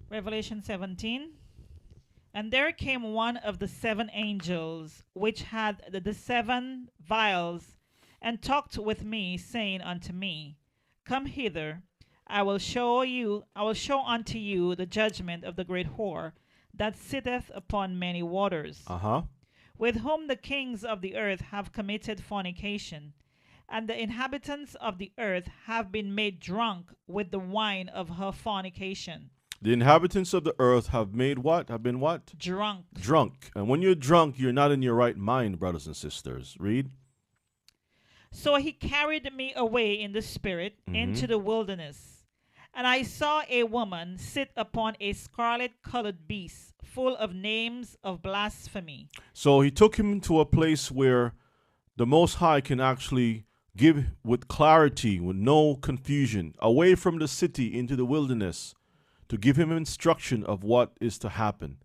Revelation 17. And there came one of the 7 angels, which had the 7 vials, and talked with me, saying unto me, Come hither, I will show unto you the judgment of the great whore that sitteth upon many waters, with whom the kings of the earth have committed fornication, and the inhabitants of the earth have been made drunk with the wine of her fornication. The inhabitants of the earth have made what? Have been what? Drunk. Drunk. And when you're drunk, you're not in your right mind, brothers and sisters. Read. So he carried me away in the spirit into the wilderness. And I saw a woman sit upon a scarlet-colored beast, full of names of blasphemy. So he took him to a place where the Most High can actually give with clarity, with no confusion, away from the city into the wilderness, to give him instruction of what is to happen.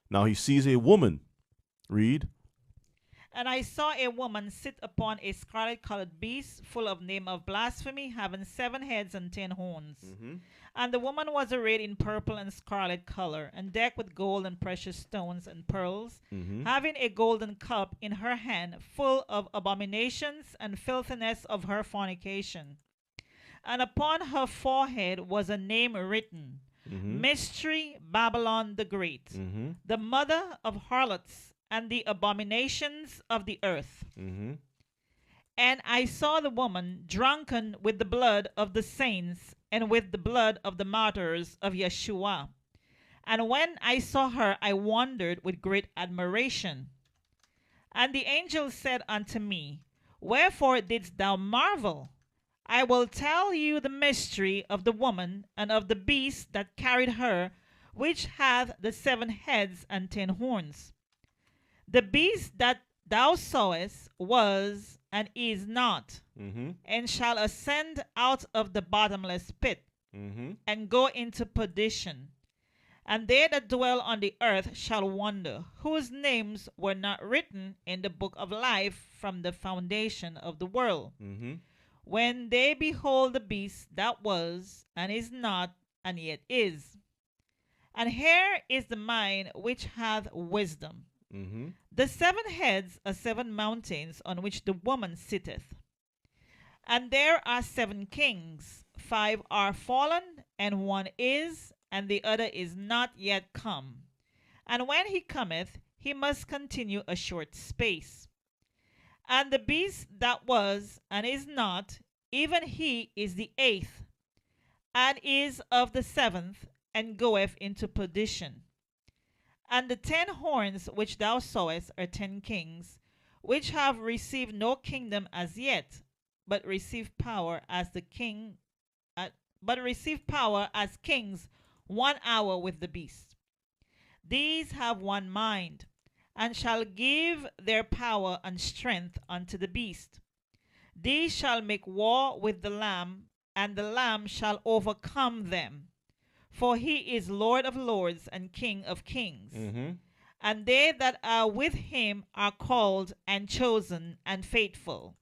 Now he sees a woman. Read. And I saw a woman sit upon a scarlet-colored beast, full of name of blasphemy, having 7 heads and 10 horns. And the woman was arrayed in purple and scarlet color, and decked with gold and precious stones and pearls, having a golden cup in her hand, full of abominations and filthiness of her fornication. And upon her forehead was a name written, Mystery Babylon the Great, the mother of harlots and the abominations of the earth. And I saw the woman drunken with the blood of the saints and with the blood of the martyrs of Yeshua. And when I saw her, I wondered with great admiration. And the angel said unto me, Wherefore didst thou marvel? I will tell you the mystery of the woman and of the beast that carried her, which hath the 7 heads and 10 horns. The beast that thou sawest was and is not, and shall ascend out of the bottomless pit, and go into perdition. And they that dwell on the earth shall wonder, whose names were not written in the book of life from the foundation of the world, when they behold the beast that was, and is not, and yet is. And here is the mind which hath wisdom. The 7 heads are 7 mountains on which the woman sitteth. And there are 7 kings, 5 are fallen, and 1 is, and the other is not yet come. And when he cometh, he must continue a short space. And the beast that was and is not, even he is the 8th, and is of the 7th, and goeth into perdition. And the 10 horns which thou sawest are 10 kings, which have received no kingdom as yet, but receive power as kings 1 hour with the beast. These have one mind, and shall give their power and strength unto the beast. These shall make war with the Lamb, and the Lamb shall overcome them. For he is Lord of lords and King of kings. And they that are with him are called and chosen and faithful.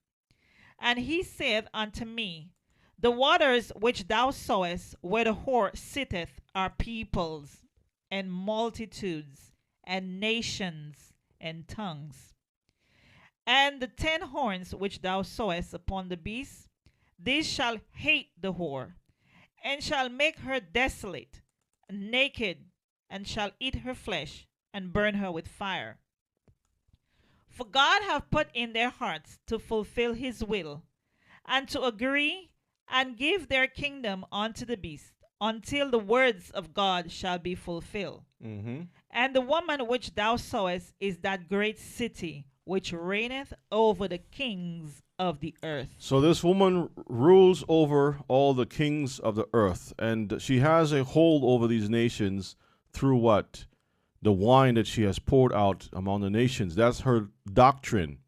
And he said unto me, The waters which thou sawest, where the whore sitteth, are peoples, and multitudes, and nations, and tongues. And the 10 horns which thou sawest upon the beast, these shall hate the whore, and shall make her desolate, and naked, and shall eat her flesh, and burn her with fire. For God hath put in their hearts to fulfill his will, and to agree, and give their kingdom unto the beast, until the words of God shall be fulfilled. And the woman which thou sawest is that great city, which reigneth over the kings of the earth. So this woman rules over all the kings of the earth, and she has a hold over these nations through what? The wine that she has poured out among the nations. That's her doctrine.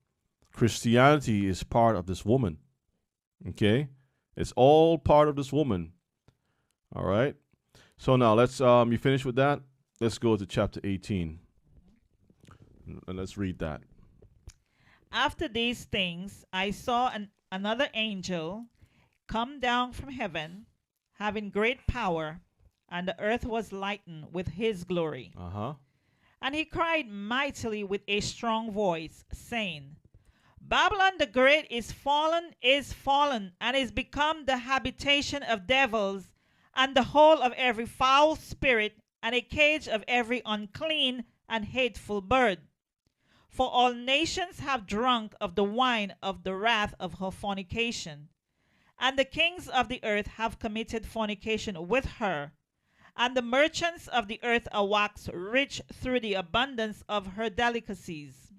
Christianity is part of this woman. Okay? It's all part of this woman. All right? So now let's, you finished with that? Let's go to chapter 18. And let's read that. After these things, I saw another angel come down from heaven, having great power, and the earth was lightened with his glory. And he cried mightily with a strong voice, saying, Babylon the Great is fallen, and is become the habitation of devils and the hole of every foul spirit, and a cage of every unclean and hateful bird. For all nations have drunk of the wine of the wrath of her fornication, and the kings of the earth have committed fornication with her, and the merchants of the earth are waxed rich through the abundance of her delicacies.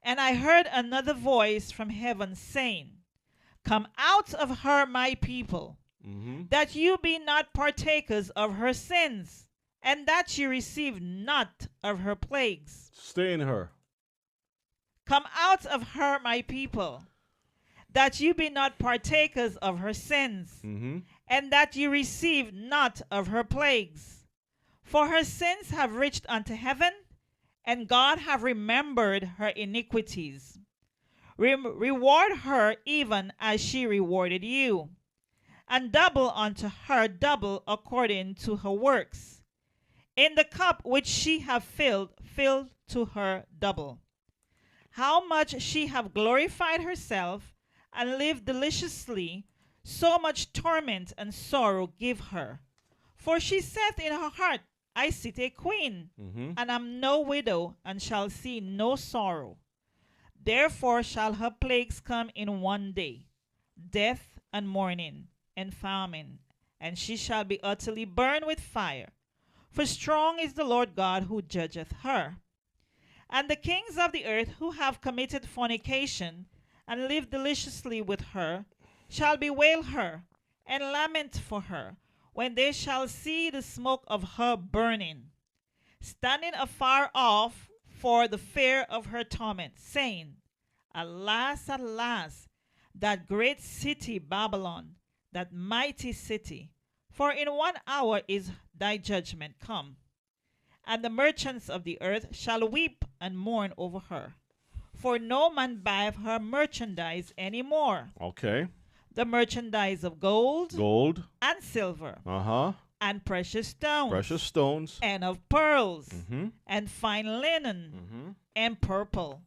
And I heard another voice from heaven saying, Come out of her, my people, that you be not partakers of her sins, and that you receive not of her plagues. Stay in her. Come out of her, my people, that you be not partakers of her sins, and that you receive not of her plagues. For her sins have reached unto heaven, and God have remembered her iniquities. Reward her even as she rewarded you, and double unto her double according to her works. In the cup which she have filled, fill to her double. How much she have glorified herself, and lived deliciously, so much torment and sorrow give her. For she saith in her heart, I sit a queen, and am no widow, and shall see no sorrow. Therefore shall her plagues come in one day, death and mourning and famine, and she shall be utterly burned with fire. For strong is the Lord God who judgeth her. And the kings of the earth who have committed fornication, and lived deliciously with her, shall bewail her, and lament for her, when they shall see the smoke of her burning, standing afar off for the fear of her torment, saying, Alas, alas, that great city Babylon, that mighty city, for in 1 hour is thy judgment come. And the merchants of the earth shall weep and mourn over her, for no man buyeth her merchandise any more. Okay. The merchandise of gold, and silver, and precious stones, and of pearls, and fine linen, and purple,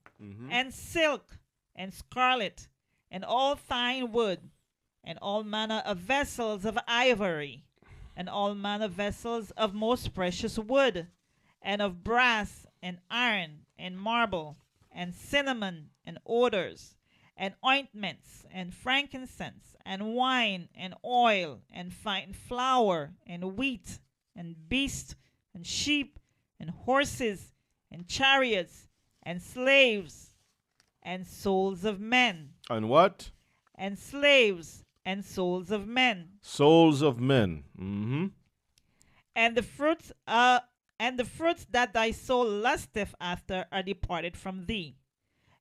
and silk, and scarlet, and all fine wood, and all manner of vessels of ivory, and all manner of vessels of most precious wood, and of brass, and iron, and marble, and cinnamon, and odors, and ointments, and frankincense, and wine, and oil, and fine flour, and wheat, and beasts, and sheep, and horses, and chariots, and slaves, and souls of men. And what? And slaves, and souls of men. Souls of men. And the fruits that thy soul lusteth after are departed from thee.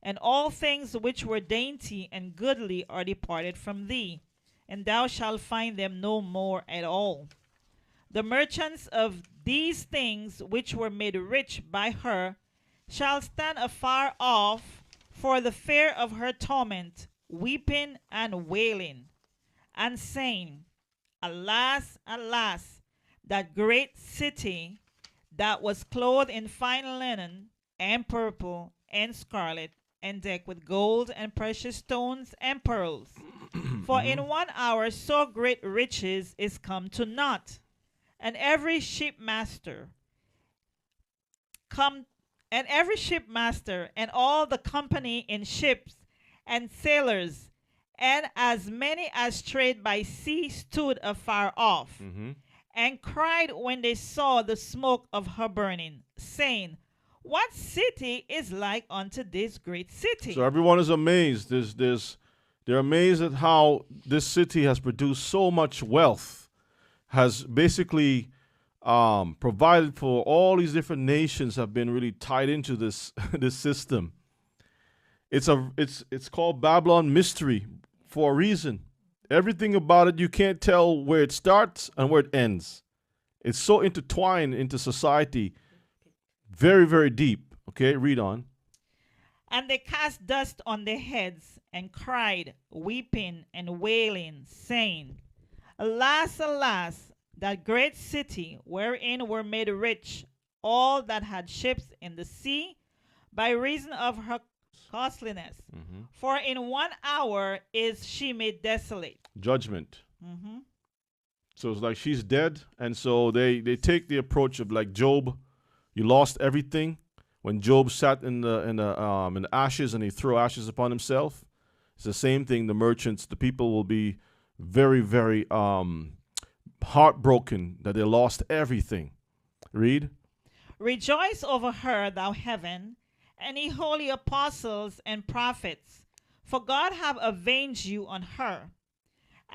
And all things which were dainty and goodly are departed from thee, and thou shalt find them no more at all. The merchants of these things which were made rich by her shall stand afar off for the fear of her torment, weeping and wailing, and saying, Alas, alas, that great city that was clothed in fine linen, and purple, and scarlet, and decked with gold, and precious stones, and pearls. For in 1 hour so great riches is come to naught. And every shipmaster and all the company in ships, and sailors, and as many as trade by sea stood afar off, and cried when they saw the smoke of her burning, saying, What city is like unto this great city? So everyone is amazed. They're amazed at how this city has produced so much wealth, has basically provided for all these different nations have been really tied into this this system. It's called Babylon Mystery for a reason. Everything about it, you can't tell where it starts and where it ends. It's so intertwined into society. Very, very deep. Okay, read on. And they cast dust on their heads, and cried, weeping and wailing, saying, Alas, alas, that great city, wherein were made rich all that had ships in the sea, by reason of her costliness. For in 1 hour is she made desolate. Judgment. So it's like she's dead, and so they take the approach of like Job. You lost everything. When Job sat in the ashes and he threw ashes upon himself, it's the same thing. The merchants, the people will be very, very heartbroken that they lost everything. Read. Rejoice over her, thou heaven, and ye holy apostles and prophets, for God have avenged you on her.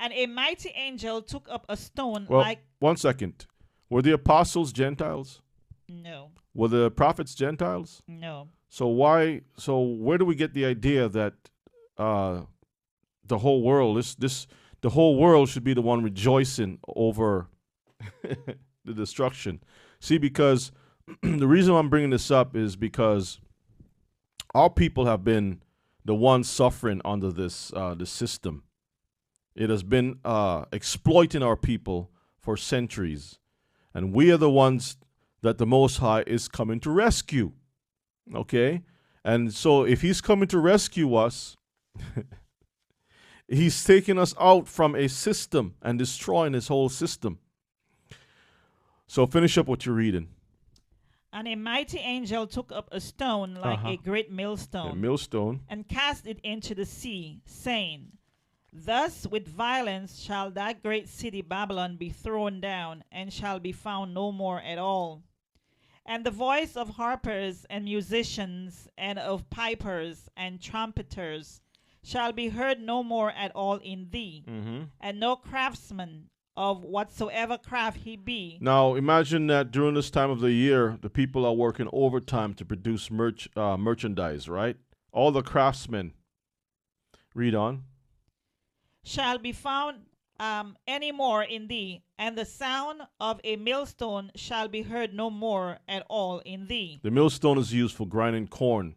And a mighty angel took up a stone Well, like... 1 second. Were the apostles Gentiles? No, Were the prophets Gentiles? no. So where do we get the idea that the whole world, the whole world should be the one rejoicing over the destruction? See, because the reason I'm bringing this up is because our people have been the ones suffering under this system. It has been exploiting our people for centuries, and we are the ones that the Most High is coming to rescue. Okay? And so if he's coming to rescue us, he's taking us out from a system and destroying his whole system. So finish up what you're reading. And a mighty angel took up a stone like a great millstone, A millstone. and cast it into the sea, saying, Thus with violence shall that great city Babylon be thrown down, and shall be found no more at all. And the voice of harpers and musicians, and of pipers and trumpeters, shall be heard no more at all in thee, and no craftsman of whatsoever craft he be. Now imagine that during this time of the year, the people are working overtime to produce merchandise, right? All the craftsmen. Read on. Shall be found any more in thee, and the sound of a millstone shall be heard no more at all in thee. The millstone is used for grinding corn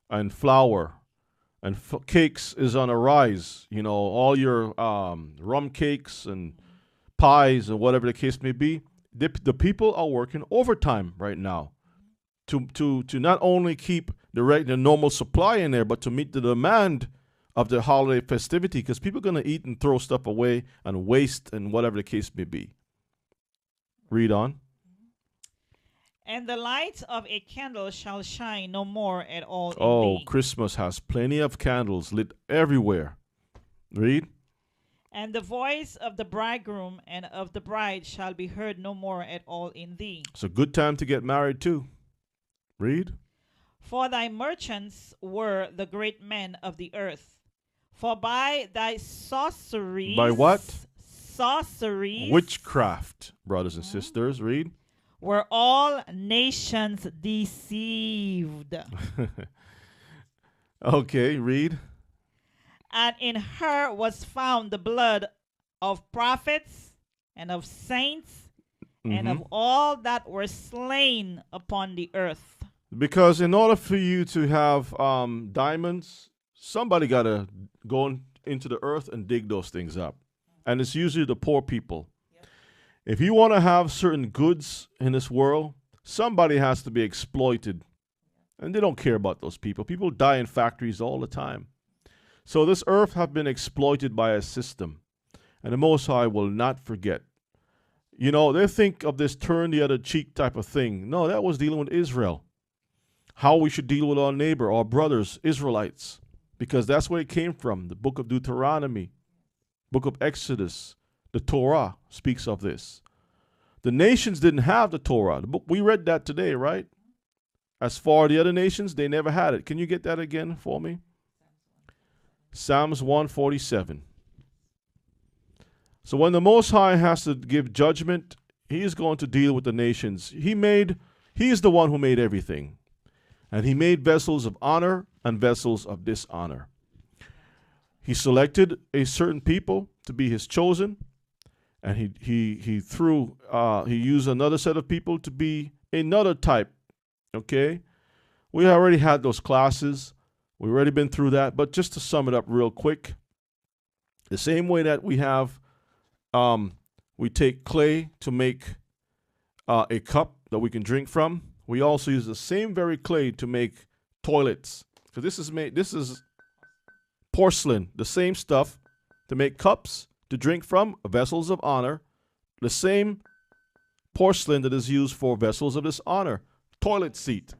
and flour, and cakes is on a rise. You know, all your rum cakes and pies and whatever the case may be. The people are working overtime right now to not only keep the normal supply in there, but to meet the demand of the holiday festivity, because people are going to eat and throw stuff away and waste and whatever the case may be. Read on. And the light of a candle shall shine no more at all in Oh, thee. Christmas has plenty of candles lit everywhere. Read. And the voice of the bridegroom and of the bride shall be heard no more at all in thee. It's a good time to get married too. Read. For thy merchants were the great men of the earth. For by thy sorceries... By what? Sorceries... Witchcraft, brothers and sisters. Read. Were all nations deceived. Okay, read. And in her was found the blood of prophets and of saints and of all that were slain upon the earth. Because in order for you to have diamonds, somebody got to go into the earth and dig those things up. And it's usually the poor people. Yep. If you want to have certain goods in this world, somebody has to be exploited. And they don't care about those people. People die in factories all the time. So this earth have been exploited by a system. And the Most High will not forget. You know, they think of this turn the other cheek type of thing. No, that was dealing with Israel. How we should deal with our neighbor, our brothers, Israelites. Because that's where it came from. The book of Deuteronomy, book of Exodus, the Torah speaks of this. The nations didn't have the Torah. The book, we read that today, right? As far as the other nations, they never had it. Can you get that again for me? Psalms 147. So when the Most High has to give judgment, he is going to deal with the nations. He is the one who made everything. And he made vessels of honor and vessels of dishonor. He selected a certain people to be his chosen, and he used another set of people to be another type. Okay? We already had those classes. We've already been through that. But just to sum it up real quick, the same way that we have, we take clay to make a cup that we can drink from, we also use the same very clay to make toilets. Because this is porcelain, the same stuff to make cups to drink from, vessels of honor, The same porcelain that is used for vessels of dishonor. Toilet seat.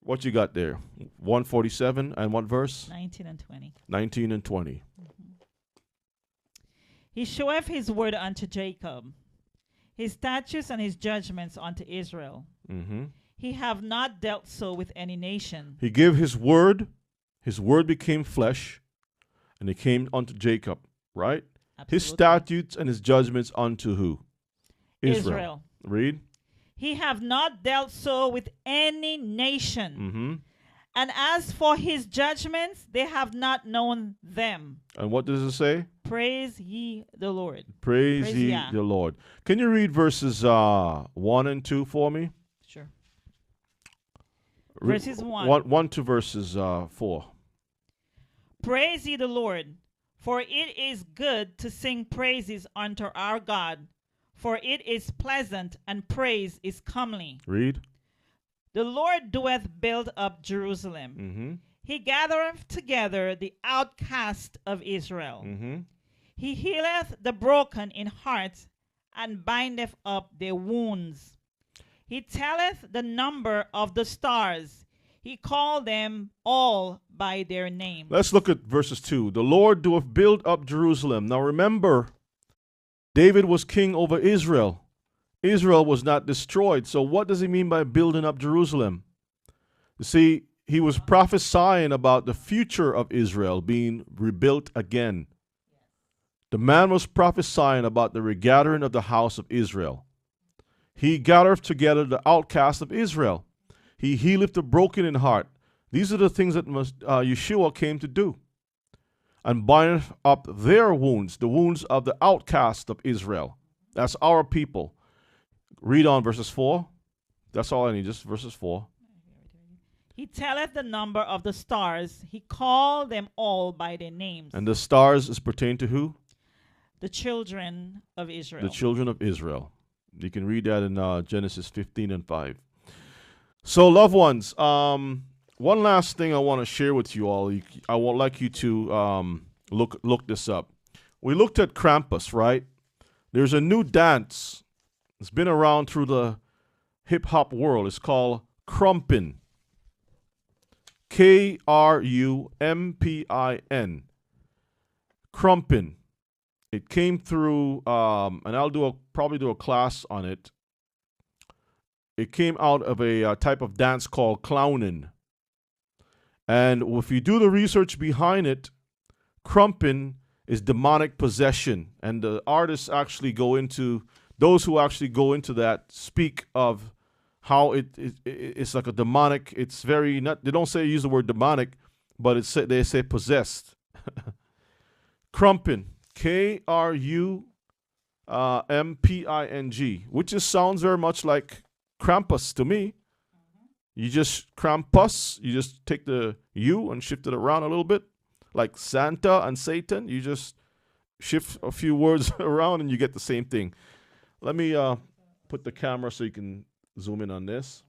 What you got there? 147 and what verse? 19 and 20. 19 and 20. He showeth his word unto Jacob, his statutes and his judgments unto Israel. Mm-hmm. He have not dealt so with any nation. He gave his word became flesh, and it came unto Jacob, right? Absolutely. His statutes and his judgments unto who? Israel. Read. He have not dealt so with any nation. Mm-hmm. And as for his judgments, they have not known them. And what does it say? Praise ye the Lord. Praise ye Yah. the Lord. Can you read verses 1 and 2 for me? Sure. Verses 1. 1 to verses 4. Praise ye the Lord, for it is good to sing praises unto our God, for it is pleasant, and praise is comely. Read. The Lord doeth build up Jerusalem. Mm-hmm. He gathereth together the outcast of Israel. Mm-hmm. He healeth the broken in heart, and bindeth up their wounds. He telleth the number of the stars. He called them all by their name. Let's look at verses 2. The Lord doeth build up Jerusalem. Now remember, David was king over Israel. Israel was not destroyed. So what does he mean by building up Jerusalem? You see, he was prophesying about the future of Israel being rebuilt again. The man was prophesying about the regathering of the house of Israel. He gathered together the outcasts of Israel. He healeth the broken in heart. These are the things that Yeshua came to do. And bind up their wounds, the wounds of the outcast of Israel. That's our people. Read on verses 4. That's all I need, just verses 4. He telleth the number of the stars. He called them all by their names. And the stars is pertain to who? The children of Israel. The children of Israel. You can read that in Genesis 15 and 5. So, loved ones, one last thing I want to share with you all. I would like you to look this up. We looked at Krampus, right? There's a new dance. It's been around through the hip-hop world. It's called Krumpin. Krumpin. Krumpin. It came through, and I'll probably do a class on it. It came out of a type of dance called clowning. And if you do the research behind it, Krumpin is demonic possession. And the artists actually those who actually go into that speak of how it's like a demonic, it's very, they don't use the word demonic, but they say possessed. Krumpin, Krumping, which just sounds very much like Krampus to me. You just Krampus, you just take the U and shift it around a little bit. Like Santa and Satan, you just shift a few words around and you get the same thing. Let me put the camera so you can zoom in on this.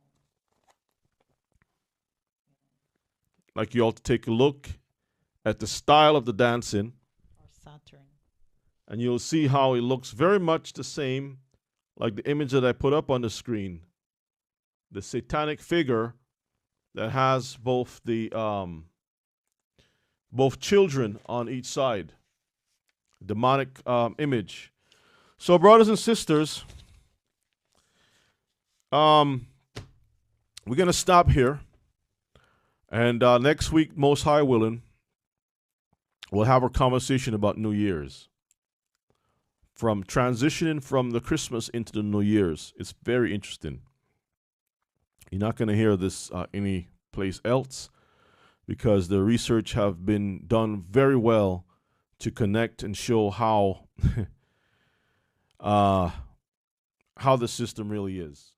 Like you all to take a look at the style of the dancing. Or Saturn. And you'll see how it looks very much the same like the image that I put up on the screen. The satanic figure that has both children on each side. Demonic image. So, brothers and sisters, we're going to stop here. And next week, most high willing, we'll have a conversation about New Year's. From transitioning from the Christmas into the New Year's. It's very interesting. You're not going to hear this any place else because the research have been done very well to connect and show how the system really is.